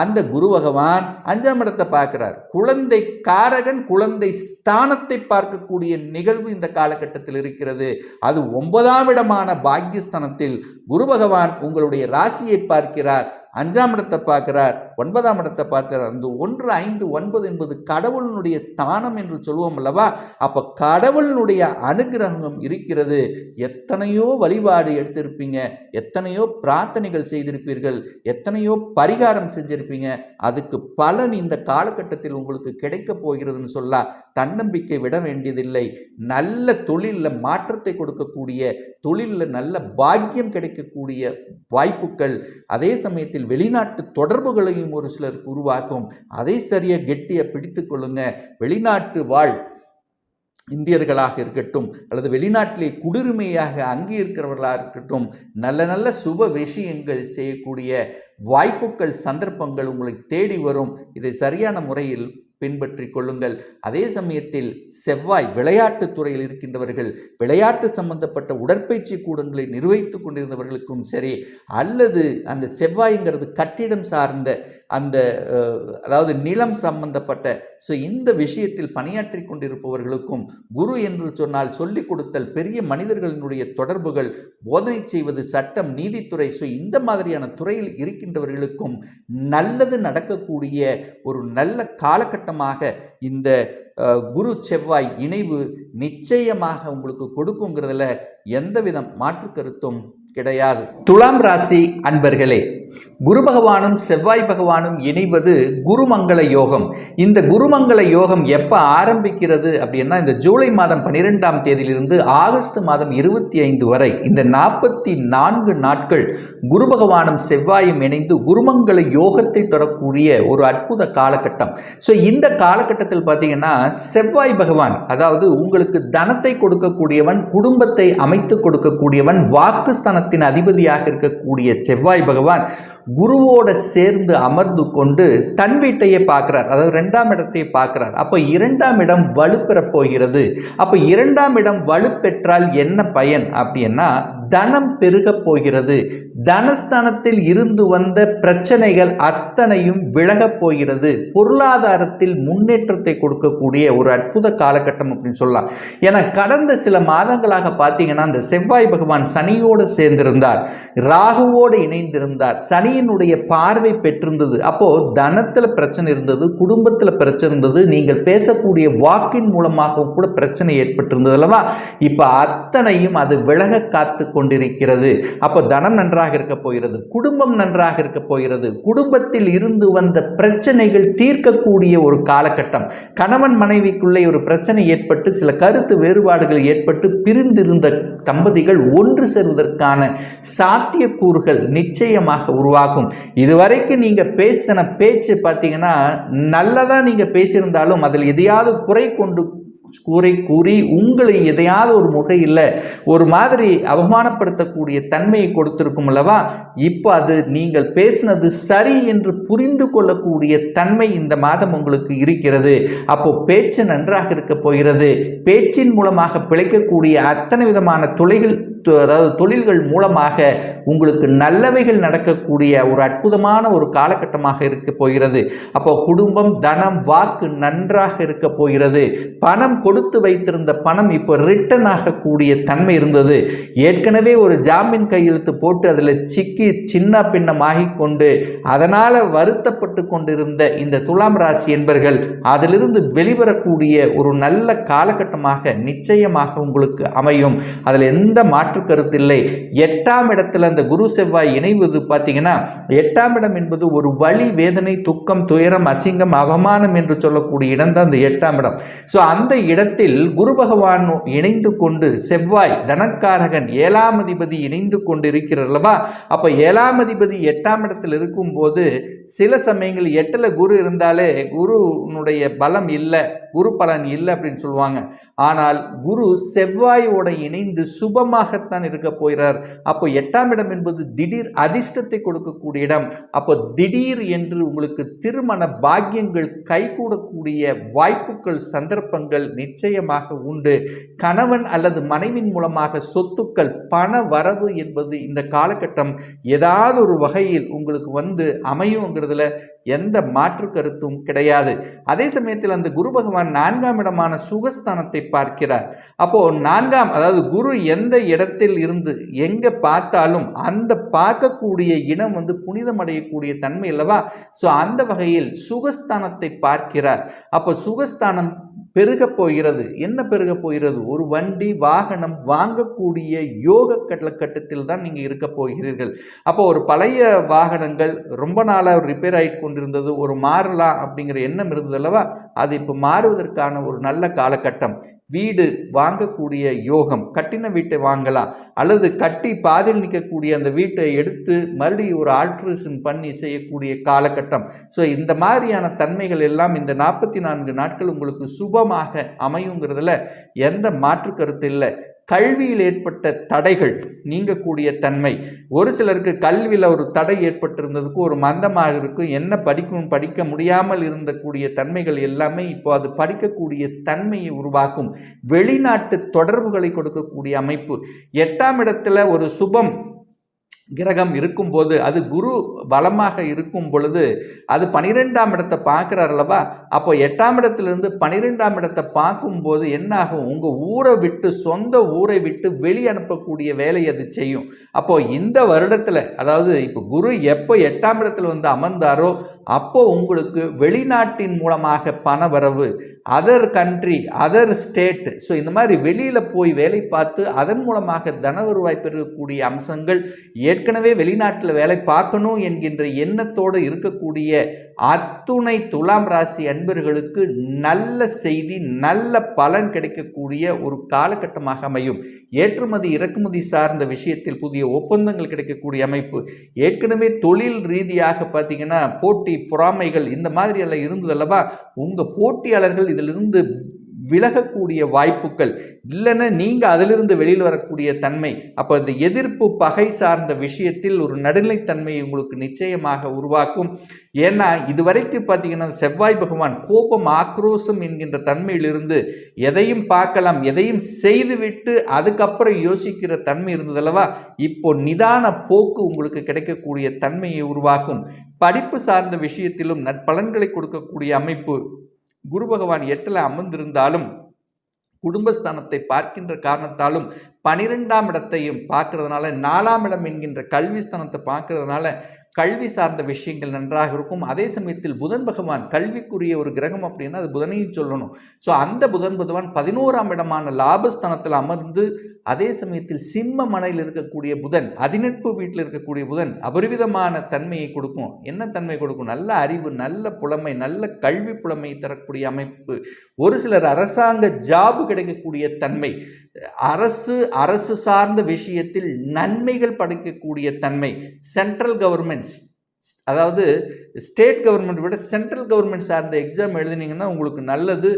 அந்த குரு பகவான் 5ஆம் இடத்தை பார்க்கிறார். குழந்தை காரகன் குழந்தை ஸ்தானத்தை பார்க்கக்கூடிய நிகழ்வு இந்த காலகட்டத்தில் இருக்கிறது. அது 9ஆம் இடமான பாக்கியஸ்தானத்தில் குரு பகவான் உங்களுடைய ராசியை பார்க்கிறார், 5ஆம் இடத்தை பார்க்கிறார், 9ஆம் இடத்தை பார்க்கிறார். அந்த 1, 5, 9 என்பது கடவுளினுடைய ஸ்தானம் என்று சொல்லுவோம் அல்லவா? அப்ப கடவுளினுடைய அனுகிரகம் இருக்கிறது. எத்தனையோ வழிபாடு எடுத்திருப்பீங்க, எத்தனையோ பிரார்த்தனைகள் செய்திருப்பீர்கள், எத்தனையோ பரிகாரம் செஞ்சிருப்பீங்க. அதுக்கு பலன் இந்த காலகட்டத்தில் உங்களுக்கு கிடைக்க போகிறதுன்னு சொல்ல தன்னம்பிக்கை விட வேண்டியதில்லை. நல்ல தொழிலில் மாற்றத்தை கொடுக்கக்கூடிய, தொழிலில் நல்ல பாக்கியம் கிடைக்கக்கூடிய வாய்ப்புகள், அதே சமயத்தில் வெளிநாட்டு தொடர்புகளையும் ஒரு சிலருக்கு உருவாக்கும். அதை சரியாக கெட்டியை பிடித்து கொள்ளுங்க. வெளிநாட்டு வாழ் இந்தியர்களாக இருக்கட்டும் அல்லது வெளிநாட்டிலே குடியுரிமையாக அங்கே இருக்கிறவர்களாக இருக்கட்டும், நல்ல நல்ல சுப விஷயங்கள் செய்யக்கூடிய வாய்ப்புகள், சந்தர்ப்பங்கள் உங்களை தேடி வரும். இதை சரியான முறையில் பின்பற்றி கொள்ளுங்கள். அதே சமயத்தில் செவ்வாய் விளையாட்டுத் துறையில் இருக்கின்றவர்கள், விளையாட்டு சம்பந்தப்பட்ட உடற்பயிற்சி கூடங்களை நிர்வகித்துக் கொண்டிருந்தவர்களுக்கும் சரி, அல்லது அந்த செவ்வாய்ங்கிறது கட்டிடம் சார்ந்த அந்த அதாவது நிலம் சம்பந்தப்பட்ட இந்த விஷயத்தில் பணியாற்றி கொண்டிருப்பவர்களுக்கும், குரு என்று சொன்னால் சொல்லிக் கொடுத்தல், பெரிய மனிதர்களினுடைய தொடர்புகள், போதனை செய்வது, சட்டம், நீதித்துறை, இந்த மாதிரியான துறையில் இருக்கின்றவர்களுக்கும் நல்லது நடக்கக்கூடிய ஒரு நல்ல காலகட்டம் இந்த குரு செவ்வாய் இணைவு நிச்சயமாக உங்களுக்கு கொடுக்குங்கிறதுல எந்தவித மாற்று கருத்தும் கிடையாது. துலாம் ராசி அன்பர்களே, குரு பகவானும் செவ்வாய் பகவானும் இணைவது குருமங்கள யோகம். இந்த குருமங்கள யோகம் எப்போ ஆரம்பிக்கிறது அப்படின்னா, இந்த ஜூலை மாதம் 12ஆம் தேதியிலிருந்து ஆகஸ்ட் மாதம் 25 வரை இந்த 44 நாட்கள் குரு பகவானும் செவ்வாயும் இணைந்து குருமங்கள யோகத்தை தொடரக்கூடிய ஒரு அற்புத காலகட்டம். இந்த காலகட்டத்தில் பார்த்தீங்கன்னா செவ்வாய் பகவான், அதாவது உங்களுக்கு தனத்தை கொடுக்கக்கூடியவன், குடும்பத்தை அமைத்து கொடுக்கக்கூடியவன், வாக்குஸ்தானத்தின் அதிபதியாக இருக்கக்கூடிய செவ்வாய் பகவான் குருவோட சேர்ந்து அமர்ந்து கொண்டு தன் வீட்டையே பார்க்கிறார், அதாவது 2ஆம் இடத்தையே பார்க்கிறார். அப்போ 2ஆம் இடம் வலுப்பெறப் போகிறது. அப்போ 2ஆம் இடம் வலுப்பெற்றால் என்ன பயன் அப்படின்னா, தனம் பெருகப் போகிறது. தனஸ்தானத்தில் இருந்து வந்த பிரச்சனைகள் அத்தனையும் விலகப் போகிறது. பொருளாதாரத்தில் முன்னேற்றத்தை கொடுக்கக்கூடிய ஒரு அற்புத காலகட்டம் அப்படின்னு சொல்லலாம். ஏன்னா கடந்த சில மாதங்களாக பார்த்தீங்கன்னா அந்த செவ்வாய் பகவான் சனியோடு சேர்ந்திருந்தார், ராகுவோடு இணைந்திருந்தார், சனியினுடைய பார்வை பெற்றிருந்தது. அப்போ தனத்தில் பிரச்சனை இருந்தது, குடும்பத்தில் பிரச்சனை இருந்தது, நீங்கள் பேசக்கூடிய வாக்கின் மூலமாக கூட பிரச்சனை ஏற்பட்டிருந்தது அல்லவா? இப்போ அத்தனையும் அது விலக காத்து கொண்டிருக்கிறது. அப்போ தனம் நன்றாக இருக்க போகிறது, குடும்பம் நன்றாக இருக்க போகிறது, குடும்பத்தில் இருந்து வந்த பிரச்சனைகள் தீர்க்கக்கூடிய ஒரு காலகட்டம். கணவன் மனைவிக்குள்ளே ஒரு பிரச்சனை ஏற்பட்டு சில கருத்து வேறுபாடுகள் ஏற்பட்டு பிரிந்திருந்த தம்பதிகள் ஒன்று சேர்வதற்கான சாத்தியக்கூறுகள் நிச்சயமாக உருவாகும். இதுவரைக்கும் நீங்க பேசின பேச்சு பார்த்தீங்கன்னா நல்லதா நீங்க பேசியிருந்தாலும் அதில் எதையாவது கூரை கூறி உங்களை எதையாவது ஒரு முகையில் ஒரு மாதிரி அவமானப்படுத்தக்கூடிய தன்மையை கொடுத்திருக்கும் அல்லவா? இப்போ அது நீங்கள் பேசினது சரி என்று புரிந்து கொள்ளக்கூடிய தன்மை இந்த மாதம் உங்களுக்கு இருக்கிறது. அப்போ பேச்சு நன்றாக இருக்க போகிறது. பேச்சின் மூலமாக பிழைக்கக்கூடிய அத்தனை விதமான அதாவது தொழில்கள் மூலமாக உங்களுக்கு நல்லவைகள் நடக்கக்கூடிய ஒரு அற்புதமான ஒரு காலகட்டமாக இருக்க போகிறது. அப்போ குடும்பம், தனம், வாக்கு நன்றாக இருக்க போகிறது. பணம் கொடுத்து வைத்திருந்த பணம் இப்போ ரிட்டர்ன் ஆகக்கூடிய தன்மை இருந்தது. ஏற்கனவே ஒரு ஜாமீன் கையெழுத்து போட்டு அதில் சிக்கி சின்ன பின்னமாகி கொண்டு அதனால் வருத்தப்பட்டு கொண்டிருந்த இந்த துலாம் ராசி என்பர்கள் அதிலிருந்து வெளிவரக்கூடிய ஒரு நல்ல காலகட்டமாக நிச்சயமாக உங்களுக்கு அமையும். அதில் எந்த மாற்று கருத்து இல்லை. 8ஆம் இடத்துல அந்த குரு செவ்வாய் இணைவது பார்த்தீங்கன்னா, 8ஆம் இடம் என்பது ஒரு வலி, வேதனை, துக்கம், துயரம், அசிங்கம், அவமானம் என்று சொல்லக்கூடிய இடம் தான் அந்த 8ஆம் இடம். ஸோ அந்த இடத்தில் குரு பகவான் இணைந்து கொண்டு செவ்வாய் தனக்காரகன் 7ஆம் அதிபதி இணைந்து கொண்டு இருக்கிறல்லவா. அப்போ 7ஆம் அதிபதி 8ஆம் இடத்தில் இருக்கும்போது சில சமயங்கள் 8ல் குரு இருந்தாலே குருனுடைய பலம் இல்லை, குரு பலன் இல்லை அப்படின்னு சொல்லுவாங்க. ஆனால் குரு செவ்வாயோட இணைந்து சுபமாகத்தான் இருக்க போகிறார். அப்போ 8ஆம் இடம் என்பது திடீர் அதிர்ஷ்டத்தை கொடுக்கக்கூடிய இடம். அப்போ திடீர் என்று உங்களுக்கு திருமண பாக்கியங்கள் கைகூடக்கூடிய வாய்ப்புகள், சந்தர்ப்பங்கள் நிச்சயமாக உண்டு. கணவன் அல்லது மனைவின் மூலமாக சொத்துக்கள், பண வரவு என்பது இந்த காலகட்டம் ஏதாவது ஒரு வகையில் உங்களுக்கு வந்து அமையுங்கிறதுல எந்த மாற்று கருத்தும் கிடையாது. அதே சமயத்தில் அந்த குரு பகவான் 4ஆம் இடமான சுகஸ்தானத்தை பார்க்கிறார். அப்போ 4ஆம், அதாவது குரு எந்த இடத்தில் இருந்து எங்க பார்த்தாலும் அந்த பார்க்கக்கூடிய இடம் வந்து புனிதமடையக்கூடிய தன்மை அல்லவா. ஸோ அந்த வகையில் சுகஸ்தானத்தை பார்க்கிறார். அப்போ சுகஸ்தானம் பெருக போகிறது. என்ன பெருக போகிறது? ஒரு வண்டி, வாகனம் வாங்கக்கூடிய யோக கட்டத்தில் தான் நீங்கள் இருக்க போகிறீர்கள். அப்போ ஒரு பழைய வாகனங்கள் ரொம்ப நாளாக ரிப்பேர் ஆகிட்டு கொண்டிருந்தது, ஒரு மாறலாம் அப்படிங்கிற எண்ணம் இருந்தது அல்லவா, அது இப்போ மாறுவதற்கான ஒரு நல்ல காலகட்டம். வீடு வாங்கக்கூடிய யோகம், கட்டின வீட்டை வாங்கலாம், அல்லது கட்டி பாதியில் நிற்கக்கூடிய அந்த வீட்டை எடுத்து மறுபடியும் ஒரு ஆல்ட்ரேஷன் பண்ணி செய்யக்கூடிய காலகட்டம். ஸோ இந்த மாதிரியான தன்மைகள் எல்லாம் இந்த 44 நாட்கள் உங்களுக்கு சுபமாக அமையுங்கிறதுல எந்த மாற்று கருத்து இல்லை. கல்வியில் ஏற்பட்ட தடைகள் நீங்கக்கூடிய தன்மை. ஒரு சிலருக்கு கல்வியில் ஒரு தடை ஏற்பட்டிருந்ததுக்கு ஒரு மந்தமாக இருக்கும், என்ன படிக்க முடியாமல் இருந்தக்கூடிய தன்மைகள் எல்லாமே இப்போ அது படிக்கக்கூடிய தன்மையை உருவாக்கும். வெளிநாட்டு தொடர்புகளை கொடுக்கக்கூடிய அமைப்பு. 8ஆம் இடத்துல ஒரு சுபம் கிரகம் இருக்கும்போது, அது குரு பலமாக இருக்கும் பொழுது அது 12ஆம் இடத்தை பார்க்குறார் அல்லவா. அப்போ 8ஆம் இடத்திலிருந்து 12ஆம் இடத்தை பார்க்கும்போது என்ன ஆகும்? உங்கள் ஊரை விட்டு, சொந்த ஊரை விட்டு வெளி அனுப்பக்கூடிய வேலையை அது செய்யும். அப்போ இந்த வருடத்தில், அதாவது இப்போ குரு எப்போ 8ஆம் இடத்துல வந்து அமர்ந்தாரோ அப்போ உங்களுக்கு வெளிநாட்டின் மூலமாக பண வரவு, other country, other state, so இந்த மாதிரி வெளியில் போய் வேலை பார்த்து அதன் மூலமாக தன வருவாய் பெறக்கூடிய அம்சங்கள், ஏற்கனவே வெளிநாட்டில் வேலை பார்க்கணும் என்கின்ற எண்ணத்தோடு இருக்கக்கூடிய அத்துணை துலாம் ராசி அன்பர்களுக்கு நல்ல செய்தி, நல்ல பலன் கிடைக்கக்கூடிய ஒரு காலகட்டமாக அமையும். ஏற்றுமதி இறக்குமதி சார்ந்த விஷயத்தில் புதிய ஒப்பந்தங்கள் கிடைக்கக்கூடிய அமைப்பு. ஏற்கனவே தொழில் ரீதியாக பார்த்தீங்கன்னா போட்டி, பொறாமைகள் இந்த மாதிரி எல்லாம் இருந்தது அல்லவா. உங்கள் போட்டியாளர்கள் இதிலிருந்து விலகக்கூடிய வாய்ப்புகள் இல்லைன்னா நீங்கள் அதிலிருந்து வெளியில் வரக்கூடிய தன்மை. அப்போ இந்த எதிர்ப்பு, பகை சார்ந்த விஷயத்தில் ஒரு நடுநிலைத்தன்மையை உங்களுக்கு நிச்சயமாக உருவாக்கும். ஏன்னா இதுவரைக்கும் பார்த்தீங்கன்னா செவ்வாய் பகவான் கோபம், ஆக்ரோஷம் என்கின்ற தன்மையிலிருந்து எதையும் பார்க்கலாம், எதையும் செய்துவிட்டு அதுக்கப்புறம் யோசிக்கிற தன்மை இருந்ததல்லவா. இப்போ நிதான போக்கு உங்களுக்கு கிடைக்கக்கூடிய தன்மையை உருவாக்கும். படிப்பு சார்ந்த விஷயத்திலும் நற்பலன்களை கொடுக்கக்கூடிய அமைப்பு. குரு பகவான் 8ல் அமர்ந்திருந்தாலும் குடும்பஸ்தானத்தை பார்க்கின்ற காரணத்தாலும் 12ஆம் இடத்தையும் பார்க்கறதுனால, 4ஆம் இடம் என்கின்ற கல்வி ஸ்தானத்தை பார்க்கறதுனால கல்வி சார்ந்த விஷயங்கள் நன்றாக இருக்கும். அதே சமயத்தில் புதன் பகவான் கல்விக்குரிய ஒரு கிரகம் அப்படின்னா அது புதனையும் சொல்லணும். ஸோ அந்த புதன் பகவான் 11ஆம் இடமான லாபஸ்தானத்தில் அமர்ந்து, அதே சமயத்தில் சிம்ம மனையில் இருக்கக்கூடிய புதன், அதிநட்பு வீட்டில் இருக்கக்கூடிய புதன் அபரிவிதமான தன்மையை கொடுக்கும். என்ன தன்மை கொடுக்கும்? நல்ல அறிவு, நல்ல புலமை, நல்ல கல்வி புலமை தரக்கூடிய அமைப்பு. ஒரு சிலர் அரசாங்க ஜாபு கிடைக்கக்கூடிய தன்மை, அரசு சார்ந்த விஷயத்தில் நன்மைகள் படைக்கக்கூடிய தன்மை. சென்ட்ரல் கவர்மெண்ட், அதாவது ஸ்டேட் கவர்மெண்ட் விட சென்ட்ரல் கவர்மெண்ட் சார்ந்த எக்ஸாம் எழுதினீங்கன்னா உங்களுக்கு நல்லது,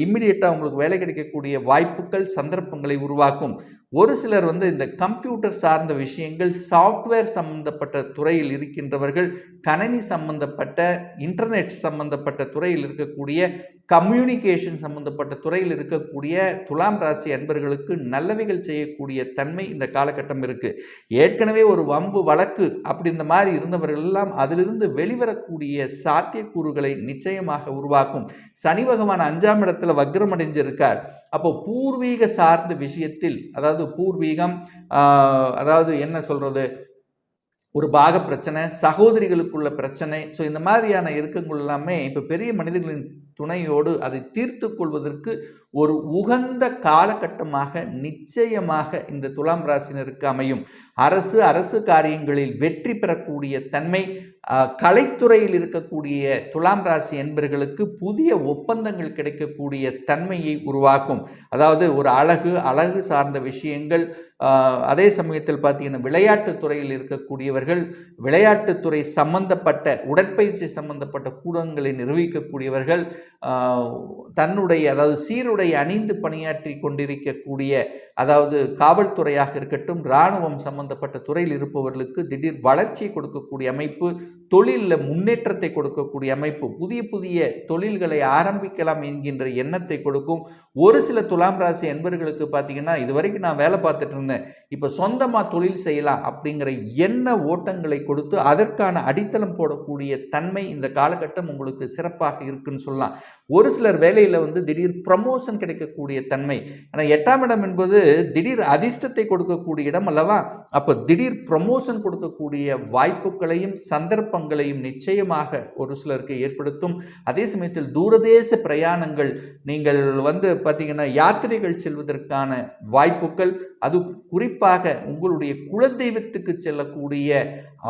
இம்மிடியேட்டாக உங்களுக்கு வேலை கிடைக்கக்கூடிய வாய்ப்புகள், சந்தர்ப்பங்களை உருவாக்கும். ஒரு சிலர் வந்து இந்த கம்ப்யூட்டர் சார்ந்த விஷயங்கள், சாஃப்ட்வேர் சம்பந்தப்பட்ட துறையில் இருக்கின்றவர்கள், கணினி சம்பந்தப்பட்ட, இன்டர்நெட் சம்பந்தப்பட்ட துறையில் இருக்கக்கூடிய, கம்யூனிகேஷன் சம்பந்தப்பட்ட துறையில் இருக்கக்கூடிய துலாம் ராசி அன்பர்களுக்கு நல்லவைகள் செய்யக்கூடிய தன்மை இந்த காலகட்டம் இருக்கு. ஏற்கனவே ஒரு வம்பு வழக்கு அப்படி இந்த மாதிரி இருந்தவர்கள் எல்லாம் அதிலிருந்து வெளிவரக்கூடிய சாத்தியக்கூறுகளை நிச்சயமாக உருவாக்கும். சனி பகவான் 5ஆம் இடத்துல வக்ரம் அடைஞ்சிருக்கார். அப்போ பூர்வீக சார்ந்த விஷயத்தில், அதாவது பூர்வீகம், அதாவது என்ன சொல்றது, ஒரு பாக பிரச்சனை, சகோதரிகளுக்குள்ள பிரச்சனை, ஸோ இந்த மாதிரியான இருக்கங்கள் எல்லாமே இப்போ பெரிய மனிதர்களின் துணையோடு அதை தீர்த்து கொள்வதற்கு ஒரு உகந்த காலகட்டமாக நிச்சயமாக இந்த துலாம் ராசினருக்கு அமையும். அரசு காரியங்களில் வெற்றி பெறக்கூடிய தன்மை, கலைத்துறையில் இருக்கக்கூடிய துலாம் ராசி என்பர்களுக்கு புதிய ஒப்பந்தங்கள் கிடைக்கக்கூடிய தன்மையை உருவாக்கும். அதாவது ஒரு அழகு சார்ந்த விஷயங்கள், அதே சமயத்தில் பார்த்தீங்கன்னா விளையாட்டுத் துறையில் இருக்கக்கூடியவர்கள், விளையாட்டுத்துறை சம்பந்தப்பட்ட உடற்பயிற்சி சம்பந்தப்பட்ட கூடங்களை நிர்வகிக்கக்கூடியவர்கள், தன்னுடைய அதாவது சீருடை அணிந்து பணியாற்றி கொண்டிருக்கக்கூடிய, அதாவது காவல்துறையாக இருக்கட்டும், இராணுவம் சம்பந்தப்பட்ட துறையில் இருப்பவர்களுக்கு திடீர் வளர்ச்சியை கொடுக்கக்கூடிய அமைப்பு, தொழிலில் முன்னேற்றத்தை கொடுக்கக்கூடிய அமைப்பு, புதிய தொழில்களை ஆரம்பிக்கலாம் என்கின்ற எண்ணத்தை கொடுக்கும். ஒரு சில துலாம் ராசி என்பர்களுக்கு பார்த்தீங்கன்னா, இதுவரைக்கும் நான் வேலை பார்த்துட்டு இருந்தேன், இப்போ சொந்தமாக தொழில் செய்யலாம் அப்படிங்கிற எண்ண ஓட்டங்களை கொடுத்து அதற்கான அடித்தளம் போடக்கூடிய தன்மை இந்த காலகட்டம் உங்களுக்கு சிறப்பாக இருக்குன்னு சொல்லலாம். ஒரு சிலர் வேலையில் வந்து திடீர் ப்ரமோஷன் கிடைக்கக்கூடிய தன்மை. ஆனால் 8ஆம் இடம் என்பது திடீர் அதிர்ஷ்டத்தை கொடுக்கக்கூடிய இடம் அல்லவா? அப்போ திடீர் ப்ரமோஷன் கொடுக்கக்கூடிய வாய்ப்புகளையும் சந்தர்ப்பங்களையும் நிச்சயமாக ஒரு சிலருக்கு ஏற்படுத்தும். அதே சமயத்தில் தூரதேச பிரயாணங்கள், நீங்கள் வந்து பார்த்தீங்கன்னா யாத்திரைகள் செல்வதற்கான வாய்ப்புகள், அது குறிப்பாக உங்களுடைய குலதெய்வத்துக்கு செல்லக்கூடிய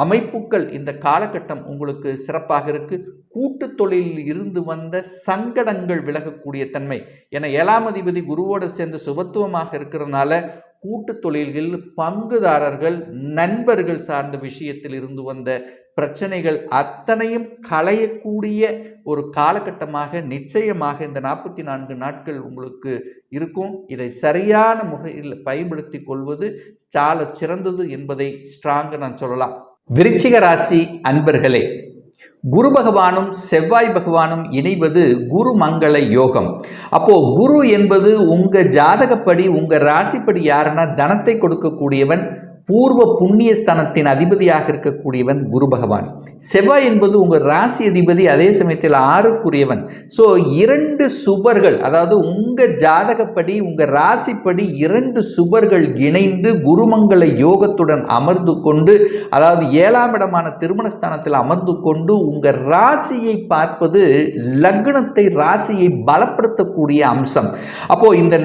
அமைப்புகள் இந்த காலகட்டம் உங்களுக்கு சிறப்பாக இருக்கு. கூட்டு தொழிலில் இருந்து வந்த சங்கடங்கள் விலகக்கூடிய தன்மை. என 7ஆம் அதிபதி குருவோடு சேர்ந்து சுபத்துவமாக இருக்கிறதுனால கூட்டு தொழில்கள், பங்குதாரர்கள், நண்பர்கள் சார்ந்த விஷயத்தில் இருந்து வந்த பிரச்சனைகள் அத்தனையும் களையக்கூடிய ஒரு காலகட்டமாக நிச்சயமாக இந்த 44 நாட்கள் உங்களுக்கு இருக்கும். இதை சரியான முறையில் பயன்படுத்தி கொள்வது சால சிறந்தது என்பதை ஸ்ட்ராங்காக நான் சொல்லலாம். விருச்சிக ராசி அன்பர்களே, குரு பகவானும் செவ்வாய் பகவானும் இணைவது குரு மங்கள யோகம். அப்போ குரு என்பது உங்க ஜாதகப்படி, உங்க ராசிப்படி யாருன்னா தனத்தை கொடுக்கக்கூடியவன், பூர்வ புண்ணிய ஸ்தானத்தின் அதிபதியாக இருக்கக்கூடியவன் குரு பகவான். செவ்வாய் என்பது உங்கள் ராசி அதிபதி, அதே சமயத்தில் 6க்குரியவன். ஸோ 2 சுபர்கள், அதாவது உங்கள் ஜாதகப்படி உங்கள் ராசிப்படி 2 சுபர்கள் இணைந்து குருமங்கள யோகத்துடன் அமர்ந்து கொண்டு, அதாவது 7ஆம் இடமான திருமணஸ்தானத்தில் அமர்ந்து கொண்டு உங்கள் ராசியை பார்ப்பது லக்னத்தை, ராசியை பலப்படுத்தக்கூடிய அம்சம். அப்போது இந்த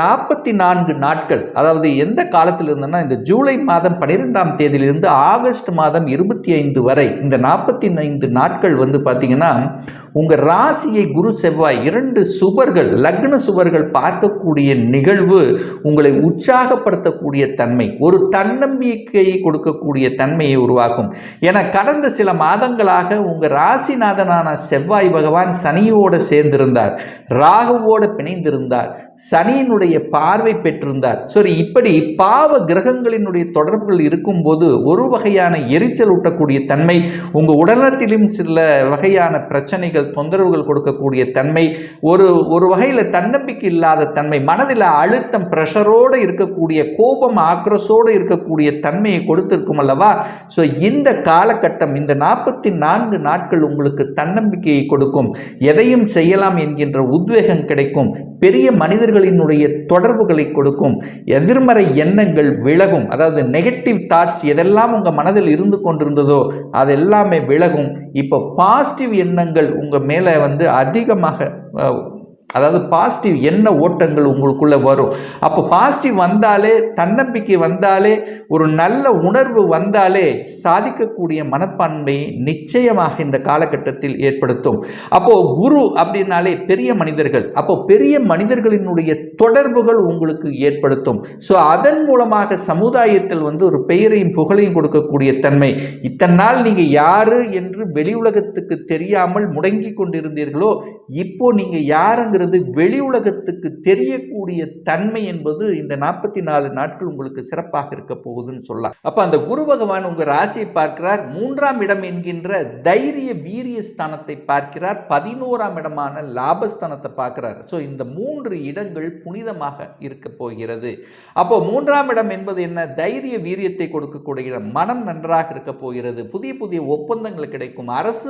44 நாட்கள், அதாவது எந்த காலத்தில் இருந்தோன்னா இந்த ஜூலை மாதம் 12ஆம் தேதியிலிருந்து ஆகஸ்ட் மாதம் 25 வரை இந்த 45 நாட்கள் வந்து பார்த்தீங்கன்னா உங்கள் ராசியை குரு செவ்வாய் 2 சுபர்கள், லக்ன சுபர்கள் பார்க்கக்கூடிய நிகழ்வு உங்களை உற்சாகப்படுத்தக்கூடிய தன்மை, ஒரு தன்னம்பிக்கையை கொடுக்கக்கூடிய தன்மையை உருவாக்கும். என கடந்த சில மாதங்களாக உங்கள் ராசிநாதனான செவ்வாய் பகவான் சனியோடு சேர்ந்திருந்தார், ராகுவோடு பிணைந்திருந்தார், சனியினுடைய பார்வை பெற்றிருந்தார். சரி, இப்படி பாவ கிரகங்களினுடைய தொடர்புகள் இருக்கும்போது ஒரு வகையான எரிச்சல் ஊட்டக்கூடிய தன்மை, உங்கள் உடல்நலத்திலும் சில வகையான பிரச்சனைகள், தொந்தரவுகள் கொடுக்கக்கூடிய தன்மை, ஒரு வகையில் தன்னம்பிக்கை இல்லாத தன்மை, மனதில் அழுத்தம், பிரஷரோடு இருக்கக்கூடிய, கோபம், ஆக்ரோஷோடு இருக்கக்கூடிய தன்மையை கொடுத்திருக்கும் அல்லவா? ஸோ இந்த காலகட்டம், இந்த 44 நாட்கள் உங்களுக்கு தன்னம்பிக்கையை கொடுக்கும், எதையும் செய்யலாம் என்கின்ற உத்வேகம் கிடைக்கும், பெரிய மனிதர்களினுடைய தொடர்புகளை கொடுக்கும், எதிர்மறை எண்ணங்கள் விலகும். அதாவது நெகட்டிவ் தாட்ஸ் எதெல்லாம் உங்கள் மனதில் இருந்து கொண்டிருந்ததோ அதெல்லாமே விலகும். இப்போ பாசிட்டிவ் எண்ணங்கள் உங்கள் மேலே வந்து அதிகமாக, அதாவது பாசிட்டிவ் எண்ண ஓட்டங்கள் உங்களுக்குள்ளே வரும். அப்போ பாசிட்டிவ் வந்தாலே, தன்னம்பிக்கை வந்தாலே, ஒரு நல்ல உணர்வு வந்தாலே சாதிக்கக்கூடிய மனப்பான்மை நிச்சயமாக இந்த காலகட்டத்தில் ஏற்படுத்தும். அப்போது குரு அப்படின்னாலே பெரிய மனிதர்கள், அப்போ பெரிய மனிதர்களினுடைய தொடர்புகள் உங்களுக்கு ஏற்படுத்தும். ஸோ அதன் மூலமாக சமுதாயத்தில் வந்து ஒரு பெயரையும் புகழையும் கொடுக்கக்கூடிய தன்மை. இத்தனை நாள் நீங்கள் யாரு என்று வெளி உலகத்துக்கு தெரியாமல் முடங்கி கொண்டிருந்தீர்களோ, இப்போ நீங்கள் யாருங்கிற குருங்கிறது வெளி உலகத்துக்கு தெரியக்கூடிய தன்மை என்பது இந்த 44 நாட்கள் உங்களுக்கு சிறப்பாக இருக்க போகுதுன்னு சொல்லலாம். அப்ப அந்த குரு பகவான் உங்க ராசியை பார்க்கிறார். 3ஆம் இடம் என்கின்ற தைரிய வீரிய ஸ்தானத்தை பார்க்கிறார். 11ஆம் இடமான லாபஸ்தானத்தை பார்க்கிறார். ஸோ இந்த 3 இடங்கள் புனிதமாக இருக்க போகிறது. அப்போ 3ஆம் இடம் என்பது என்ன? தைரிய வீரியத்தை கொடுக்கக்கூடிய இடம். மனம் நன்றாக இருக்க போகிறது. புதிய புதிய ஒப்பந்தங்கள் கிடைக்கும். அரசு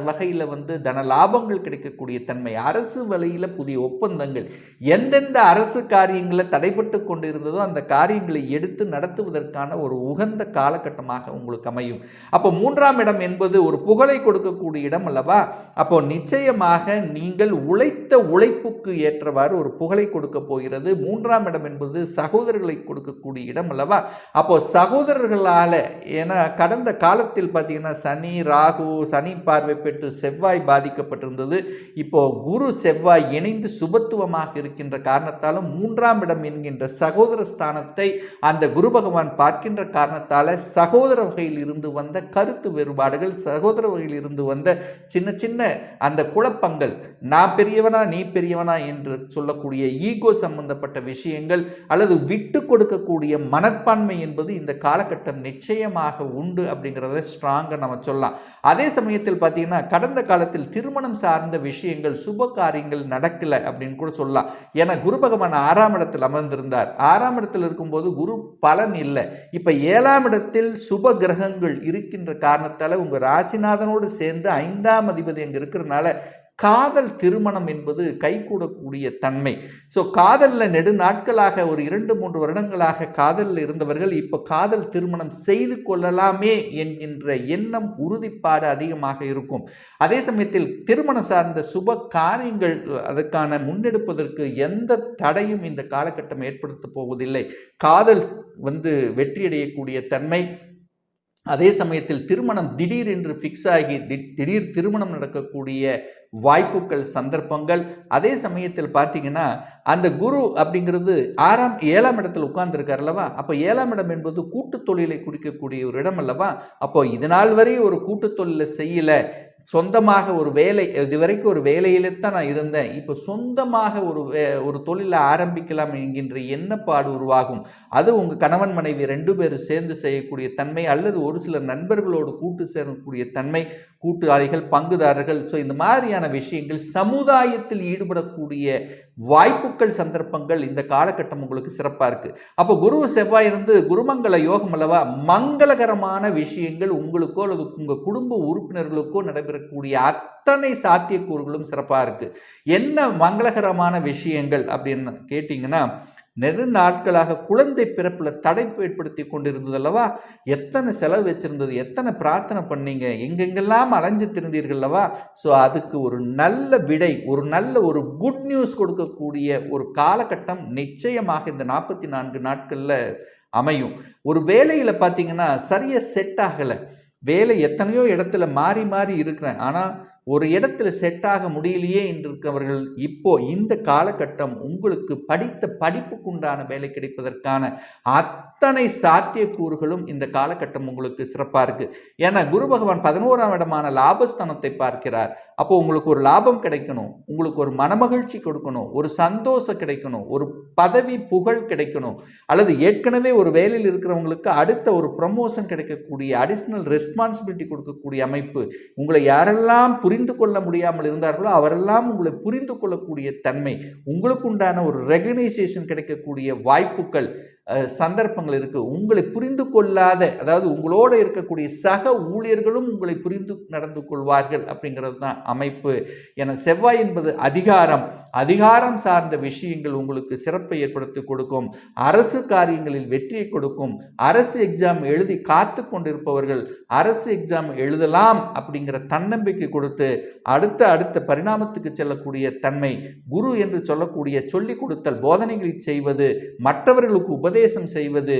வகையில் தன லாபங்கள் கிடைக்கக்கூடிய தன்மை, அரசு வழியில் புதிய ஒப்பந்தங்கள், எந்தெந்த அரசு காரியங்களை தடைபட்டு கொண்டிருந்ததோ அந்த காரியங்களை எடுத்து நடத்துவதற்கான ஒரு உகந்த காலகட்டமாக உங்களுக்கு அமையும். அப்போ 3ஆம் இடம் என்பது ஒரு புகழை கொடுக்கக்கூடிய இடம் அல்லவா? அப்போ நிச்சயமாக நீங்கள் உழைத்த உழைப்புக்கு ஏற்றவாறு ஒரு புகழை கொடுக்க போகிறது. 3ஆம் இடம் என்பது சகோதரர்களை கொடுக்கக்கூடிய இடம் அல்லவா? அப்போ சகோதரர்களால, ஏன்னா கடந்த காலத்தில் பார்த்தீங்கன்னா சனி ராகு சனி பார்வை பெற்று செவ்வாய் பாதிக்கப்பட்டிருந்தது. இப்போ குரு செவ்வாய் இணைந்து சுபத்துவமாக இருக்கின்ற காரணத்தாலும் 3ஆம் இடம் என்கின்ற சகோதர ஸ்தானத்தை அந்த குரு பகவான் பார்க்கின்ற காரணத்தால சகோதர வகையில் இருந்து வந்த கருத்து வேறுபாடுகள், சகோதர வகையில் இருந்து வந்த சின்ன சின்ன அந்த குழப்பங்கள், நான் பெரியவனா நீ பெரியவனா என்று சொல்லக்கூடிய ஈகோ சம்பந்தப்பட்ட விஷயங்கள் அல்லது விட்டு கொடுக்கக்கூடிய மனப்பான்மை என்பது இந்த காலகட்டம் நிச்சயமாக உண்டு அப்படிங்கிறத ஸ்ட்ராங்காக நம்ம சொல்லலாம். அதே சமயத்தில் பார்த்தீங்கன்னா கடந்த காலத்தில் திருமணம் சார்ந்த விஷயங்கள் சுப காரியங்கள் நடக்கல அப்படின்னு கூட சொல்லலாம். ஏன்னா குரு பகவான் 6ஆம் இடத்தில் அமர்ந்திருந்தார். 6ஆம் இடத்தில் இருக்கும்போது குரு பலன் இல்லை. இப்ப 7ஆம் இடத்தில் சுப கிரகங்கள் இருக்கின்ற காரணத்தால உங்க ராசிநாதனோடு சேர்ந்து 5ஆம் அதிபதி அங்க இருக்கிறதுனால காதல் திருமணம் என்பது கைகூடக்கூடிய தன்மை. ஸோ காதலில் நெடு நாட்களாக ஒரு 2-3 வருடங்களாக காதலில் இருந்தவர்கள் இப்போ காதல் திருமணம் செய்து கொள்ளலாமே என்கின்ற எண்ணம் உறுதிப்பாடு அதிகமாக இருக்கும். அதே சமயத்தில் திருமணம் சார்ந்த சுப காரியங்கள் அதற்கான முன்னெடுப்பதற்கு எந்த தடையும் இந்த காலகட்டம் ஏற்படுத்த போவதில்லை. காதல் வெற்றியடையக்கூடிய தன்மை. அதே சமயத்தில் திருமணம் திடீர் என்று ஃபிக்ஸ் ஆகி திடீர் திருமணம் நடக்கக்கூடிய வாய்ப்புகள், சந்தர்ப்பங்கள். அதே சமயத்தில் பார்த்தீங்கன்னா அந்த குரு அப்படிங்கிறது 7ஆம் இடத்தில் உட்கார்ந்துருக்கார் அல்லவா? அப்போ 7ஆம் இடம் என்பது கூட்டு தொழிலை குறிக்கக்கூடிய ஒரு இடம் அல்லவா? அப்போ இதனால் வரை ஒரு கூட்டு தொழிலை செய்யலை, சொந்தமாக ஒரு வேலை, இதுவரைக்கும் ஒரு வேலையிலே தான் நான் இருந்தேன், இப்போ சொந்தமாக ஒரு தொழிலை ஆரம்பிக்கலாம் என்கின்ற எண்ணப்பாடு உருவாகும். அது உங்கள் கணவன் மனைவி 2 பேரும் சேர்ந்து செய்யக்கூடிய தன்மை அல்லது ஒரு சில நண்பர்களோடு கூட்டு சேரக்கூடிய தன்மை, கூட்டாளிகள், பங்குதாரர்கள். ஸோ இந்த மாதிரியான விஷயங்கள் சமுதாயத்தில் ஈடுபடக்கூடிய வாய்ப்புகள், சந்தர்ப்பங்கள் இந்த காலகட்டம் உங்களுக்கு சிறப்பாக இருக்கு. அப்போ குரு செவ்வாய் குருமங்கள யோகம் அல்லவா? மங்களகரமான விஷயங்கள் உங்களுக்கோ அல்லது உங்கள் குடும்ப உறுப்பினர்களுக்கோ நடைபெறக்கூடிய அத்தனை சாத்தியக்கூறுகளும் சிறப்பாக இருக்கு. என்ன மங்களகரமான விஷயங்கள் அப்படின்னு கேட்டிங்கன்னா, நெடு நாட்களாக குழந்தை பிறப்பில் தடை ஏற்படுத்தி கொண்டிருந்தது அல்லவா? எத்தனை செலவு வச்சிருந்தது, எத்தனை பிரார்த்தனை பண்ணீங்க, எங்கெங்கெல்லாம் அலைஞ்சு திரிந்தீர்கள் அல்லவா? ஸோ அதுக்கு ஒரு நல்ல விடை, ஒரு குட் நியூஸ் கொடுக்கக்கூடிய ஒரு காலகட்டம் நிச்சயமாக இந்த 44 நாட்களில் அமையும். ஒரு வேலையில் பார்த்தீங்கன்னா சரியாக செட் ஆகலை, வேலை எத்தனையோ இடத்துல மாறி மாறி இருக்கிறேன், ஆனால் ஒரு இடத்துல செட் ஆக முடியலையே என்று இருக்கவர்கள் இப்போ இந்த காலகட்டம் உங்களுக்கு படித்த படிப்புக்குண்டான வேலை கிடைப்பதற்கான அத்தனை சாத்தியக்கூறுகளும் இந்த காலகட்டம் உங்களுக்கு சிறப்பாக இருக்கு. ஏன்னா குரு பகவான் 11ஆம் இடமான லாபஸ்தானத்தை பார்க்கிறார். அப்போ உங்களுக்கு ஒரு லாபம் கிடைக்கணும், உங்களுக்கு ஒரு மனமகிழ்ச்சி கொடுக்கணும், ஒரு சந்தோஷம் கிடைக்கணும், ஒரு பதவி புகழ் கிடைக்கணும், அல்லது ஏற்கனவே ஒரு வேலையில் இருக்கிறவங்களுக்கு அடுத்த ஒரு ப்ரமோஷன் கிடைக்கக்கூடிய அடிஷனல் ரெஸ்பான்சிபிலிட்டி கொடுக்கக்கூடிய அமைப்பு. உங்களை யாரெல்லாம் புரிந்து கொள்ள முடியாமல் இருந்தார்களோ அவரெல்லாம் உங்களை புரிந்து கொள்ளக்கூடிய தன்மை, உங்களுக்கு உண்டான ஒரு ரெகனைசேஷன் கிடைக்கக்கூடிய வாய்ப்புகள், சந்தர்ப்பங்கள் இருக்கு. உங்களை புரிந்து கொள்ளாத, அதாவது உங்களோட இருக்கக்கூடிய சக ஊழியர்களும் உங்களை புரிந்து நடந்து கொள்வார்கள் அப்படிங்கிறது தான் அமைப்பு. என செவ்வாய் என்பது அதிகாரம் சார்ந்த விஷயங்கள் உங்களுக்கு சிறப்பை ஏற்படுத்தி கொடுக்கும். அரசு காரியங்களில் வெற்றியை கொடுக்கும். அரசு எக்ஸாம் எழுதி காத்து கொண்டிருப்பவர்கள் அரசு எக்ஸாம் எழுதலாம் அப்படிங்கிற தன்னம்பிக்கை கொடுத்து அடுத்த பரிணாமத்துக்கு செல்லக்கூடிய தன்மை. குரு என்று சொல்லக்கூடிய சொல்லிக் கொடுத்தல், போதனைகளை செய்வது, மற்றவர்களுக்கு உபதேசம் செய்வது,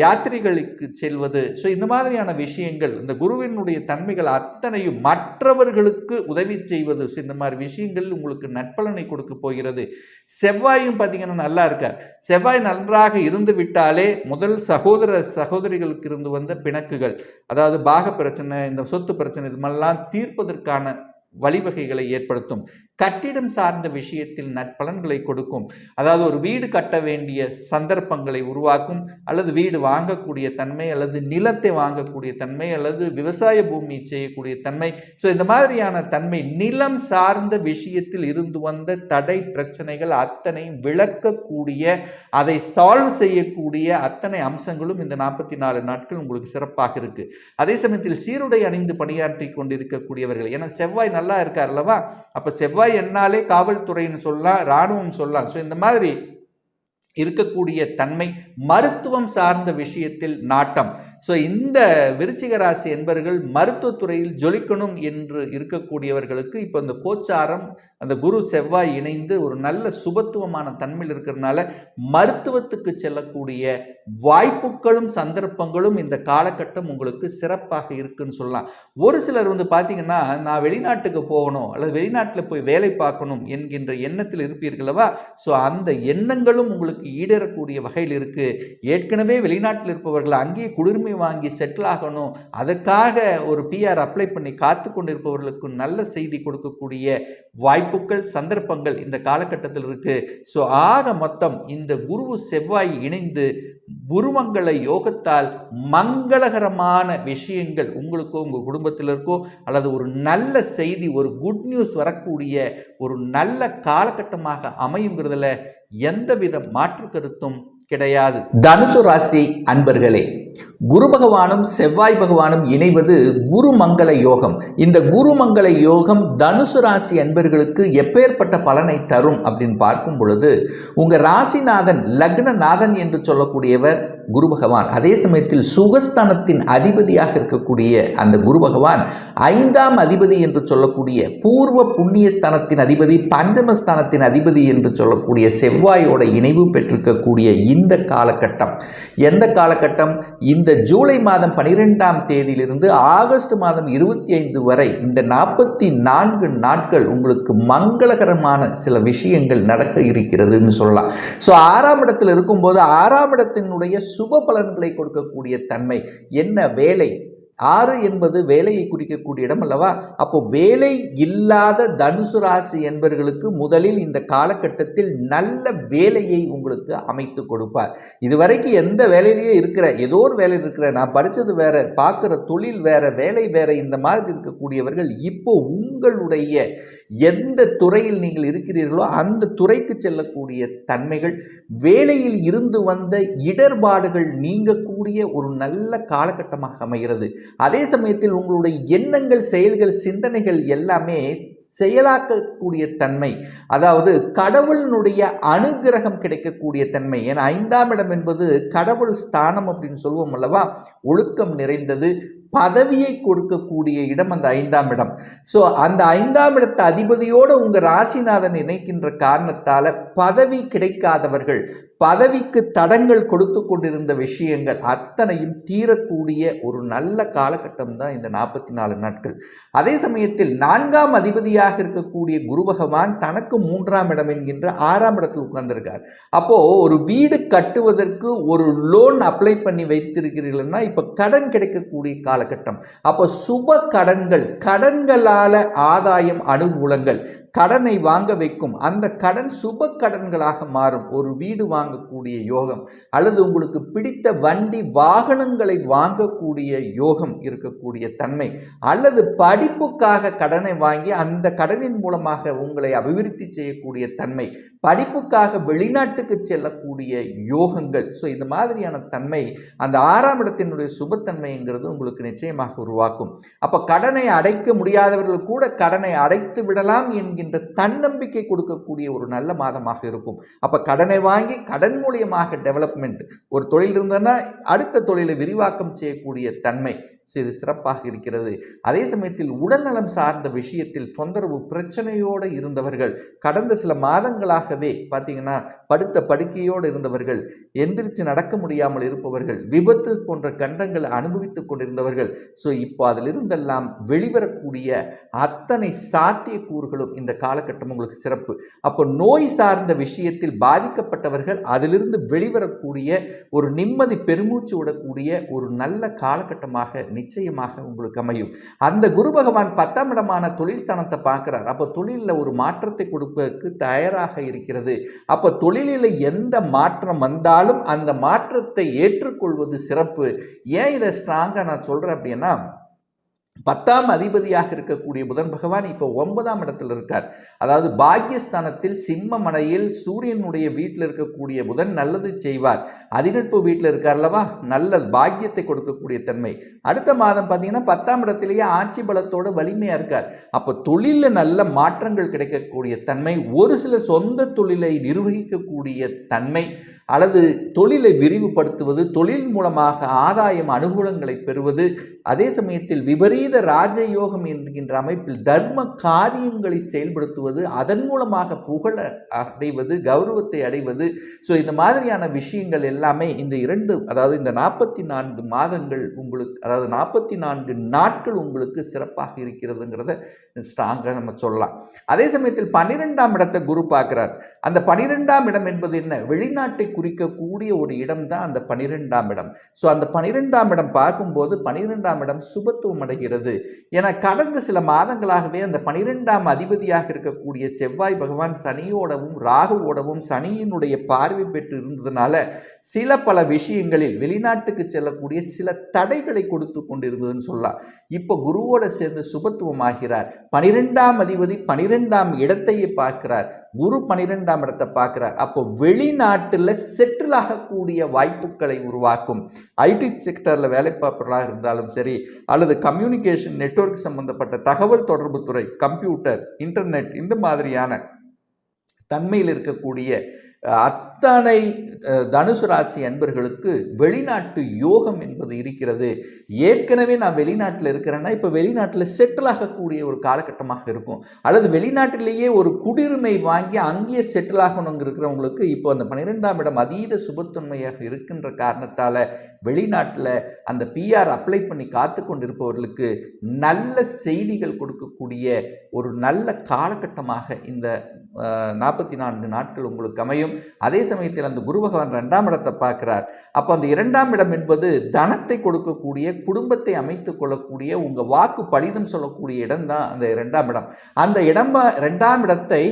யாத்திரைகளுக்கு செல்வது. ஸோ இந்த மாதிரியான விஷயங்கள், இந்த குருவினுடைய தன்மைகள் அத்தனையும் மற்றவர்களுக்கு உதவி செய்வது. ஸோ இந்த மாதிரி விஷயங்கள் உங்களுக்கு நற்பலனை கொடுக்க போகிறது. செவ்வாயும் பார்த்தீங்கன்னா நல்லா இருக்கார். செவ்வாய் நன்றாக இருந்து விட்டாலே முதல் சகோதரிகளுக்கு இருந்து வந்த பிணக்குகள், அதாவது பாக பிரச்சனை, இந்த சொத்து பிரச்சனை, இது மாதிரிலாம் தீர்ப்பதற்கான வழிவகைகளை ஏற்படுத்தும். கட்டிடம் சார்ந்த விஷயத்தில் நற்பலன்களை கொடுக்கும். அதாவது ஒரு வீடு கட்ட வேண்டிய சந்தர்ப்பங்களை உருவாக்கும், அல்லது வீடு வாங்கக்கூடிய தன்மை, அல்லது நிலத்தை வாங்கக்கூடிய தன்மை, அல்லது விவசாய பூமி செய்யக்கூடிய தன்மை. ஸோ இந்த மாதிரியான தன்மை நிலம் சார்ந்த விஷயத்தில் இருந்து வந்த தடை பிரச்சனைகள் அத்தனையும் விளக்கக்கூடிய, அதை சால்வ் செய்யக்கூடிய அத்தனை அம்சங்களும் இந்த 44 நாட்கள் உங்களுக்கு சிறப்பாக இருக்கு. அதே சமயத்தில் சீருடை அணிந்து பணியாற்றி கொண்டிருக்கக்கூடியவர்கள், ஏன்னா செவ்வாய் நல்லா இருக்கார் அல்லவா, அப்ப செவ்வாய் என்னாலே காவல்துறைன்னு சொல்லலாம், இராணுவம் சொல்லலாம். ஸோ இந்த மாதிரி இருக்கக்கூடிய தன்மை, மருத்துவம் சார்ந்த விஷயத்தில் நாட்டம். ஸோ இந்த விருச்சிக ராசி என்பவர்கள் மருத்துவத்துறையில் ஜொலிக்கணும் என்று இருக்கக்கூடியவர்களுக்கு இப்போ இந்த கோச்சாரம், அந்த குரு செவ்வாய் இணைந்து ஒரு நல்ல சுபத்துவமான தன்மையில் இருக்கிறதுனால மருத்துவத்துக்கு செல்லக்கூடிய வாய்ப்புகளும் சந்தர்ப்பங்களும் இந்த காலகட்டம் உங்களுக்கு சிறப்பாக இருக்குன்னு சொல்லலாம். ஒரு சிலர் பார்த்தீங்கன்னா, நான் வெளிநாட்டுக்கு போகணும் அல்லது வெளிநாட்டில் போய் வேலை பார்க்கணும் என்கின்ற எண்ணத்தில் இருப்பீர்களவா. ஸோ அந்த எண்ணங்களும் உங்களுக்கு ஈடேறக்கூடிய வகையில் இருக்கு. ஏற்கனவே வெளிநாட்டில் இருப்பவர்கள் அங்கேயே குளிர்மை வாங்கி செட்டில் ஆகணும், அதற்காக ஒரு பிஆர் அப்ளை பண்ணி காத்து கொண்டிருப்பவர்களுக்கு நல்ல செய்தி கொடுக்கக்கூடிய வாய்ப்புகள் சந்தர்ப்பங்கள் இந்த காலகட்டத்தில் இருக்கு. ஸோ ஆக மொத்தம் இந்த குரு செவ்வாய் இணைந்து குருமங்கள யோகத்தால் மங்களகரமான விஷயங்கள் உங்களுக்கோ உங்கள் குடும்பத்தில் இருக்கோ, அல்லது ஒரு நல்ல செய்தி, ஒரு குட் நியூஸ் வரக்கூடிய ஒரு நல்ல காலகட்டமாக அமையுங்கிறதுல எந்தவித மாற்று கருத்தும் கிடையாது. தனுசு ராசி அன்பர்களே, குரு பகவானும் செவ்வாய் பகவானும் இணைவது குருமங்கள யோகம். இந்த குருமங்கள யோகம் தனுசு ராசி அன்பர்களுக்கு எப்பேற்பட்ட பலனை தரும் அப்படின்னு பார்க்கும் பொழுது, உங்க ராசிநாதன் லக்னநாதன் என்று சொல்லக்கூடியவர் குரு பகவான். அதே சமயத்தில் சுகஸ்தானத்தின் அதிபதியாக இருக்கக்கூடிய அந்த குரு பகவான் 5ஆம் அதிபதி என்று சொல்லக்கூடிய பூர்வ புண்ணிய ஸ்தானத்தின் அதிபதி, பஞ்சமஸ்தானத்தின் அதிபதி என்று சொல்லக்கூடிய செவ்வாயோட இணைவு பெற்றிருக்கக்கூடிய இந்த காலகட்டம், எந்த காலகட்டம், இந்த ஜூலை மாதம் 12ஆம் தேதியிலிருந்து ஆகஸ்ட் மாதம் 25 வரை இந்த 44 நாட்கள் உங்களுக்கு மங்களகரமான சில விஷயங்கள் நடக்க இருக்கிறதுன்னு சொல்லலாம். ஸோ 6ஆம் இடத்தில் இருக்கும்போது 6ஆம் இடத்தினுடைய சுப பலன்களை கொடுக்கக்கூடிய தன்மை என்ன, வேலை. 6 என்பது வேலையை குறிக்கக்கூடிய இடம் அல்லவா. அப்போ வேலை இல்லாத தனுசு ராசி என்பவர்களுக்கு முதலில் இந்த காலகட்டத்தில் நல்ல வேலையை உங்களுக்கு அமைத்து கொடுப்பார். இதுவரைக்கும் எந்த வேலையிலேயே இருக்கிற, ஏதோ ஒரு வேலை இருக்கிற, நான் படித்தது வேற, பார்க்குற தொழில் வேற, வேலை வேற, இந்த மாதிரி இருக்கக்கூடியவர்கள் இப்போ உங்களுடைய எந்த துறையில் நீங்கள் இருக்கிறீர்களோ அந்த துறைக்கு செல்லக்கூடிய தன்மைகள், வேலையில் இருந்து வந்த இடர்பாடுகள் நீங்கக்கூடிய ஒரு நல்ல காலகட்டமாக அமைகிறது. அதே சமயத்தில் உங்களுடைய எண்ணங்கள், செயல்கள், சிந்தனைகள் எல்லாமே செயலாக்கக்கூடிய தன்மை, அதாவது கடவுளினுடைய அனுகிரகம் கிடைக்கக்கூடிய தன்மை. ஏன்னா 5ஆம் இடம் என்பது கடவுள் ஸ்தானம் அப்படின்னு சொல்லுவோம் அல்லவா, ஒழுக்கம் நிறைந்தது, பதவியை கொடுக்கக்கூடிய இடம் அந்த 5ஆம் இடம். ஸோ அந்த 5ஆம் இடத்து அதிபதியோடு உங்கள் ராசிநாதன் இணைக்கின்ற காரணத்தால் பதவி கிடைக்காதவர்கள், பதவிக்கு தடங்கள் கொடுத்து கொண்டிருந்த விஷயங்கள் அத்தனையும் தீரக்கூடிய ஒரு நல்ல காலகட்டம் தான் இந்த 44 நாட்கள். அதே சமயத்தில் 4ஆம் அதிபதியாக இருக்கக்கூடிய குரு பகவான் தனக்கு 3ஆம் இடம் என்கின்ற 6ஆம் இடத்தில் உட்கார்ந்திருக்கார். அப்போ ஒரு வீடு கட்டுவதற்கு ஒரு லோன் அப்ளை பண்ணி வைத்திருக்கிறீர்கள்னா இப்போ கடன் கிடைக்கக்கூடிய காலகட்டம். அப்போ சுப கடன்கள், கடன்களால ஆதாயம், அனுகூலங்கள், கடனை வாங்க வைக்கும், அந்த கடன் சுப கடன்களாக மாறும். ஒரு வீடு வாங்கக்கூடிய யோகம், அல்லது உங்களுக்கு பிடித்த வண்டி வாகனங்களை வாங்கக்கூடிய யோகம் இருக்கக்கூடிய தன்மை, அல்லது படிப்புக்காக கடனை வாங்கி அந்த கடனின் மூலமாக உங்களை அபிவிருத்தி செய்யக்கூடிய தன்மை, படிப்புக்காக வெளிநாட்டுக்கு செல்லக்கூடிய யோகங்கள். ஸோ இந்த மாதிரியான தன்மை அந்த 6ஆம் இடத்தினுடைய சுபத்தன்மைங்கிறது உங்களுக்கு நிச்சயமாக உருவாக்கும். அப்போ கடனை அடைக்க முடியாதவர்கள் கூட கடனை அடைத்து விடலாம் என்கின்ற தன்னம்பிக்கை கொடுக்கக்கூடிய ஒரு நல்ல மாதமாக இருக்கும். அப்போ கடனை வாங்கி கடன் மூலியமாக டெவலப்மெண்ட், ஒரு தொழில் இருந்ததுன்னா அடுத்த தொழிலை விரிவாக்கம் செய்யக்கூடிய தன்மை இது சிறப்பாக இருக்கிறது. அதே சமயத்தில் உடல்நலம் சார்ந்த விஷயத்தில் தொந்தரவு பிரச்சனையோடு இருந்தவர்கள், கடந்த சில மாதங்களாகவே பார்த்தீங்கன்னா படுத்த படுக்கையோடு இருந்தவர்கள், எந்திரிச்சு நடக்க முடியாமல் இருப்பவர்கள், விபத்து போன்ற கண்டங்களை அனுபவித்துக் கொண்டிருந்தவர்கள், ஸோ இப்போ அதிலிருந்தெல்லாம் வெளிவரக்கூடிய அத்தனை சாத்தியக்கூறுகளும் இந்த காலகட்டம் உங்களுக்கு சிறப்பு. அப்போ நோய் சார்ந்த விஷயத்தில் பாதிக்கப்பட்டவர்கள் அதிலிருந்து வெளிவரக்கூடிய ஒரு நிம்மதி பெருமூச்சு விடக்கூடிய ஒரு நல்ல காலகட்டமாக நிச்சயமாக உங்களுக்கு அமையும். அந்த குரு பகவான் 10ஆம் இடமான தொழில் ஸ்தானத்தை பார்க்கிறார். அப்போ தொழிலில் ஒரு மாற்றத்தை கொடுப்பதற்கு தயாராக இருக்கிறது. அப்போ தொழிலில் எந்த மாற்றம் வந்தாலும் அந்த மாற்றத்தை ஏற்றுக்கொள்வது சிறப்பு. ஏன் இதை ஸ்ட்ராங்காக நான் சொல்கிறேன் அப்படின்னா, 10ஆம் அதிபதியாக இருக்கக்கூடிய புதன் பகவான் இப்போ 9ஆம் இடத்தில் இருக்கார். அதாவது பாக்கியஸ்தானத்தில் சிம்ம மனையில் சூரியனுடைய வீட்டில் இருக்கக்கூடிய புதன் நல்லது செய்வார். அதிநட்பு வீட்டில் இருக்கார் அல்லவா, நல்ல பாக்கியத்தை கொடுக்கக்கூடிய தன்மை. அடுத்த மாதம் பார்த்தீங்கன்னா 10ஆம் இடத்திலேயே ஆட்சி பலத்தோடு வலிமையாக இருக்கார். அப்போ தொழிலில் நல்ல மாற்றங்கள் கிடைக்கக்கூடிய தன்மை, ஒரு சில சொந்த தொழிலை நிர்வகிக்கக்கூடிய தன்மை அல்லது தொழிலை விரிவுபடுத்துவது, தொழில் மூலமாக ஆதாயம் அனுகூலங்களை பெறுவது, அதே சமயத்தில் விபரீத ராஜயோகம் என்கின்ற அமைப்பில் தர்ம காரியங்களை செயல்படுத்துவது, அதன் மூலமாக புகழ அடைவது, கௌரவத்தை அடைவது. ஸோ இந்த மாதிரியான விஷயங்கள் எல்லாமே இந்த அதாவது இந்த 44 மாதங்கள் உங்களுக்கு, அதாவது 44 நாட்கள் உங்களுக்கு சிறப்பாக இருக்கிறதுங்கிறத ஸ்ட்ராங்காக நம்ம சொல்லலாம். அதே சமயத்தில் 12ஆம் இடத்தை குரு பார்க்கிறார். அந்த 12ஆம் இடம் என்பது என்ன? வெளிநாட்டை குறிக்கக்கூடிய ஒரு இடம் தான் அந்த 12ஆம் இடம். ஸோ அந்த 12ஆம் இடம் பார்க்கும்போது 12ஆம் இடம் சுபத்துவம் அடைகிறது. என கடந்த சில மாதங்களாகவே அந்த 12ஆம் அதிபதியாக இருக்கக்கூடிய செவ்வாய் பகவான் சனியோடவும் ராகுவோடவும் சனியினுடைய பார்வை பெற்று இருந்ததுனால சில பல விஷயங்களில் வெளிநாட்டுக்கு செல்லக்கூடிய சில தடைகளை கொடுத்து கொண்டிருந்ததுன்னு சொல்லலாம். இப்போ குருவோட சேர்ந்து சுபத்துவம் ஆகிறார். 12ஆம் அதிபதி 12ஆம் இடத்தையே பார்க்கிறார். குரு 12ஆம் இடத்தை பார்க்கிறார். அப்போ வெளிநாட்டில் செட்டில் ஆகக்கூடிய வாய்ப்புகளை உருவாக்கும். ஐடி செக்டரில் வேலை பார்ப்பவர்களாக இருந்தாலும் சரி, அல்லது கம்யூனிகேஷன் நெட்வொர்க் சம்பந்தப்பட்ட தகவல் தொடர்பு துறை, கம்ப்யூட்டர், இன்டர்நெட், இந்த மாதிரியான தன்மையில் இருக்கக்கூடிய அத்தனை தனுசு ராசி அன்பர்களுக்கு வெளிநாட்டு யோகம் என்பது இருக்கிறது. ஏற்கனவே நான் வெளிநாட்டில் இருக்கிறேன்னா இப்போ வெளிநாட்டில் செட்டில் ஆகக்கூடிய ஒரு காலகட்டமாக இருக்கும். அல்லது வெளிநாட்டிலேயே ஒரு குடியுரிமை வாங்கி அங்கேயே செட்டில் ஆகணுங்க இருக்கிறவங்களுக்கு இப்போ அந்த 12ஆம் இடம் அதீத சுபத்தன்மையாக இருக்கின்ற காரணத்தால் வெளிநாட்டில் அந்த பிஆர் அப்ளை பண்ணி காத்து கொண்டிருப்பவர்களுக்கு நல்ல செய்திகள் கொடுக்கக்கூடிய ஒரு நல்ல காலகட்டமாக இந்த 44 நாட்கள் உங்களுக்கு அமையும். அதே சமயத்தில் அந்த குரு பகவான் 2ஆம் இடத்தை பார்க்கிறார். அப்போ அந்த 2ஆம் இடம் என்பது தனத்தை கொடுக்கக்கூடிய, குடும்பத்தை அமைத்துக் கொள்ளக்கூடிய, உங்கள் வாக்கு பலிதம் சொல்லக்கூடிய இடம் தான் அந்த 2ஆம் இடம். அந்த 2ஆம் இடத்தை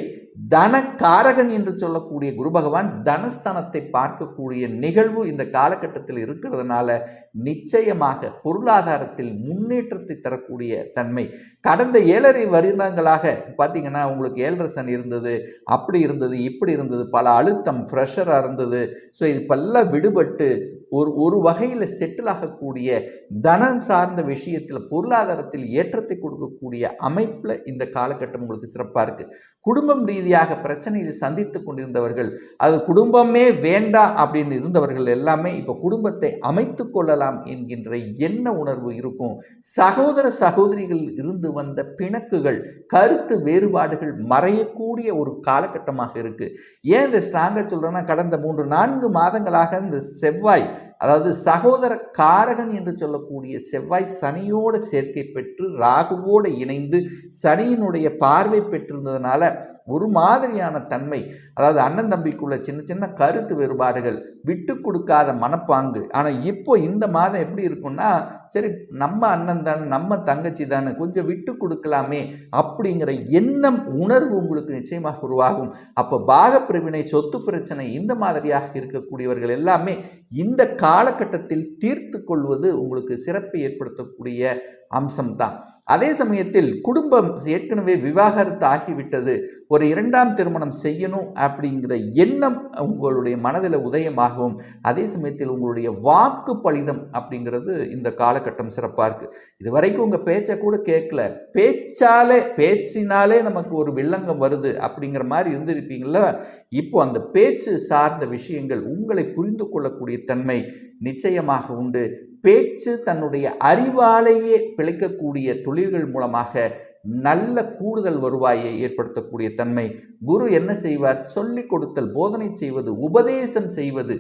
தனக்காரகன் என்று சொல்லக்கூடிய குரு பகவான் தனஸ்தானத்தை பார்க்கக்கூடிய நிகழ்வு இந்த காலகட்டத்தில் இருக்கிறதுனால நிச்சயமாக பொருளாதாரத்தில் முன்னேற்றத்தை தரக்கூடிய தன்மை. கடந்த 7.5 வருடங்களாக பார்த்தீங்கன்னா உங்களுக்கு 7.5 சனி இருந்தது, அப்படி இருந்தது, இப்படி இருந்தது, பல அழுத்தம், ப்ரெஷராக இருந்தது. ஸோ இது பல்ல விடுபட்டு ஒரு வகையில் செட்டில் ஆகக்கூடிய, தனம் சார்ந்த விஷயத்தில் பொருளாதாரத்தில் ஏற்றத்தை கொடுக்கக்கூடிய அமைப்பில் இந்த காலகட்டம் உங்களுக்கு சிறப்பாக இருக்குது. குடும்பம் ரீதியாக பிரச்சனையில் சந்தித்து கொண்டிருந்தவர்கள், அது குடும்பமே வேண்டாம் அப்படின்னு இருந்தவர்கள் எல்லாமே இப்போ குடும்பத்தை அமைத்து கொள்ளலாம் என்கின்ற எண்ண உணர்வு இருக்கும். சகோதர சகோதரிகள் இருந்து வந்த பிணக்குகள், கருத்து வேறுபாடுகள் மறையக்கூடிய ஒரு காலகட்டமாக இருக்குது. ஏன் இந்த ஸ்ட்ராங்காக சொல்கிறேன்னா, கடந்த 3-4 மாதங்களாக இந்த செவ்வாய், அதாவது சகோதர காரகன் என்று சொல்லக்கூடிய செவ்வாய் சனியோட சேர்க்கை பெற்று ராகுவோடு இணைந்து சனியினுடைய பார்வை பெற்றிருந்ததுனால ஒரு மாதிரியான தன்மை, அதாவது அண்ணன் தம்பிக்குள்ள சின்ன சின்ன கருத்து வேறுபாடுகள், விட்டு கொடுக்காத மனப்பாங்கு. ஆனால் இப்போ இந்த மாதம் எப்படி இருக்குன்னா, சரி நம்ம அண்ணன் தான், நம்ம தங்கச்சி தானே, கொஞ்சம் விட்டு கொடுக்கலாமே அப்படிங்கிற எண்ணம், உணர்வு உங்களுக்கு நிச்சயமாக உருவாகும். அப்போ பாகப்பிரிவினை, சொத்து பிரச்சனை, இந்த மாதிரியாக இருக்கக்கூடியவர்கள் எல்லாமே இந்த காலகட்டத்தில் தீர்த்து கொள்வது உங்களுக்கு சிறப்பை ஏற்படுத்தக்கூடிய அம்சம்தான். அதே சமயத்தில் குடும்பம் ஏற்கனவே விவாகரத்து ஆகிவிட்டது, ஒரு 2ஆம் திருமணம் செய்யணும் அப்படிங்கிற எண்ணம் உங்களுடைய மனதில் உதயமாகும். அதே சமயத்தில் உங்களுடைய வாக்கு பலிதம் அப்படிங்கிறது இந்த காலகட்டம் சிறப்பாக இருக்குது. இது வரைக்கும் உங்கள் பேச்சை கூட கேட்கல, பேச்சினாலே நமக்கு ஒரு வில்லங்கம் வருது அப்படிங்கிற மாதிரி இருந்திருப்பீங்களா. இப்போ அந்த பேச்சு சார்ந்த விஷயங்கள் உங்களை புரிந்து கொள்ளக்கூடிய தன்மை நிச்சயமாக உண்டு. பேச்சு தன்னுடைய அறிவாலேயே பிழைக்கக்கூடிய தொழில்கள் மூலமாக நல்ல கூடுதல் வருவாயை ஏற்படுத்தக்கூடிய தன்மை. குரு என்ன செய்வார்? சொல்லிக் கொடுத்தல், போதனை செய்வது, உபதேசம் செய்வது,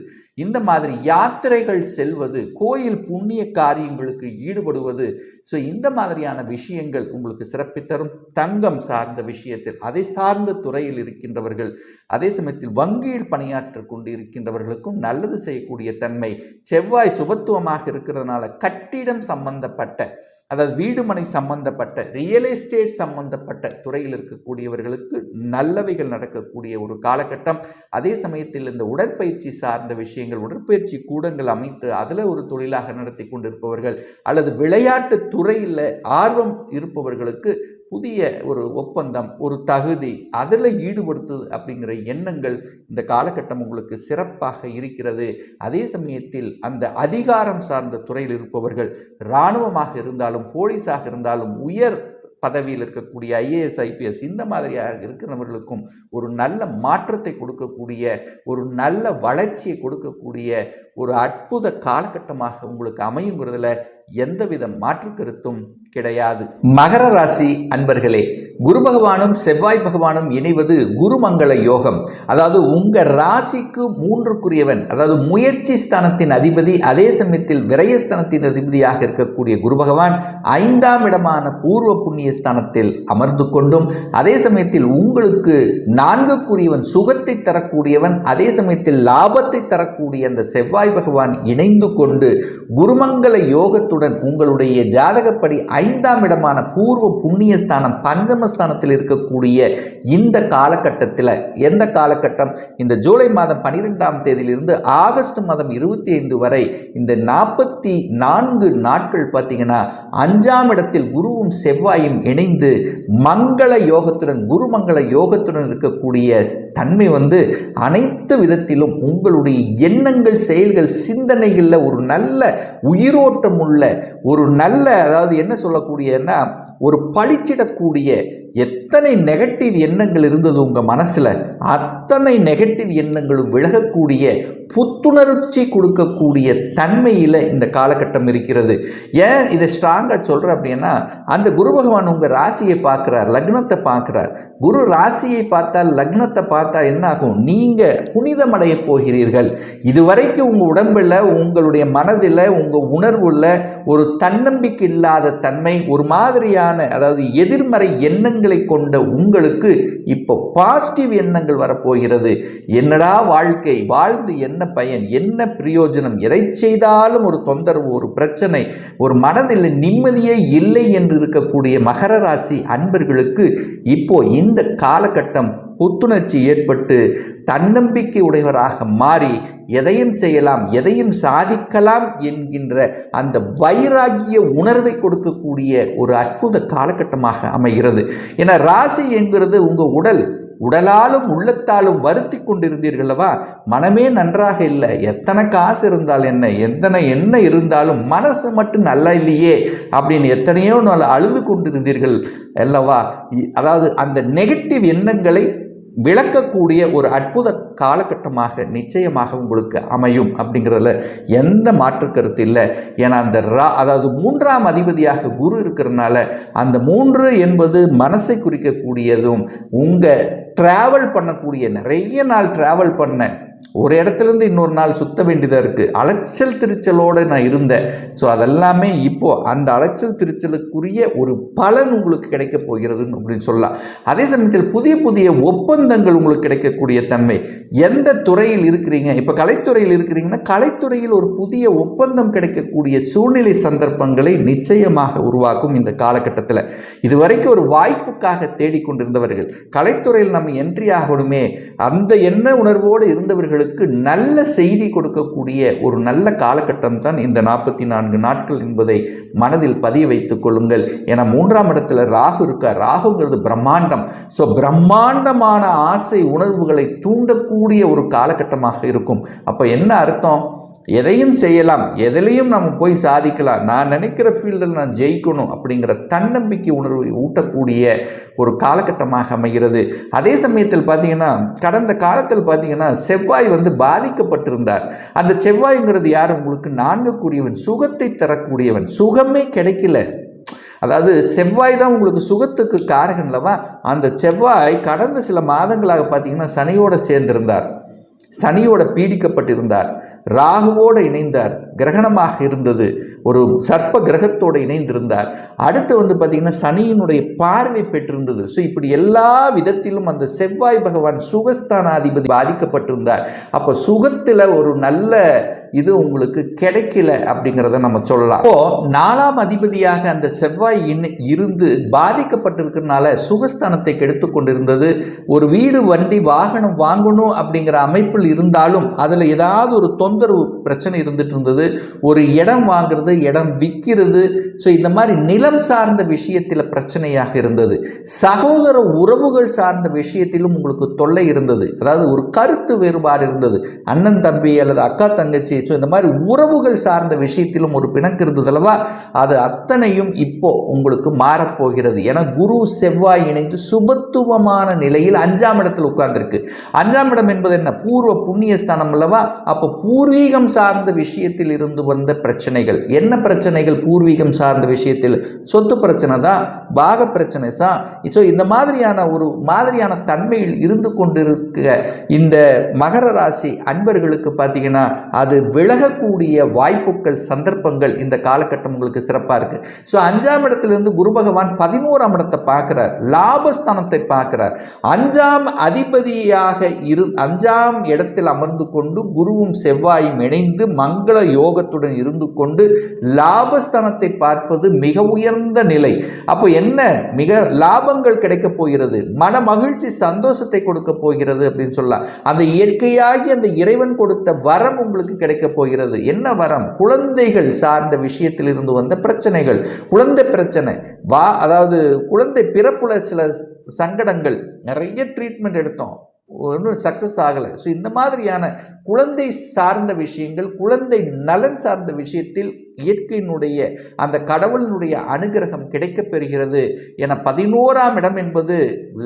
இந்த மாதிரி யாத்திரைகள் செல்வது, கோயில் புண்ணிய காரியங்களுக்கு ஈடுபடுவது, ஸோ இந்த மாதிரியான விஷயங்கள் உங்களுக்கு சிறப்பை தரும். தங்கம் சார்ந்த விஷயத்தில், அதை சார்ந்த துறையில் இருக்கின்றவர்கள், அதே சமயத்தில் வங்கியில் பணியாற்ற கொண்டு இருக்கின்றவர்களுக்கும் நல்லது செய்யக்கூடிய தன்மை. செவ்வாய் சுபத்துவமாக இருக்கிறதுனால கட்டிடம் சம்பந்தப்பட்ட, அதாவது வீடுமனை சம்பந்தப்பட்ட, ரியல் எஸ்டேட் சம்பந்தப்பட்ட துறையில் இருக்கக்கூடியவர்களுக்கு நல்லவைகள் நடக்கக்கூடிய ஒரு காலகட்டம். அதே சமயத்தில் இந்த உடற்பயிற்சி சார்ந்த விஷயங்கள், உடற்பயிற்சி கூடங்கள் அமைத்து அதில் ஒரு தொழிலாக நடத்தி கொண்டிருப்பவர்கள், அல்லது விளையாட்டு துறையில் ஆர்வம் இருப்பவர்களுக்கு புதிய ஒரு ஒப்பந்தம், ஒரு தகுதி, அதில் ஈடுபடுத்துது அப்படிங்கிற எண்ணங்கள் இந்த காலகட்டம் உங்களுக்கு சிறப்பாக இருக்கிறது. அதே சமயத்தில் அந்த அதிகாரம் சார்ந்த துறையில் இருப்பவர்கள், இராணுவமாக இருந்தாலும் போலீஸாக இருந்தாலும் உயர் பதவியில் இருக்கக்கூடிய ஐஏஎஸ் ஐபிஎஸ் இந்த மாதிரியாக இருக்கிறவர்களுக்கும் ஒரு நல்ல மாற்றத்தை கொடுக்கக்கூடிய, ஒரு நல்ல வளர்ச்சியை கொடுக்கக்கூடிய ஒரு அற்புத காலகட்டமாக உங்களுக்கு அமையுங்கிறதுல எந்தவித மாற்று கருத்தும் கிடையாது. மகர ராசி அன்பர்களே, குரு பகவானும் செவ்வாய் பகவானும் இணைவது குருமங்கள யோகம். அதாவது உங்க ராசிக்கு 3க்குரியவன், அதாவது முயற்சி ஸ்தானத்தின் அதிபதி, அதே சமயத்தில் விரயஸ்தானத்தின் அதிபதியாக இருக்கக்கூடிய குரு பகவான் 5ஆம் இடமான பூர்வ புண்ணிய ஸ்தானத்தில் அமர்ந்து கொண்டும், அதே சமயத்தில் உங்களுக்கு 4க்குரியவன், சுகத்தை தரக்கூடியவன், அதே சமயத்தில் லாபத்தை தரக்கூடிய அந்த செவ்வாய் பகவான் இணைந்து கொண்டு குருமங்கள யோகத்துடன் உங்களுடைய ஜாதகப்படி 5ஆம் இடமான பூர்வ புண்ணிய ஸ்தானம் பஞ்சமஸ்தானத்தில் இருக்கக்கூடிய இந்த காலகட்டத்தில், எந்த காலகட்டம்? இந்த ஜூலை மாதம் 12ஆம் தேதியிலிருந்து ஆகஸ்ட் மாதம் 25 வரை இந்த 44 நாட்கள் பார்த்தீங்கன்னா 5ஆம் இடத்தில் குருவும் செவ்வாயும் இணைந்து மங்கள யோகத்துடன், குருமங்கள யோகத்துடன் இருக்கக்கூடிய தன்மை அனைத்து விதத்திலும் உங்களுடைய எண்ணங்கள், செயல்கள், சிந்தனைகளில் ஒரு நல்ல உயிரோட்டம் உள்ள ஒரு நல்ல, அதாவது என்ன சொல்லக்கூடியன்னா ஒரு பளிச்சிடக்கூடிய, எத்தனை நெகட்டிவ் எண்ணங்கள் இருந்தது உங்கள் மனசில் அத்தனை நெகட்டிவ் எண்ணங்களும் விலகக்கூடிய, புத்துணர்ச்சி கொடுக்கக்கூடிய தன்மையில் இந்த காலகட்டம் இருக்கிறது. ஏன் இதை ஸ்ட்ராங்காக சொல்கிறேன் அப்படின்னா, அந்த குரு பகவான் உங்கள் ராசியை பார்க்குறார், லக்னத்தை பார்க்குறார். குரு ராசியை பார்த்தால், லக்னத்தை பார்த்தா என்ன ஆகும்? நீங்கள் புனிதமடைய போகிறீர்கள். இதுவரைக்கும் உங்கள் உடம்பில், உங்களுடைய மனதில், உங்கள் உணர்வுள்ள ஒரு தன்னம்பிக்கை இல்லாத தன்மை, ஒரு மாதிரியான, அதாவது எதிர்மறை எண்ணங்களை கொண்ட உங்களுக்கு இப்போ பாசிட்டிவ் எண்ணங்கள் வரப்போகிறது. என்னடா வாழ்க்கை, வாழ்ந்து என்ன பயன், என்ன பிரயோஜனம், எதை செய்தாலும் ஒரு தொந்தரவு, ஒரு பிரச்சனை, ஒரு மனதில் நிம்மதியே இல்லை என்று இருக்கக்கூடிய மகர ராசி அன்பர்களுக்கு இப்போ இந்த காலகட்டம் புத்துணர்ச்சி ஏற்பட்டு தன்னம்பிக்கை உடையவராக மாறி எதையும் செய்யலாம், எதையும் சாதிக்கலாம் என்கின்ற அந்த வைராகிய உணர்வை கொடுக்கக்கூடிய ஒரு அற்புத காலகட்டமாக அமைகிறது. ஏன்னா ராசி என்கிறது உங்கள் உடலாலும் உள்ளத்தாலும் வருத்தி கொண்டிருந்தீர்களவா, மனமே நன்றாக இல்லை, எத்தனை காசு இருந்தாலும் என்ன இருந்தாலும் மனசு மட்டும் நல்லா இல்லையே அப்படின்னு எத்தனையோ நாள் அழுது கொண்டிருந்தீர்கள் அல்லவா. அதாவது அந்த நெகட்டிவ் எண்ணங்களை விளக்கக்கூடிய ஒரு அற்புத காலகட்டமாக நிச்சயமாக உங்களுக்கு அமையும் அப்படிங்கிறதுல எந்த மாற்று கருத்து இல்லை. ஏன்னா அந்த அதாவது 3ஆம் அதிபதியாக குரு இருக்கிறதுனால, அந்த 3 என்பது மனசை குறிக்கக்கூடியதும், உங்கள் ட்ராவல் பண்ணக்கூடிய, நிறைய நாள் ட்ராவல் பண்ண, ஒரு இடத்துலேருந்து இன்னொரு நாள் சுற்ற வேண்டியதாக இருக்குது, அலைச்சல் திருச்சலோடு நான் இருந்தேன். ஸோ அதெல்லாமே இப்போது அந்த அலைச்சல் திருச்சலுக்குரிய ஒரு பலன் உங்களுக்கு கிடைக்க போகிறதுன்னு அப்படின்னு சொல்லலாம். அதே சமயத்தில் புதிய புதிய ஒப்பந்தங்கள் உங்களுக்கு கிடைக்கக்கூடிய தன்மை. எந்த துறையில் இருக்கிறீங்க, இப்போ கலைத்துறையில் இருக்கிறீங்கன்னா கலைத்துறையில் ஒரு புதிய ஒப்பந்தம் கிடைக்கக்கூடிய சூழ்நிலை சந்தர்ப்பங்களை நிச்சயமாக உருவாக்கும் இந்த காலகட்டத்தில். இதுவரைக்கும் ஒரு வாய்ப்புக்காக தேடிக்கொண்டிருந்தவர்கள், கலைத்துறையில் நம்ம என்ட்ரி ஆகணுமே, அந்த எண்ண உணர்வோடு இருந்தவர்களுக்கு நல்ல செய்தி கொடுக்கக்கூடிய ஒரு நல்ல காலகட்டம் தான் இந்த 44 நாட்கள் என்பதை மனதில் பதிய வைத்துக் கொள்ளுங்கள். ஏன்னா 3ஆம் இடத்துல ராகு இருக்கார். ராகுங்கிறது பிரம்மாண்டம். ஸோ பிரம்மாண்டமான ஆசை உணர்வுகளை தூண்டக்கூடிய ஒரு காலகட்டமாக இருக்கும். அப்போ என்ன அர்த்தம்? எதையும் செய்யலாம், எதிலையும் நம்ம போய் சாதிக்கலாம், நான் நினைக்கிற ஃபீல்டில் நான் ஜெயிக்கணும் அப்படிங்கிற தன்னம்பிக்கை உணர்வை ஊட்டக்கூடிய ஒரு காலகட்டமாக அமைகிறது. அதே சமயத்தில் பார்த்தீங்கன்னா, கடந்த காலத்தில் பார்த்தீங்கன்னா செவ்வாய் பாதிக்கப்பட்டிருந்தார். அந்த செவ்வாய்ங்கிறது யார்? உங்களுக்கு 4க்குரியவன், சுகத்தை தரக்கூடியவன். சுகமே கிடைக்கல, அதாவது செவ்வாய் தான் உங்களுக்கு சுகத்துக்கு காரகன்லவா. அந்த செவ்வாய் கடந்த சில மாதங்களாக பார்த்தீங்கன்னா சனியோடு சேர்ந்திருந்தார், சனியோட பீடிக்கப்பட்டிருந்தார், ராகுவோடு இணைந்தார், கிரகணமாக இருந்தது, ஒரு சர்ப்ப கிரகத்தோடு இணைந்திருந்தார். அடுத்து பார்த்தீங்கன்னா சனியினுடைய பார்வை பெற்றிருந்தது. ஸோ இப்படி எல்லா விதத்திலும் அந்த செவ்வாய் பகவான் சுகஸ்தானாதிபதி பாதிக்கப்பட்டிருந்தார். அப்போ சுகத்தில் ஒரு நல்ல இது உங்களுக்கு கிடைக்கல அப்படிங்கிறத நம்ம சொல்லலாம். இப்போ 4ஆம் அதிபதியாக அந்த செவ்வாய் இருந்து பாதிக்கப்பட்டிருக்கிறதுனால சுகஸ்தானத்தை கெடுத்து கொண்டிருந்தது. ஒரு வீடு வண்டி வாகனம் வாங்கணும் அப்படிங்கிற அமைப்பில் இருந்தாலும் அதில் ஏதாவது ஒரு தொந்தரவு பிரச்சனை இருந்துட்டு இருந்தது. ஒரு இடம் வாங்குறது, இடம் விற்கிறது, ஸோ இந்த மாதிரி நிலம் சார்ந்த விஷயத்தில் பிரச்சனையாக இருந்தது. சகோதர உறவுகள் சார்ந்த விஷயத்திலும் உங்களுக்கு தொல்லை இருந்தது. அதாவது ஒரு கருத்து வேறுபாடு இருந்தது, அண்ணன் தம்பி அல்லது அக்கா தங்கச்சி, ஸோ இந்த மாதிரி உறவுகள் சார்ந்த விஷயத்திலும் ஒரு பிணக்கு இருந்தது அல்லவா. அது அத்தனையும் இப்போ உங்களுக்கு மாறப்போகிறது. ஏன்னா குரு செவ்வாய் இணைந்து சுபத்துவமான நிலையில் 5ஆம் இடத்தில் உட்கார்ந்துருக்கு. 5ஆம் இடம் என்பது என்ன? பூர்வ புண்ணிய ஸ்தானம் அல்லவா. அப்போ பூர்வீகம் சார்ந்த விஷயத்தில் இருந்து வந்த பிரச்சனைகள் என்ன பிரச்சனைகள்? பூர்வீகம் சார்ந்த விஷயத்தில் சொத்து பிரச்சனை தான், பாக பிரச்சனை தான். ஸோ இந்த மாதிரியான தன்மையில் இருந்து கொண்டிருக்க இந்த மகர ராசி அன்பர்களுக்கு பார்த்தீங்கன்னா அது விலகக்கூடிய வாய்ப்புகள், சந்தர்ப்பங்கள் இந்த காலகட்டம் உங்களுக்கு சிறப்பாக இருக்கு. ஸோ 5ஆம் இடத்திலிருந்து குரு பகவான் 11ஆம் இடத்தை பார்க்கிறார், லாபஸ்தானத்தை பார்க்கிறார். 5ஆம் அதிபதியாக 5ஆம் இடத்தில் அமர்ந்து கொண்டு குருவும் செவ்வாயும் இணைந்து மங்கள யோகத்துடன் இருந்து கொண்டு லாபஸ்தானத்தை பார்ப்பது மிக உயர்ந்த நிலை. அப்போ என்ன மிக லாபங்கள் கிடைக்க போகிறது, மன மகிழ்ச்சி சந்தோஷத்தை கொடுக்க போகிறது அப்படின்னு சொல்லலாம். அந்த இயற்கையாகி அந்த இறைவன் கொடுத்த வரம் உங்களுக்கு கிடைக்க போகிறது. என்ன வரம்? குழந்தைகள் சார்ந்த விஷயத்தில் இருந்து வந்த பிரச்சனைகள், குழந்தை பிரச்சனை, அதாவது குழந்தை பிறப்புல சில சங்கடங்கள், நிறைய ட்ரீட்மெண்ட் எடுத்தோம், ஒன்றும் சக்சஸ் ஆகலை. ஸோ இந்த மாதிரியான குழந்தை சார்ந்த விஷயங்கள், குழந்தை நலன் சார்ந்த விஷயத்தில் இயற்கையினுடைய அந்த கடவுளினுடைய அனுகிரகம் கிடைக்கப் பெறுகிறது. என 11ஆம் இடம் என்பது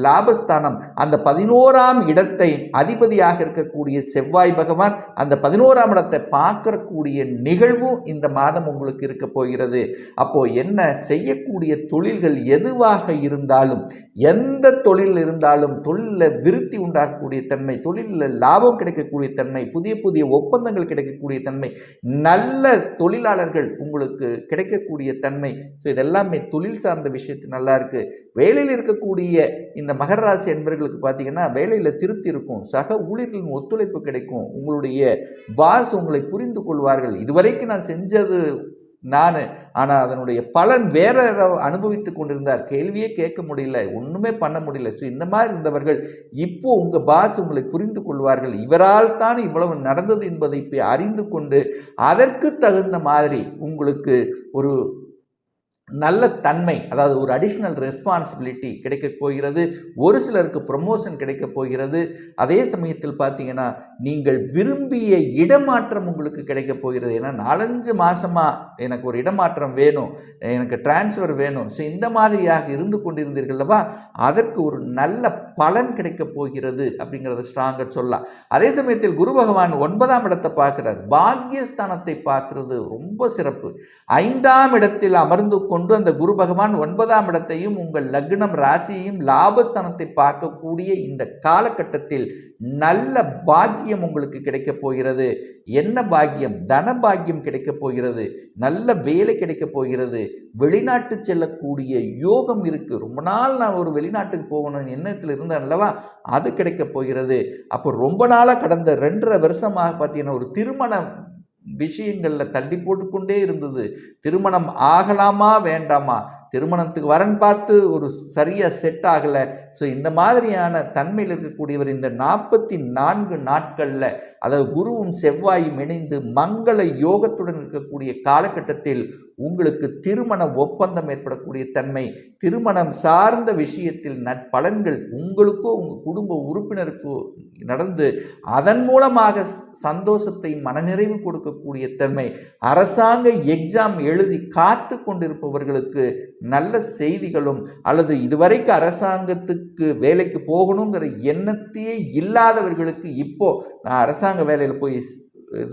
லாபஸ்தானம். அந்த 11ஆம் இடத்தை அதிபதியாக இருக்கக்கூடிய செவ்வாய் பகவான் அந்த 11ஆம் இடத்தை பார்க்கக்கூடிய நிகழ்வும் இந்த மாதம் உங்களுக்கு இருக்க போகிறது. அப்போ என்ன செய்யக்கூடிய தொழில்கள் எதுவாக இருந்தாலும், எந்த தொழில் இருந்தாலும் தொழிலில் விருத்தி உண்டாகக்கூடிய தன்மை, தொழிலில் லாபம் கிடைக்கக்கூடிய தன்மை, புதிய புதிய ஒப்பந்தங்கள் கிடைக்கக்கூடிய தன்மை, நல்ல தொழிலாளர்கள் உங்களுக்கு கிடைக்கக்கூடிய தன்மை, ஸோ இதெல்லாமே தொழில் சார்ந்த விஷயத்து நல்லா இருக்கு. வேலையில் இருக்கக்கூடிய இந்த மகர ராசி என்பவர்களுக்கு பார்த்தீங்கன்னா வேலையில் திருப்தி இருக்கும், சக ஊழியர்களின் ஒத்துழைப்பு கிடைக்கும், உங்களுடைய பாஸ் உங்களை புரிந்து கொள்வார்கள். இதுவரைக்கும் நான் செஞ்சது ஆனால் அதனுடைய பலன் வேற அனுபவித்து கொண்டிருந்தார், கேள்வியே கேட்க முடியல, ஒன்றுமே பண்ண முடியல. ஸோ இந்த மாதிரி இருந்தவர்கள் இப்போ உங்கள் பாஸ் உங்களை புரிந்து கொள்வார்கள். இவரால் தான் இவ்வளவு நடந்தது என்பதை அறிந்து கொண்டு அதற்கு தகுந்த மாதிரி உங்களுக்கு ஒரு நல்ல தன்மை, அதாவது ஒரு அடிஷ்னல் ரெஸ்பான்சிபிலிட்டி கிடைக்க போகிறது. ஒரு சிலருக்கு ப்ரமோஷன் கிடைக்க போகிறது. அதே சமயத்தில் பார்த்தீங்கன்னா நீங்கள் விரும்பிய இடமாற்றம் உங்களுக்கு கிடைக்க போகிறது. ஏன்னா 4-5 மாதமாக எனக்கு ஒரு இடமாற்றம் வேணும், எனக்கு டிரான்ஸ்ஃபர் வேணும், ஸோ இந்த மாதிரியாக இருந்து கொண்டிருந்தீர்கள்வா, அதற்கு ஒரு நல்ல பலன் கிடைக்க போகிறது அப்படிங்கிறத ஸ்ட்ராங்காக சொல்லலாம். அதே சமயத்தில் குரு பகவான் 9ஆம் இடத்தை பார்க்கிறார், பாக்கியஸ்தானத்தை பார்க்கிறது ரொம்ப சிறப்பு. 5ஆம் இடத்தில் அமர்ந்து கொண்டு அந்த குரு பகவான் 9ஆம் இடத்தையும் உங்கள் லக்னம் ராசியையும் லாபஸ்தானத்தை பார்க்கக்கூடிய இந்த காலகட்டத்தில் நல்ல பாக்கியம் உங்களுக்கு கிடைக்க போகிறது. என்ன பாக்கியம்? தன பாக்கியம் கிடைக்க போகிறது, நல்ல வேலை கிடைக்க போகிறது, வெளிநாட்டு செல்லக்கூடிய யோகம் இருக்கு. ரொம்ப நாள் நான் ஒரு வெளிநாட்டுக்கு போகணும் எண்ணத்தில் இருந்தேன் அல்லவா, அது கிடைக்க போகிறது. அப்போ ரொம்ப நாளாக கடந்த 2.5 வருஷமாக பார்த்தீங்கன்னா ஒரு திருமணம் விஷயங்களில் தள்ளி போட்டுக்கொண்டே இருந்தது. திருமணம் ஆகலாமா வேண்டாமா, திருமணத்துக்கு வரன் பார்த்து ஒரு சரியாக செட் ஆகலை. ஸோ இந்த மாதிரியான தன்மையில் இருக்கக்கூடியவர் இந்த 44 நாட்களில், அதாவது குருவும் செவ்வாயும் இணைந்து மங்கள யோகத்துடன் இருக்கக்கூடிய காலகட்டத்தில் உங்களுக்கு திருமண ஒப்பந்தம் ஏற்படக்கூடிய தன்மை, திருமணம் சார்ந்த விஷயத்தில் நற்பலன்கள் உங்களுக்கோ உங்கள் குடும்ப உறுப்பினருக்கோ நடந்து அதன் மூலமாக சந்தோஷத்தை மனநிறைவு கொடுக்கக்கூடிய தன்மை, அரசாங்க எக்ஸாம் எழுதி காத்து கொண்டிருப்பவர்களுக்கு நல்ல செய்திகளும், அல்லது இதுவரைக்கும் அரசாங்கத்துக்கு வேலைக்கு போகணுங்கிற எண்ணத்தையே இல்லாதவர்களுக்கு இப்போ நான் அரசாங்க வேலையில் போய்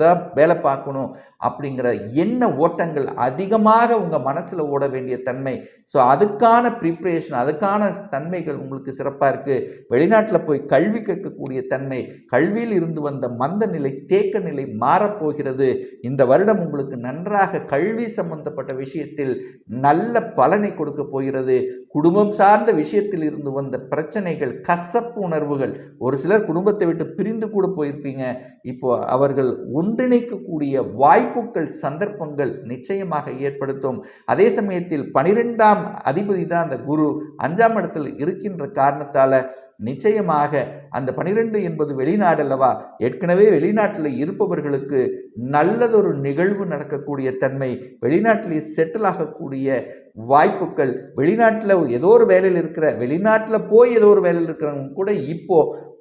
தான் வேலை பார்க்கணும் அப்படிங்கிற எண்ண ஓட்டங்கள் அதிகமாக உங்கள் மனசில் ஓட வேண்டிய தன்மை. ஸோ அதுக்கான ப்ரிப்ரேஷன், அதுக்கான தன்மைகள் உங்களுக்கு சிறப்பாக இருக்குது. வெளிநாட்டில் போய் கல்வி கற்கக்கூடிய தன்மை, கல்வியில் இருந்து வந்த மந்த நிலை, தேக்க நிலை மாறப்போகிறது. இந்த வருடம் உங்களுக்கு நன்றாக கல்வி சம்பந்தப்பட்ட விஷயத்தில் நல்ல பலனை கொடுக்க போகிறது. குடும்பம் சார்ந்த விஷயத்தில் இருந்து வந்த பிரச்சனைகள், கசப்பு உணர்வுகள், ஒரு சிலர் குடும்பத்தை விட்டு பிரிந்து கூட போயிருப்பீங்க, இப்போ அவர்கள் ஒன்றிணைக்கக்கூடிய வாய்ப்புகள், சந்தர்ப்பங்கள் நிச்சயமாக ஏற்படுத்தும். அதே சமயத்தில் 12ஆம் அதிபதி தான் அந்த குரு 5ஆம் இடத்தில் இருக்கின்ற காரணத்தால் நிச்சயமாக அந்த 12 என்பது வெளிநாடு அல்லவா, ஏற்கனவே வெளிநாட்டில் இருப்பவர்களுக்கு நல்லதொரு நிகழ்வு நடக்கக்கூடிய தன்மை, வெளிநாட்டிலே செட்டில் ஆகக்கூடிய வாய்ப்புகள், வெளிநாட்டில் ஏதோ ஒரு வேலையில் இருக்கிற, வெளிநாட்டில் போய் ஏதோ ஒரு வேலையில் இருக்கிறவங்க கூட இப்போ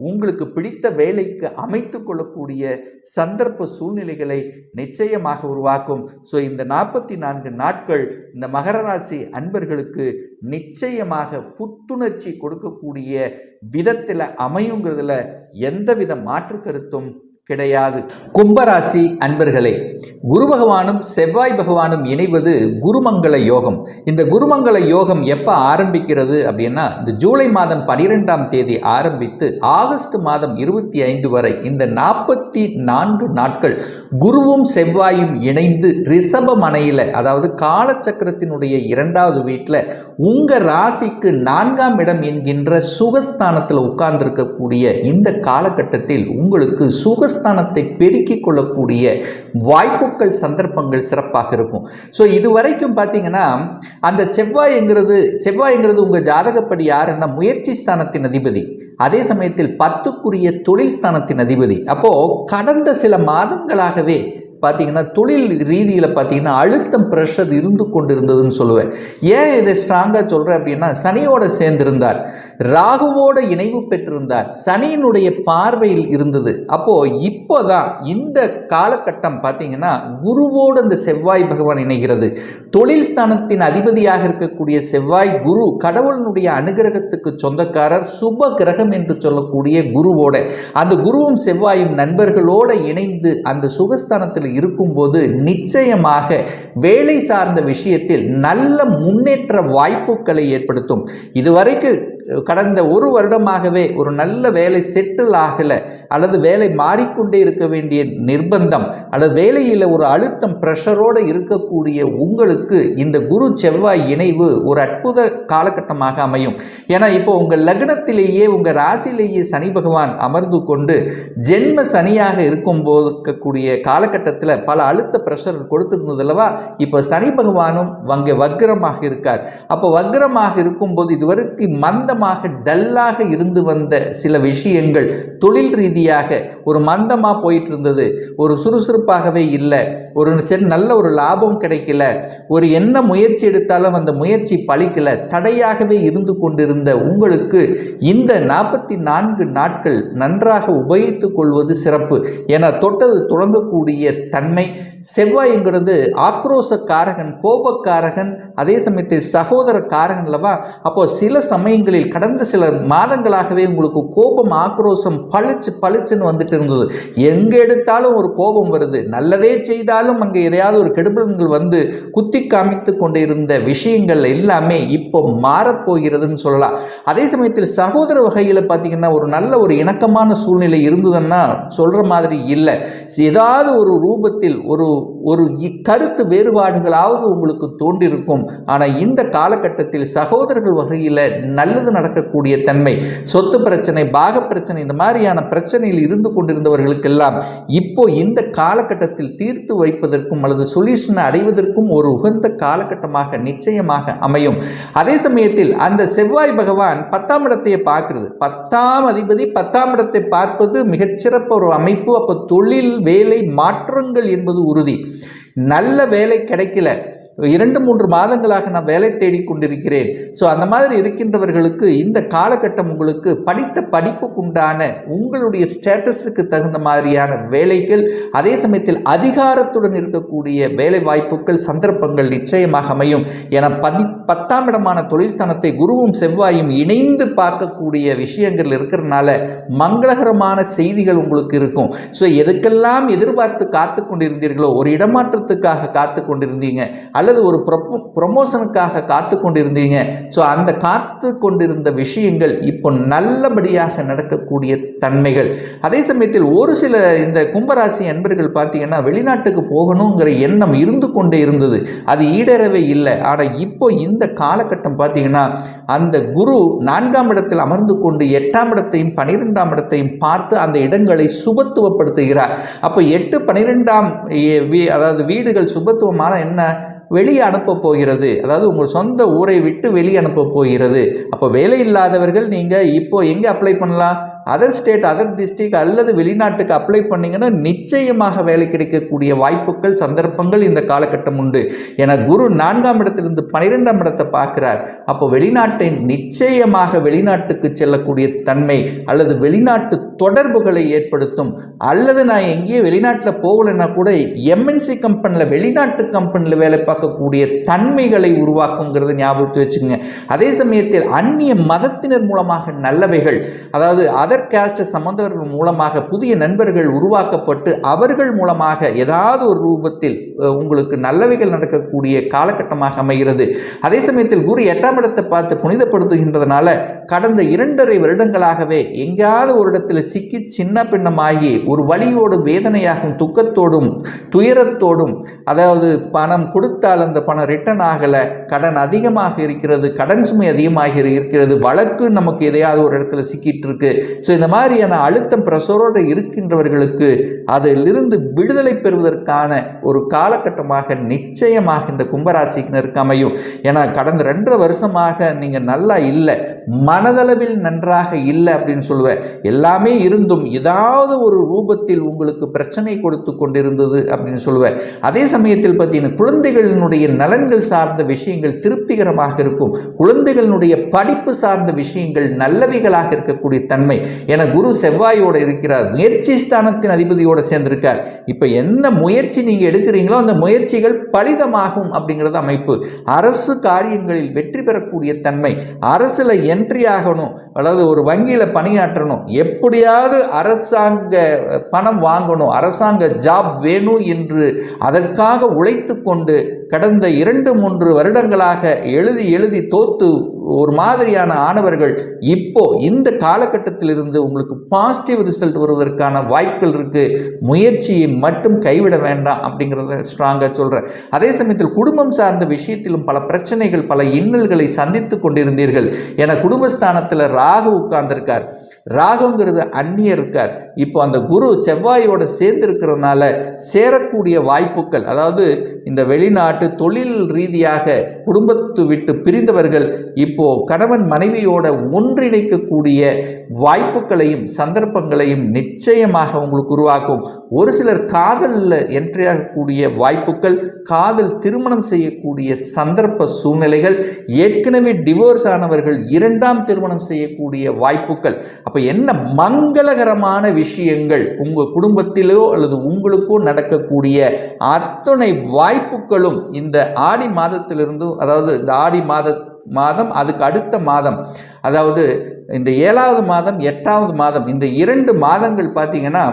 உங்களுக்கு பிடித்த வேலைக்கு அமைத்து கொள்ளக்கூடிய சந்தர்ப்ப சூழ்நிலைகளை நிச்சயமாக உருவாக்கும். ஸோ இந்த 44 நாட்கள் இந்த மகர ராசி அன்பர்களுக்கு நிச்சயமாக புத்துணர்ச்சி கொடுக்கக்கூடிய விதத்தில் அமையுங்கிறதுல எந்தவித மாற்று கருத்தும் கிடையாது. கும்பராசி அன்பர்களே, குரு பகவானும் செவ்வாய் பகவானும் இணைவது குருமங்கள யோகம். இந்த குருமங்கள யோகம் எப்போ ஆரம்பிக்கிறது அப்படின்னா, இந்த ஜூலை மாதம் 12ஆம் தேதி ஆரம்பித்து ஆகஸ்ட் மாதம் 25 வரை இந்த 44 நாட்கள் குருவும் செவ்வாயும் இணைந்து ரிஷப மனையில், அதாவது காலச்சக்கரத்தினுடைய 2வது வீட்டில் உங்கள் ராசிக்கு 4ஆம் இடம் என்கின்ற சுகஸ்தானத்தில் உட்கார்ந்திருக்கக்கூடிய இந்த காலகட்டத்தில் உங்களுக்கு சுகஸ்தானத்தை பெருக்கிக் கொள்ளக்கூடிய வாய்ப்புகள், சந்தர்ப்பங்கள் சிறப்பாக இருக்கும். ஸோ இதுவரைக்கும் பார்த்தீங்கன்னா அந்த செவ்வாய்ங்கிறது உங்கள் ஜாதகப்படி யாருன்னா முயற்சி ஸ்தானத்தின் அதிபதி, அதே சமயத்தில் 10க்குரிய தொழில் ஸ்தானத்தின் அதிபதி. அப்போது கடந்த சில மாதங்களாகவே பார்த்தீங்கன்னா தொழில் ரீதியில் பார்த்தீங்கன்னா அழுத்தம், ப்ரெஷர் இருந்து கொண்டிருந்ததுன்னு சொல்லுவேன். ஏன் இதை ஸ்ட்ராங்காக சொல்கிறேன் அப்படின்னா, சனியோடு சேர்ந்திருந்தார், ராகுவோட இணைவு பெற்றிருந்தார், சனியினுடைய பார்வையில் இருந்தது. அப்போது இப்போ தான் இந்த காலகட்டம் பார்த்தீங்கன்னா குருவோடு அந்த செவ்வாய் பகவான் இணைகிறது. தொழில் ஸ்தானத்தின் அதிபதியாக இருக்கக்கூடிய செவ்வாய் குரு, கடவுளினுடைய அனுகிரகத்துக்கு சொந்தக்காரர், சுப கிரகம் என்று சொல்லக்கூடிய குருவோட, அந்த குருவும் செவ்வாயும் நண்பர்களோடு இணைந்து அந்த சுகஸ்தானத்தில் இருக்கும்போது நிச்சயமாக வேலை சார்ந்த விஷயத்தில் நல்ல முன்னேற்ற வாய்ப்புகளை ஏற்படுத்தும். இதுவரைக்கு கடந்த ஒரு வருடமாகவே ஒரு நல்ல வேலை செட்டில் ஆகலை, அல்லது வேலை மாறிக்கொண்டே இருக்க வேண்டிய நிர்பந்தம், அல்லது வேலையில் ஒரு அழுத்தம், ப்ரெஷரோடு இருக்கக்கூடிய உங்களுக்கு இந்த குரு செவ்வாய் இணைவு ஒரு அற்புத காலகட்டமாக அமையும். ஏன்னா இப்போ உங்கள் லக்னத்திலேயே, உங்கள் ராசியிலேயே சனி பகவான் அமர்ந்து கொண்டு ஜென்ம சனியாக இருக்கும்போது இருக்கக்கூடிய காலகட்டத்தில் பல அழுத்த ப்ரெஷர் கொடுத்துருந்தது அல்லவா, இப்போ சனி பகவானும் அங்கே வக்ரமாக இருக்கார். அப்போ வக்ரமாக இருக்கும்போது இதுவரைக்கும் மந்தமாக, டல்லாக இருந்து வந்த சில விஷயங்கள் தொழில் ரீதியாக ஒரு மந்தமாக போயிட்டு இருந்தது, ஒரு சுறுசுறுப்பாகவே இல்லை, ஒரு நல்ல ஒரு லாபம் கிடைக்கல, ஒரு என்ன முயற்சி எடுத்தாலும் அந்த முயற்சி பலிக்கல, தடையாகவே இருந்து கொண்டிருந்த உங்களுக்கு இந்த 44 நாட்கள் நன்றாக உபயோகித்துக் கொள்வது சிறப்பு. என தொட்டது தொடங்கக்கூடிய தன்மை. செவ்வாய்ங்கிறது ஆக்ரோஷ காரகன், கோபக்காரகன், அதே சமயத்தில் சகோதர காரகன் அல்லவா. அப்போ சில சமயங்களில் கடந்த சில மாதங்களாகவே உங்களுக்கு கோபம், ஆக்ரோஷம் பளிச்சுன்னு வந்துட்டு இருந்தது. எங்கே எடுத்தாலும் ஒரு கோபம் வருது, நல்லதே செய்தாலும் அங்கே எதையாவது ஒரு கெடுபலன்கள் வந்து குத்தி காமித்து கொண்டு இருந்த விஷயங்கள் எல்லாமே இப்போ மாறப்போகிறதுன்னு சொல்லலாம். அதே சமயத்தில் சகோதர வகையில் பார்த்தீங்கன்னா ஒரு நல்ல ஒரு இணக்கமான சூழ்நிலை இருந்ததுன்னா சொல்கிற மாதிரி இல்லை. ஏதாவது ஒரு ரூபத்தில் ஒரு கருத்து வேறுபாடுகளாவது உங்களுக்கு தோன்றிருக்கும். ஆனால் இந்த காலகட்டத்தில் சகோதரர்கள் வகையில் நல்லது நடக்கக்கூடிய தன்மை, சொத்து பிரச்சனை, பாக பிரச்சனை, இந்த மாதிரியான பிரச்சனையில் இருந்து கொண்டிருந்தவர்களுக்கெல்லாம் இப்போ இந்த காலகட்டத்தில் தீர்த்து வைப்பதற்கும் அல்லது சொல்யூஷனை அடைவதற்கும் ஒரு உகந்த காலகட்டமாக நிச்சயமாக அமையும். அதே சமயத்தில் அந்த செவ்வாய் பகவான் 10ஆம் இடத்தையே பார்க்கிறது. 10ஆம் அதிபதி 10ஆம் இடத்தை பார்ப்பது மிகச்சிறப்பு ஒரு அமைப்பு. அப்போ தொழில், வேலை மாற்றங்கள் என்பது உறுதி. நல்ல வேலை கிடைக்கல, 2-3 மாதங்களாக நான் வேலை தேடி கொண்டிருக்கிறேன். ஸோ அந்த மாதிரி இருக்கின்றவர்களுக்கு இந்த காலகட்டம் உங்களுக்கு படித்த படிப்புக்குண்டான உங்களுடைய ஸ்டேட்டஸுக்கு தகுந்த மாதிரியான வேலைகள், அதே சமயத்தில் அதிகாரத்துடன் இருக்கக்கூடிய வேலை வாய்ப்புகள், சந்தர்ப்பங்கள் நிச்சயமாக அமையும். என 10ஆம் இடமான தொழில் ஸ்தானத்தை குருவும் செவ்வாயும் இணைந்து பார்க்கக்கூடிய விஷயங்கள் இருக்கிறதுனால மங்களகரமான செய்திகள் உங்களுக்கு இருக்கும். ஸோ எதுக்கெல்லாம் எதிர்பார்த்து காத்து கொண்டிருந்தீர்களோ, ஒரு இடமாற்றத்துக்காக காத்து கொண்டிருந்தீங்க அல்லது ஒரு ப்ரொமோஷனுக்காக காத்து கொண்டிருந்தீங்க, ஸோ அந்த காத்து கொண்டிருந்த விஷயங்கள் இப்போ நல்லபடியாக நடக்கக்கூடிய தன்மைகள். அதே சமயத்தில் ஒரு சில இந்த கும்பராசி அன்பர்கள் பார்த்தீங்கன்னா வெளிநாட்டுக்கு போகணுங்கிற எண்ணம் இருந்து கொண்டே இருந்தது, அது ஈடேறவே இல்லை. ஆனால் இப்போ இந்த காலகட்டம் பார்த்தீங்கன்னா அந்த குரு 4ஆம் இடத்தில் அமர்ந்து கொண்டு 8ஆம் இடத்தையும் 12ஆம் இடத்தையும் பார்த்து அந்த இடங்களை சுபத்துவப்படுத்துகிறார். அப்போ 8, 12ஆம் அதாவது வீடுகள் சுபத்துவமான என்ன, வெளியே அனுப்ப போகிறது. அதாவது உங்கள் சொந்த ஊரை விட்டு வெளியே அனுப்ப போகிறது. அப்போ வேலை இல்லாதவர்கள் நீங்கள் இப்போ எங்கே அப்ளை பண்ணலாம்? அதர் ஸ்டேட், அதர் டிஸ்ட்ரிக்ட் அல்லது வெளிநாட்டுக்கு அப்ளை பண்ணிங்கன்னா நிச்சயமாக வேலை கிடைக்கக்கூடிய வாய்ப்புகள், சந்தர்ப்பங்கள் இந்த காலகட்டம் உண்டு. என குரு 4ஆம் இடத்திலிருந்து 12ஆம் இடத்தை பார்க்கிறார். அப்போ வெளிநாட்டை நிச்சயமாக வெளிநாட்டுக்கு செல்லக்கூடிய தன்மை அல்லது வெளிநாட்டு தொடர்புகளை ஏற்படுத்தும். அல்லது நான் எங்கேயே வெளிநாட்டில் போகலைன்னா கூட எம்என்சி கம்பெனியில், வெளிநாட்டு கம்பெனியில் வேலை பார்க்கக்கூடிய தன்மைகளை உருவாக்குங்கிறது ஞாபகத்து வச்சுக்கோங்க. அதே சமயத்தில் அந்நிய மதத்தினர் மூலமாக நல்லவைகள், அதாவது அதர் கேஸ்ட் சம்பந்தவர்கள் மூலமாக புதிய நண்பர்கள் உருவாக்கப்பட்டு அவர்கள் மூலமாக ஏதாவது ஒரு ரூபத்தில் உங்களுக்கு நல்லவைகள் நடக்கக்கூடிய காலகட்டமாக அமைகிறது. அதே சமயத்தில் குரு 8ஆம் இடத்தை பார்த்து புனிதப்படுத்துகின்றதுனால கடந்த 2.5 வருடங்களாகவே எங்கேயாவது ஒரு இடத்துல சிக்கி சின்ன பின்னமாகி ஒரு வலியோடு, வேதனையாகவும், துக்கத்தோடும், துயரத்தோடும், அதாவது பணம் கொடுத்தால் அந்த பணம் ரிட்டர்ன் ஆகலை, கடன் அதிகமாக இருக்கிறது, கடன் சுமை அதிகமாக இருக்கிறது, வழக்கு நமக்கு எதையாவது ஒரு இடத்துல சிக்கிட்டு இருக்கு. ஸோ இந்த மாதிரியான அழுத்தம் பிரஷரோடு இருக்கின்றவர்களுக்கு அதிலிருந்து விடுதலை பெறுவதற்கான ஒரு காலகட்டமாக நிச்சயமாக இந்த கும்பராசிக்கினருக்கு அமையும். ஏன்னா கடந்த 2.5 வருஷமாக நீங்கள் நல்லா இல்லை, மனதளவில் நன்றாக இல்லை அப்படின்னு சொல்லுவேன். எல்லாமே இருந்தும் ஏதாவது ஒரு ரூபத்தில் உங்களுக்கு பிரச்சனை கொடுத்து கொண்டிருந்தது அப்படின்னு சொல்லுவேன். அதே சமயத்தில் பார்த்தீங்கன்னா குழந்தைகளினுடைய நலன்கள் சார்ந்த விஷயங்கள் திருப்திகரமாக இருக்கும். குழந்தைகளினுடைய படிப்பு சார்ந்த விஷயங்கள் நல்லவைகளாக இருக்கக்கூடிய தன்மை. என குரு செவ்வாயோடு இருக்கிறார், முயற்சி ஸ்தானத்தின் அதிபதியோடு சேர்ந்திருக்கார். இப்போ என்ன முயற்சி நீங்கள் எடுக்கிறீங்களோ அந்த முயற்சிகள் பலிதமாகும் அப்படிங்கிறது அமைப்பு. அரசு காரியங்களில் வெற்றி பெறக்கூடிய தன்மை, அரசில் என்ட்ரி ஆகணும், அதாவது ஒரு வங்கியில் பணியாற்றணும், எப்படியாவது அரசாங்க பணம் வாங்கணும், அரசாங்க ஜாப் வேணும் என்று அதற்காக உழைத்து கொண்டு கடந்த 2-3 வருடங்களாக எழுதி தோத்து ஒரு மாதிரியான ஆனவர்கள் இப்போ இந்த காலகட்டத்தில் இருந்து உங்களுக்கு பாசிட்டிவ் ரிசல்ட் வருவதற்கான வாய்ப்புகள் இருக்கு. முயற்சியை மட்டும் கைவிட வேண்டாம் அப்படிங்கிறத ஸ்ட்ராங்காக சொல்கிறேன். அதே சமயத்தில் குடும்பம் சார்ந்த விஷயத்திலும் பல பிரச்சனைகள், பல இன்னல்களை சந்தித்து கொண்டிருந்தீர்கள். என குடும்பஸ்தானத்தில் ராகு உட்கார்ந்திருக்கார். ராகுங்கிறது அந்நியர் இருக்கார். இப்போ அந்த குரு செவ்வாயோடு சேர்ந்து இருக்கிறதுனால சேரக்கூடிய வாய்ப்புகள், அதாவது இந்த வெளிநாட்டு தொழில் ரீதியாக குடும்பத்து விட்டு பிரிந்தவர்கள் இப்போ கணவன் மனைவியோட ஒன்றிணைக்கக்கூடிய வாய்ப்புகளையும் சந்தர்ப்பங்களையும் நிச்சயமாக உங்களுக்கு உருவாக்கும். ஒரு சிலர் காதலில் என்ட்ரியாகக்கூடிய வாய்ப்புகள், காதல் திருமணம் செய்யக்கூடிய சந்தர்ப்ப சூழ்நிலைகள், ஏற்கனவே டிவோர்ஸ் ஆனவர்கள் 2ஆம் திருமணம் செய்யக்கூடிய வாய்ப்புகள். அப்போ என்ன மங்களகரமான விஷயங்கள் உங்கள் குடும்பத்திலோ அல்லது உங்களுக்கோ நடக்கக்கூடிய அத்தனை வாய்ப்புகளும் இந்த ஆடி மாதத்திலிருந்து, அதாவது இந்த ஆடி மாதம் அதுக்கு அடுத்த மாதம், அதாவது இந்த 7வது மாதம் 8வது மாதம், இந்த 2 மாதங்கள் பார்த்தீங்கன்னா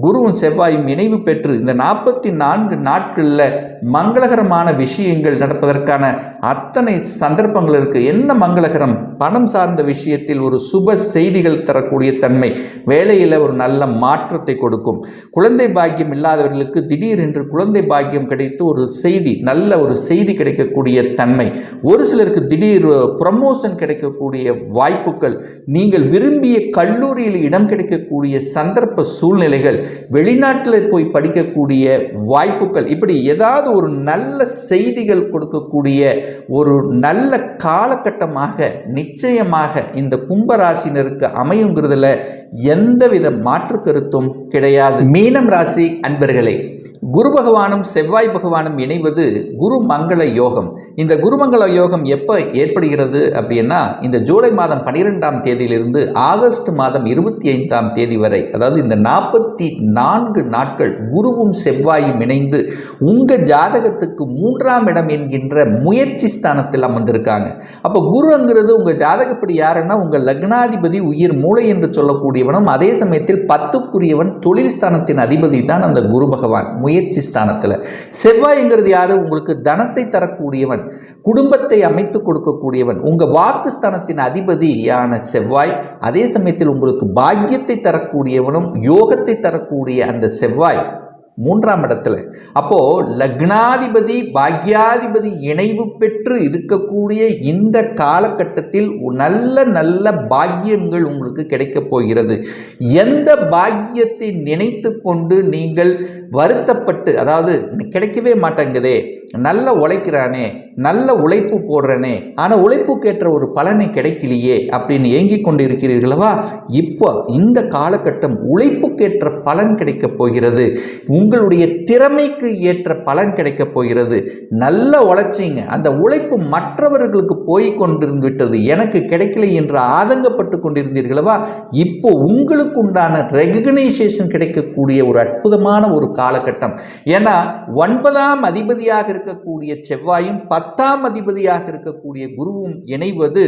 குருவும் செவ்வாயும் இணைவு பெற்று இந்த 44 நாட்களில் மங்களகரமான விஷயங்கள் நடப்பதற்கான அத்தனை சந்தர்ப்பங்கள் இருக்குது. என்ன மங்களகரம்? பணம் சார்ந்த விஷயத்தில் ஒரு சுப செய்திகள் தரக்கூடிய தன்மை, வேலையில் ஒரு நல்ல மாற்றத்தை கொடுக்கும். குழந்தை பாக்கியம் இல்லாதவர்களுக்கு திடீரென்று குழந்தை பாக்கியம் கிடைத்து ஒரு செய்தி, நல்ல ஒரு செய்தி கிடைக்கக்கூடிய தன்மை. ஒரு சிலருக்கு திடீர் ப்ரமோஷன் கிடைக்கக்கூடிய வாய்ப்புகள், நீங்கள் விரும்பிய கல்லூரியில் இடம் கிடைக்கக்கூடிய சந்தர்ப்ப சூழ்நிலைகள், வெளிநாட்டில் போய் படிக்கக்கூடிய வாய்ப்புகள், இப்படி ஏதாவது ஒரு நல்ல செய்திகள் கொடுக்கக்கூடிய ஒரு நல்ல காலகட்டமாக நிச்சயமாக இந்த கும்பராசினருக்கு அமையுங்கிறதுல எந்தவித மாற்று கருத்தும் கிடையாது. மீனம் ராசி அன்பர்களே, குரு பகவானும் செவ்வாய் பகவானும் இணைவது குரு மங்கள யோகம். இந்த குருமங்கள யோகம் எப்போ ஏற்படுகிறது அப்படின்னா, இந்த ஜூலை மாதம் 12ஆம் தேதியிலிருந்து ஆகஸ்ட் மாதம் 25ஆம் தேதி வரை, அதாவது இந்த 44 நாட்கள் குருவும் செவ்வாயும் இணைந்து உங்கள் ஜாதகத்துக்கு 3ஆம் இடம் என்கின்ற முயற்சி ஸ்தானத்தில் அமர்ந்திருக்காங்க. அப்போ குருங்கிறது உங்கள் ஜாதகப்படி யாருன்னா உங்கள் லக்னாதிபதி, உயிர் மூளை என்று சொல்லக்கூடியவனும், அதே சமயத்தில் 10க்குரியவன் தொழில் ஸ்தானத்தின் அதிபதி தான் அந்த குரு பகவான் முயற்சி ஸ்தானத்தில். செவ்வாய்ங்கிறது யாரு? உங்களுக்கு தனத்தை தரக்கூடியவன், குடும்பத்தை அமைத்து கொடுக்கக்கூடியவன், உங்க வாக்கு ஸ்தானத்தின் அதிபதியான செவ்வாய். அதே சமயத்தில் உங்களுக்கு பாக்கியத்தை தரக்கூடியவனும் யோகத்தை தரக்கூடிய அந்த செவ்வாய் 3ஆம் இடத்துல. அப்போ லக்னாதிபதி பாக்யாதிபதி இணைவு பெற்று இருக்கக்கூடிய இந்த காலகட்டத்தில் நல்ல நல்ல பாக்கியங்கள் உங்களுக்கு கிடைக்கப் போகிறது. எந்த பாக்கியத்தை நினைத்து கொண்டு நீங்கள் வருத்தப்பட்டு, அதாவது கிடைக்கவே மாட்டேங்குதே, நல்ல உழைக்கிறானே, நல்ல உழைப்பு போடுறனே, ஆனால் உழைப்புக்கேற்ற ஒரு பலனை கிடைக்கலையே அப்படின்னு ஏங்கிக் கொண்டு இருக்கிறீர்களவா? இப்போ இந்த காலகட்டம் உழைப்புக்கேற்ற பலன் கிடைக்கப் போகிறது. உங்களுடைய திறமைக்கு ஏற்ற பலன் கிடைக்கப் போகிறது. நல்ல உழைச்சிங்க, அந்த உழைப்பு மற்றவர்களுக்கு போய் கொண்டிருந்து விட்டது, எனக்கு கிடைக்கலை என்று ஆதங்கப்பட்டு கொண்டிருந்தீர்களவா? இப்போ உங்களுக்கு உண்டான ரெகக்னைசேஷன் கிடைக்கக்கூடிய ஒரு அற்புதமான ஒரு காலகட்டம். ஏன்னா 9ஆம் அதிபதியாக இருக்கக்கூடிய செவ்வாயும் 10ஆம் அதிபதியாக இருக்கக்கூடிய குருவும் இணைவது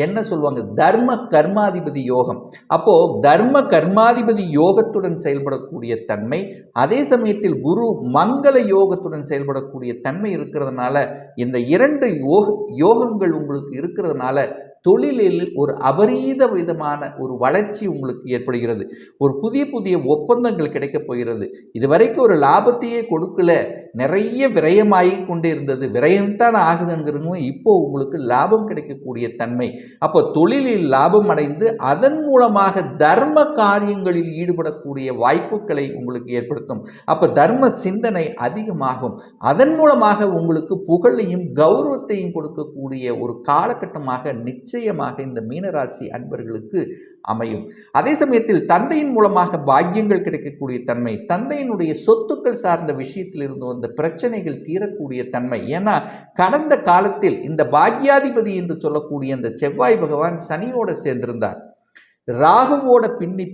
என்ன சொல்லுவாங்க? தர்ம கர்மாதிபதி யோகம். அப்போ தர்ம கர்மாதிபதி யோகத்துடன் செயல்படக்கூடிய தன்மை, அதே சமயத்தில் குரு மங்கள யோகத்துடன் செயல்படக்கூடிய தன்மை இருக்கிறதுனால, இந்த 2 யோகங்கள் உங்களுக்கு இருக்கிறதுனால தொழிலில் ஒரு அபரீத விதமான ஒரு வளர்ச்சி உங்களுக்கு ஏற்படுகிறது. ஒரு புதிய புதிய ஒப்பந்தங்கள் கிடைக்கப் போகிறது. இதுவரைக்கும் ஒரு லாபத்தையே கொடுக்கல, நிறைய விரயமாகி கொண்டே இருந்தது, விரயம்தான் ஆகுதுங்கிறதும் இப்போ உங்களுக்கு லாபம் கிடைக்கக்கூடிய தன்மை. அப்போ தொழிலில் லாபம் அடைந்து அதன் மூலமாக தர்ம காரியங்களில் ஈடுபடக்கூடிய வாய்ப்புகளை உங்களுக்கு ஏற்படுத்தும். அப்போ தர்ம சிந்தனை அதிகமாகும். அதன் மூலமாக உங்களுக்கு புகழையும் கௌரவத்தையும் கொடுக்கக்கூடிய ஒரு காலகட்டமாக நிச்சயமாக இந்த மீனராசி அன்பர்களுக்கு அமையும். அதே சமயத்தில் தந்தையின் மூலமாக பாக்கியங்கள் கிடைக்கக்கூடிய தன்மை, தந்தையினுடைய சொத்துக்கள் சார்ந்த விஷயத்தில் இருந்து வந்த பிரச்சனைகள் தீரக்கூடிய தன்மை. ஏன்னா கடந்த காலத்தில் இந்த பாக்யாதிபதி என்று சொல்லக்கூடிய அந்த செவ்வாய் பகவான் சனியோட சேர்ந்திருந்தார், ராகுவோட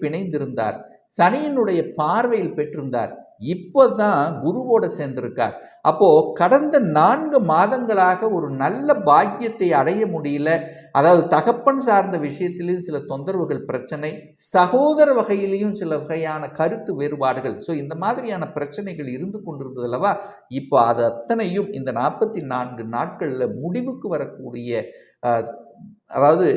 பிணைந்திருந்தார், சனியினுடைய பார்வையில் பெற்றிருந்தார். இப்போதான் குருவோட சேர்ந்திருக்கார். அப்போ கடந்த 4 மாதங்களாக ஒரு நல்ல பாக்கியத்தை அடைய முடியல. அதாவது தகப்பன் சார்ந்த விஷயத்திலும் சில தொந்தரவுகள், பிரச்சனை, சகோதர வகையிலையும் சில வகையான கருத்து வேறுபாடுகள், ஸோ இந்த மாதிரியான பிரச்சனைகள் இருந்து கொண்டிருந்தது அல்லவா? இப்போ அது அத்தனையும் இந்த 44 நாட்களில் முடிவுக்கு வரக்கூடிய, அதாவது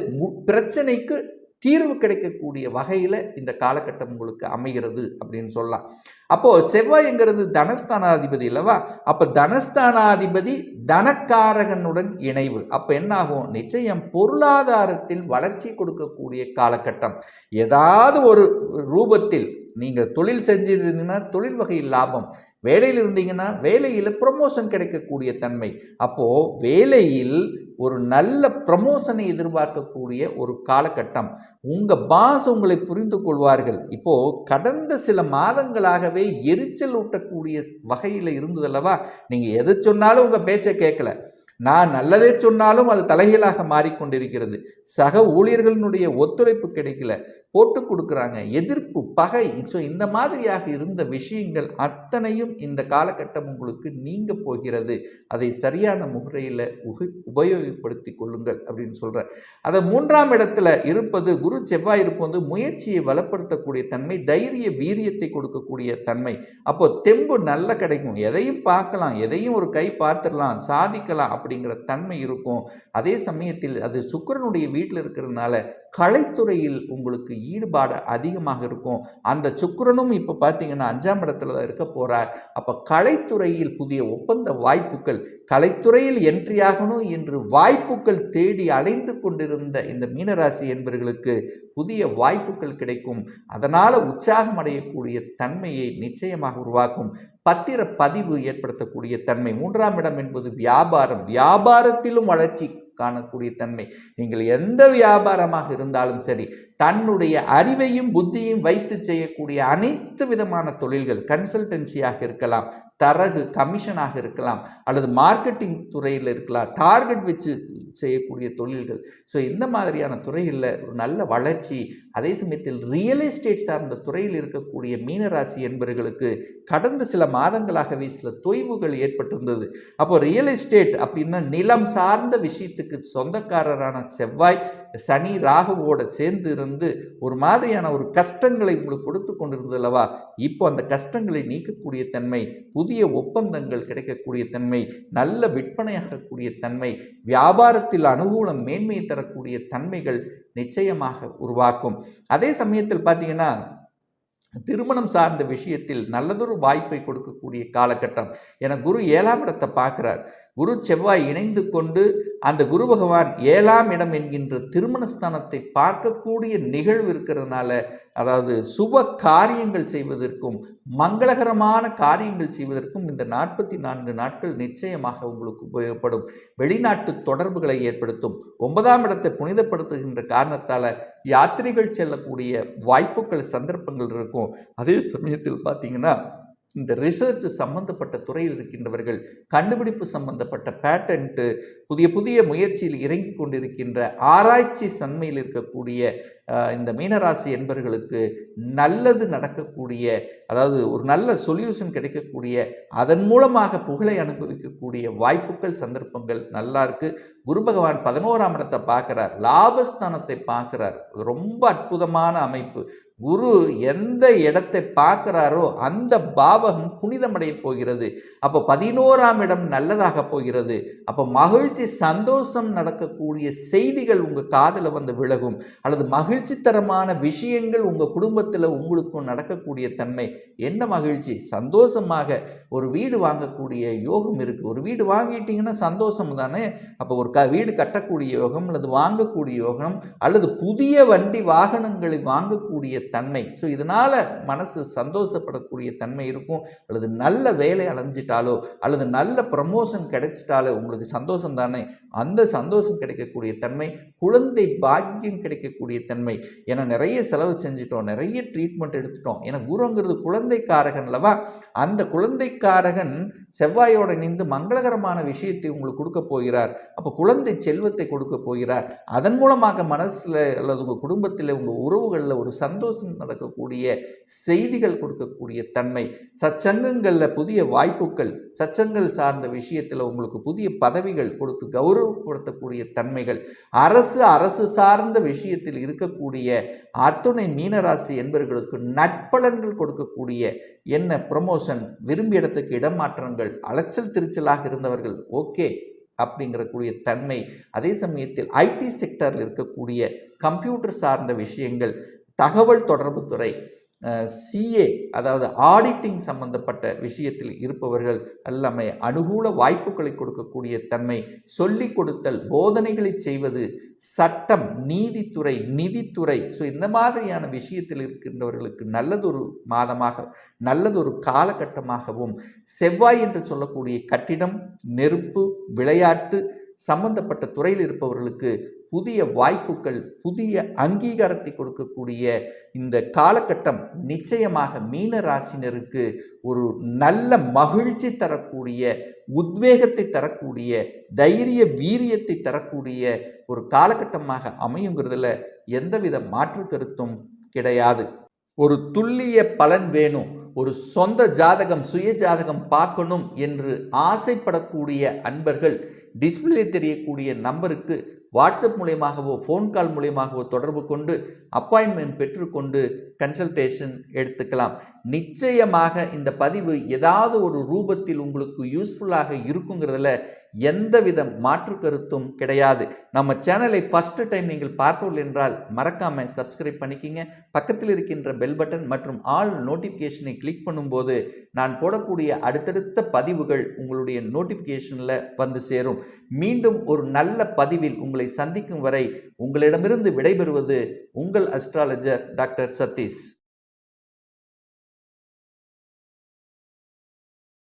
பிரச்சனைக்கு தீர்வு கிடைக்கக்கூடிய வகையில் இந்த காலகட்டம் உங்களுக்கு அமைகிறது அப்படின்னு சொல்லலாம். அப்போது செவ்வாய்ங்கிறது தனஸ்தானாதிபதி அல்லவா? அப்போ தனஸ்தானாதிபதி தனக்காரகனுடன் இணைவு. அப்போ என்ன ஆகும்? நிச்சயம் பொருளாதாரத்தில் வளர்ச்சி கொடுக்கக்கூடிய காலகட்டம். ஏதாவது ஒரு ரூபத்தில் நீங்கள் தொழில் செஞ்சிருந்தீங்கன்னா தொழில் வகையில் லாபம், வேலையில் இருந்தீங்கன்னா வேலையில் ப்ரமோஷன் கிடைக்கக்கூடிய தன்மை. அப்போது வேலையில் ஒரு நல்ல ப்ரமோஷனை எதிர்பார்க்கக்கூடிய ஒரு காலகட்டம். உங்கள் பாஸ் உங்களை புரிந்து கொள்வார்கள். இப்போது கடந்த சில மாதங்களாகவே எரிச்சல் ஊட்டக்கூடிய வகையில் இருந்ததல்லவா? நீங்கள் எது சொன்னாலும் உங்கள் பேச்சை கேட்கல, நான் நல்லதே சொன்னாலும் அது தலைகீழாக மாறிக்கொண்டிருக்கிறது, சக ஊழியர்களினுடைய ஒத்துழைப்பு கிடைக்கல, போட்டு கொடுக்குறாங்க, எதிர்ப்பு, பகை. ஸோ இந்த மாதிரியாக இருந்த விஷயங்கள் அத்தனையும் இந்த காலகட்டம் உங்களுக்கு நீங்க போகிறது. அதை சரியான முறையில் உபயோகப்படுத்தி கொள்ளுங்கள் அப்படின்னு சொல்கிறேன். அதை 3ஆம் இடத்துல இருப்பது குரு செவ்வாய் இருப்பது முயற்சியை வளப்படுத்தக்கூடிய தன்மை, தைரிய வீரியத்தை கொடுக்கக்கூடிய தன்மை. அப்போ தெம்பு நல்லா கிடைக்கும், எதையும் பார்க்கலாம், எதையும் ஒரு கை பார்த்துடலாம், சாதிக்கலாம் அப்படிங்கிற தன்மை இருக்கும். அதே சமயத்தில் அது சுக்கிரனுடைய வீட்டில் இருக்கிறதுனால கலைத்துறையில் உங்களுக்கு ஈடுபாடு அதிகமாக இருக்கும். அந்த சுக்கிரனும் இப்போ பார்த்தீங்கன்னா 5ஆம் இடத்துல தான் இருக்க போகிறார். அப்போ கலைத்துறையில் புதிய ஒப்பந்த வாய்ப்புகள், கலைத்துறையில் என்ட்ரி ஆகணும் என்று வாய்ப்புகள் தேடி அலைந்து கொண்டிருந்த இந்த மீனராசி என்பவர்களுக்கு புதிய வாய்ப்புகள் கிடைக்கும். அதனால் உற்சாகம் அடையக்கூடிய தன்மையை நிச்சயமாக உருவாக்கும். பத்திர பதிவு ஏற்படுத்தக்கூடிய தன்மை. 3ஆம் இடம் என்பது வியாபாரம், வியாபாரத்திலும் வளர்ச்சி காணக்கூடிய தன்மை. நீங்கள் எந்த வியாபாரமாக இருந்தாலும் சரி, தன்னுடைய அறிவையும் புத்தியும் வைத்து செய்யக்கூடிய அனைத்து விதமான தொழில்கள், கன்சல்டன்சியாக இருக்கலாம், தரகு கமிஷனாக இருக்கலாம், அல்லது மார்க்கெட்டிங் துறையில் இருக்கலாம், டார்கெட் வச்சு செய்யக்கூடிய தொழில்கள். ஸோ இந்த மாதிரியான துறைகளில் ஒரு நல்ல வளர்ச்சி. அதே சமயத்தில் ரியல் எஸ்டேட் சார்ந்த துறையில் இருக்கக்கூடிய மீனராசி என்பவர்களுக்கு கடந்த சில மாதங்களாகவே சில தொய்வுகள் ஏற்பட்டிருந்தது. அப்போ ரியல் எஸ்டேட் அப்படின்னா நிலம் சார்ந்த விஷயத்துக்கு சொந்தக்காரரான செவ்வாய் சனி ராகுவோட சேர்ந்து இருந்து ஒரு மாதிரியான ஒரு கஷ்டங்களை உங்களுக்கு கொடுத்து கொண்டிருந்தது அல்லவா? இப்போ அந்த கஷ்டங்களை நீக்கக்கூடிய தன்மை, புதிய ஒப்பந்தங்கள் கிடைக்கக்கூடிய தன்மை, நல்ல விற்பனையாகக்கூடிய தன்மை, வியாபாரத்தில் அனுகூலம் மேன்மையை தரக்கூடிய தன்மைகள் நிச்சயமாக உருவாக்கும். அதே சமயத்தில் பார்த்தீங்கன்னா திருமணம் சார்ந்த விஷயத்தில் நல்லதொரு வாய்ப்பை கொடுக்கக்கூடிய காலகட்டம். என குரு 7ஆம் இடத்தை பார்க்கிறார். குரு செவ்வாய் இணைந்து கொண்டு அந்த குரு பகவான் 7ஆம் இடம் என்கின்ற திருமணஸ்தானத்தை பார்க்கக்கூடிய நிகழ்வு இருக்கிறதுனால, அதாவது சுப காரியங்கள் செய்வதற்கும் மங்களகரமான காரியங்கள் செய்வதற்கும் இந்த 44 நாட்கள் நிச்சயமாக உங்களுக்கு உபயோகப்படும். வெளிநாட்டு தொடர்புகளை ஏற்படுத்தும். 9ஆம் இடத்தை புனிதப்படுத்துகின்ற காரணத்தால் யாத்திரைகள் செல்லக்கூடிய வாய்ப்புகள், சந்தர்ப்பங்கள் இருக்கும். அதே சமயத்தில் பார்த்தீங்கன்னா இந்த ரிசர்ச் சம்பந்தப்பட்ட துறையில் இருக்கின்றவர்கள், கண்டுபிடிப்பு சம்பந்தப்பட்ட பேட்டன்ட்டு, புதிய புதிய முயற்சியில் இறங்கி கொண்டிருக்கின்ற ஆராய்ச்சி தன்மையில் இருக்கக்கூடிய இந்த மீனராசி என்பவர்களுக்கு நல்லது நடக்கக்கூடிய, அதாவது ஒரு நல்ல சொல்யூஷன் கிடைக்கக்கூடிய, அதன் மூலமாக புகழை அனுபவிக்கக்கூடிய வாய்ப்புகள், சந்தர்ப்பங்கள் நல்லா இருக்கு. குரு பகவான் 11ஆம் இடத்தை பார்க்கிறார், லாபஸ்தானத்தை பார்க்கிறார். ரொம்ப அற்புதமான அமைப்பு. குரு எந்த இடத்தை பார்க்கிறாரோ அந்த பாவகம் புனிதமடைய போகிறது. அப்போ 11ஆம் இடம் நல்லதாக போகிறது. அப்போ மகிழ்ச்சி, சந்தோஷம் நடக்கக்கூடிய செய்திகள் உங்கள் காதில் வந்து விலகும், அல்லது மகிழ்ச்சி தரமான விஷயங்கள் உங்கள் குடும்பத்தில் உங்களுக்கும் நடக்கக்கூடிய தன்மை. என்ன மகிழ்ச்சி, சந்தோஷமாக ஒரு வீடு வாங்கக்கூடிய யோகம் இருக்குது. ஒரு வீடு வாங்கிட்டீங்கன்னா சந்தோஷம் தானே. அப்போ ஒரு வீடு கட்டக்கூடிய யோகம், அல்லது வாங்கக்கூடிய யோகம், அல்லது புதிய வண்டி வாகனங்களை வாங்கக்கூடிய தன்மை. ஸோ இதனால் மனசு சந்தோஷப்படக்கூடிய தன்மை இருக்கும். அல்லது நல்ல வேலை அடைஞ்சிட்டாலோ, அல்லது நல்ல ப்ரமோஷன் கிடைச்சிட்டாலோ உங்களுக்கு சந்தோஷம் தானே. அந்த சந்தோஷம் கிடைக்கக்கூடிய தன்மை, குழந்தை பாக்கியம் கிடைக்கக்கூடிய தன்மை. ஏன்னா நிறைய செலவு செஞ்சிட்டோம், நிறைய ட்ரீட்மெண்ட் எடுத்துட்டோம். ஏன்னா குருங்கிறது குழந்தைக்காரகன் அல்லவா? அந்த குழந்தைக்காரகன் செவ்வாயோட இணைந்து மங்களகரமான விஷயத்தை உங்களுக்கு கொடுக்க போகிறார். அப்போ குழந்தை செல்வத்தை கொடுக்க போகிறார். அதன் மூலமாக மனசில் அல்லது உங்கள் குடும்பத்தில், உங்கள் உறவுகளில் ஒரு சந்தோஷம் நடக்கக்கூடிய செய்திகள் கொடுக்கக்கூடிய தன்மை. சச்சங்கங்களில் புதிய வாய்ப்புகள், சச்சங்கள் சார்ந்த விஷயத்தில் உங்களுக்கு புதிய பதவிகள் கொடுத்து கௌரவப்படுத்தக்கூடிய தன்மைகள், அரசு சார்ந்த விஷயத்தில் இருக்கக்கூடிய அத்துணை மீனராசி என்பவர்களுக்கு நட்பலன்கள் கொடுக்கக்கூடிய, என்ன ப்ரமோஷன், விரும்பிய இடத்துக்கு இடமாற்றங்கள், அலைச்சல் திருச்சலாக இருந்தவர்கள் ஓகே அப்படிங்கிறக்கூடிய தன்மை. அதே சமயத்தில் ஐடி செக்டரில் இருக்கக்கூடிய கம்ப்யூட்டர் சார்ந்த விஷயங்கள், தகவல் தொடர்பு துறை, சிஏ அதாவது ஆடிட்டிங் சம்பந்தப்பட்ட விஷயத்தில் இருப்பவர்கள் எல்லாமே அனுகூல வாய்ப்புகளை கொடுக்கக்கூடிய தன்மை. சொல்லிக் கொடுத்தல், போதனைகளை செய்வது, சட்டம், நீதித்துறை, நிதித்துறை, ஸோ இந்த மாதிரியான விஷயத்தில் இருக்கின்றவர்களுக்கு நல்லதொரு மாதமாக, நல்லதொரு காலகட்டமாகவும், செவ்வாய் என்று சொல்லக்கூடிய கட்டிடம், நெருப்பு, விளையாட்டு சம்பந்தப்பட்ட துறையில் இருப்பவர்களுக்கு புதிய வாய்ப்புகள், புதிய அங்கீகாரத்தை கொடுக்கக்கூடிய இந்த காலகட்டம் நிச்சயமாக மீன ராசினருக்கு ஒரு நல்ல மகிழ்ச்சி தரக்கூடிய, உத்வேகத்தை தரக்கூடிய, தைரிய வீரியத்தை தரக்கூடிய ஒரு காலகட்டமாக அமையுங்கிறதுல எந்தவித மாற்று கருத்தும் கிடையாது. ஒரு துல்லிய பலன் வேணும், ஒரு சொந்த ஜாதகம், சுய ஜாதகம் பார்க்கணும் என்று ஆசைப்படக்கூடிய அன்பர்கள் டிஸ்பிளே தெரியக்கூடிய நம்பருக்கு வாட்ஸ்அப் மூலியமாகவோ ஃபோன் கால் மூலியமாகவோ தொடர்பு கொண்டு அப்பாயின்மெண்ட் பெற்றுக்கொண்டு கன்சல்டேஷன் எடுத்துக்கலாம். நிச்சயமாக இந்த பதிவு ஏதாவது ஒரு ரூபத்தில் உங்களுக்கு யூஸ்ஃபுல்லாக இருக்குங்கிறதுல எந்தவித மாற்று கருத்தும் கிடையாது. நம்ம சேனலை ஃபர்ஸ்ட் டைம் நீங்கள் பார்ப்பவர்கள் என்றால் மறக்காம சப்ஸ்கிரைப் பண்ணிக்கிங்க. பக்கத்தில் இருக்கின்ற பெல் பட்டன் மற்றும் ஆல் நோட்டிஃபிகேஷனை கிளிக் பண்ணும்போது நான் போடக்கூடிய அடுத்தடுத்த பதிவுகள் உங்களுடைய நோட்டிஃபிகேஷனில் வந்து சேரும். மீண்டும் ஒரு நல்ல பதிவில் உங்களை சந்திக்கும் வரை உங்களிடமிருந்து விடைபெறுவது உங்கள் அஸ்ட்ராலஜர் டாக்டர் சதீஷ்.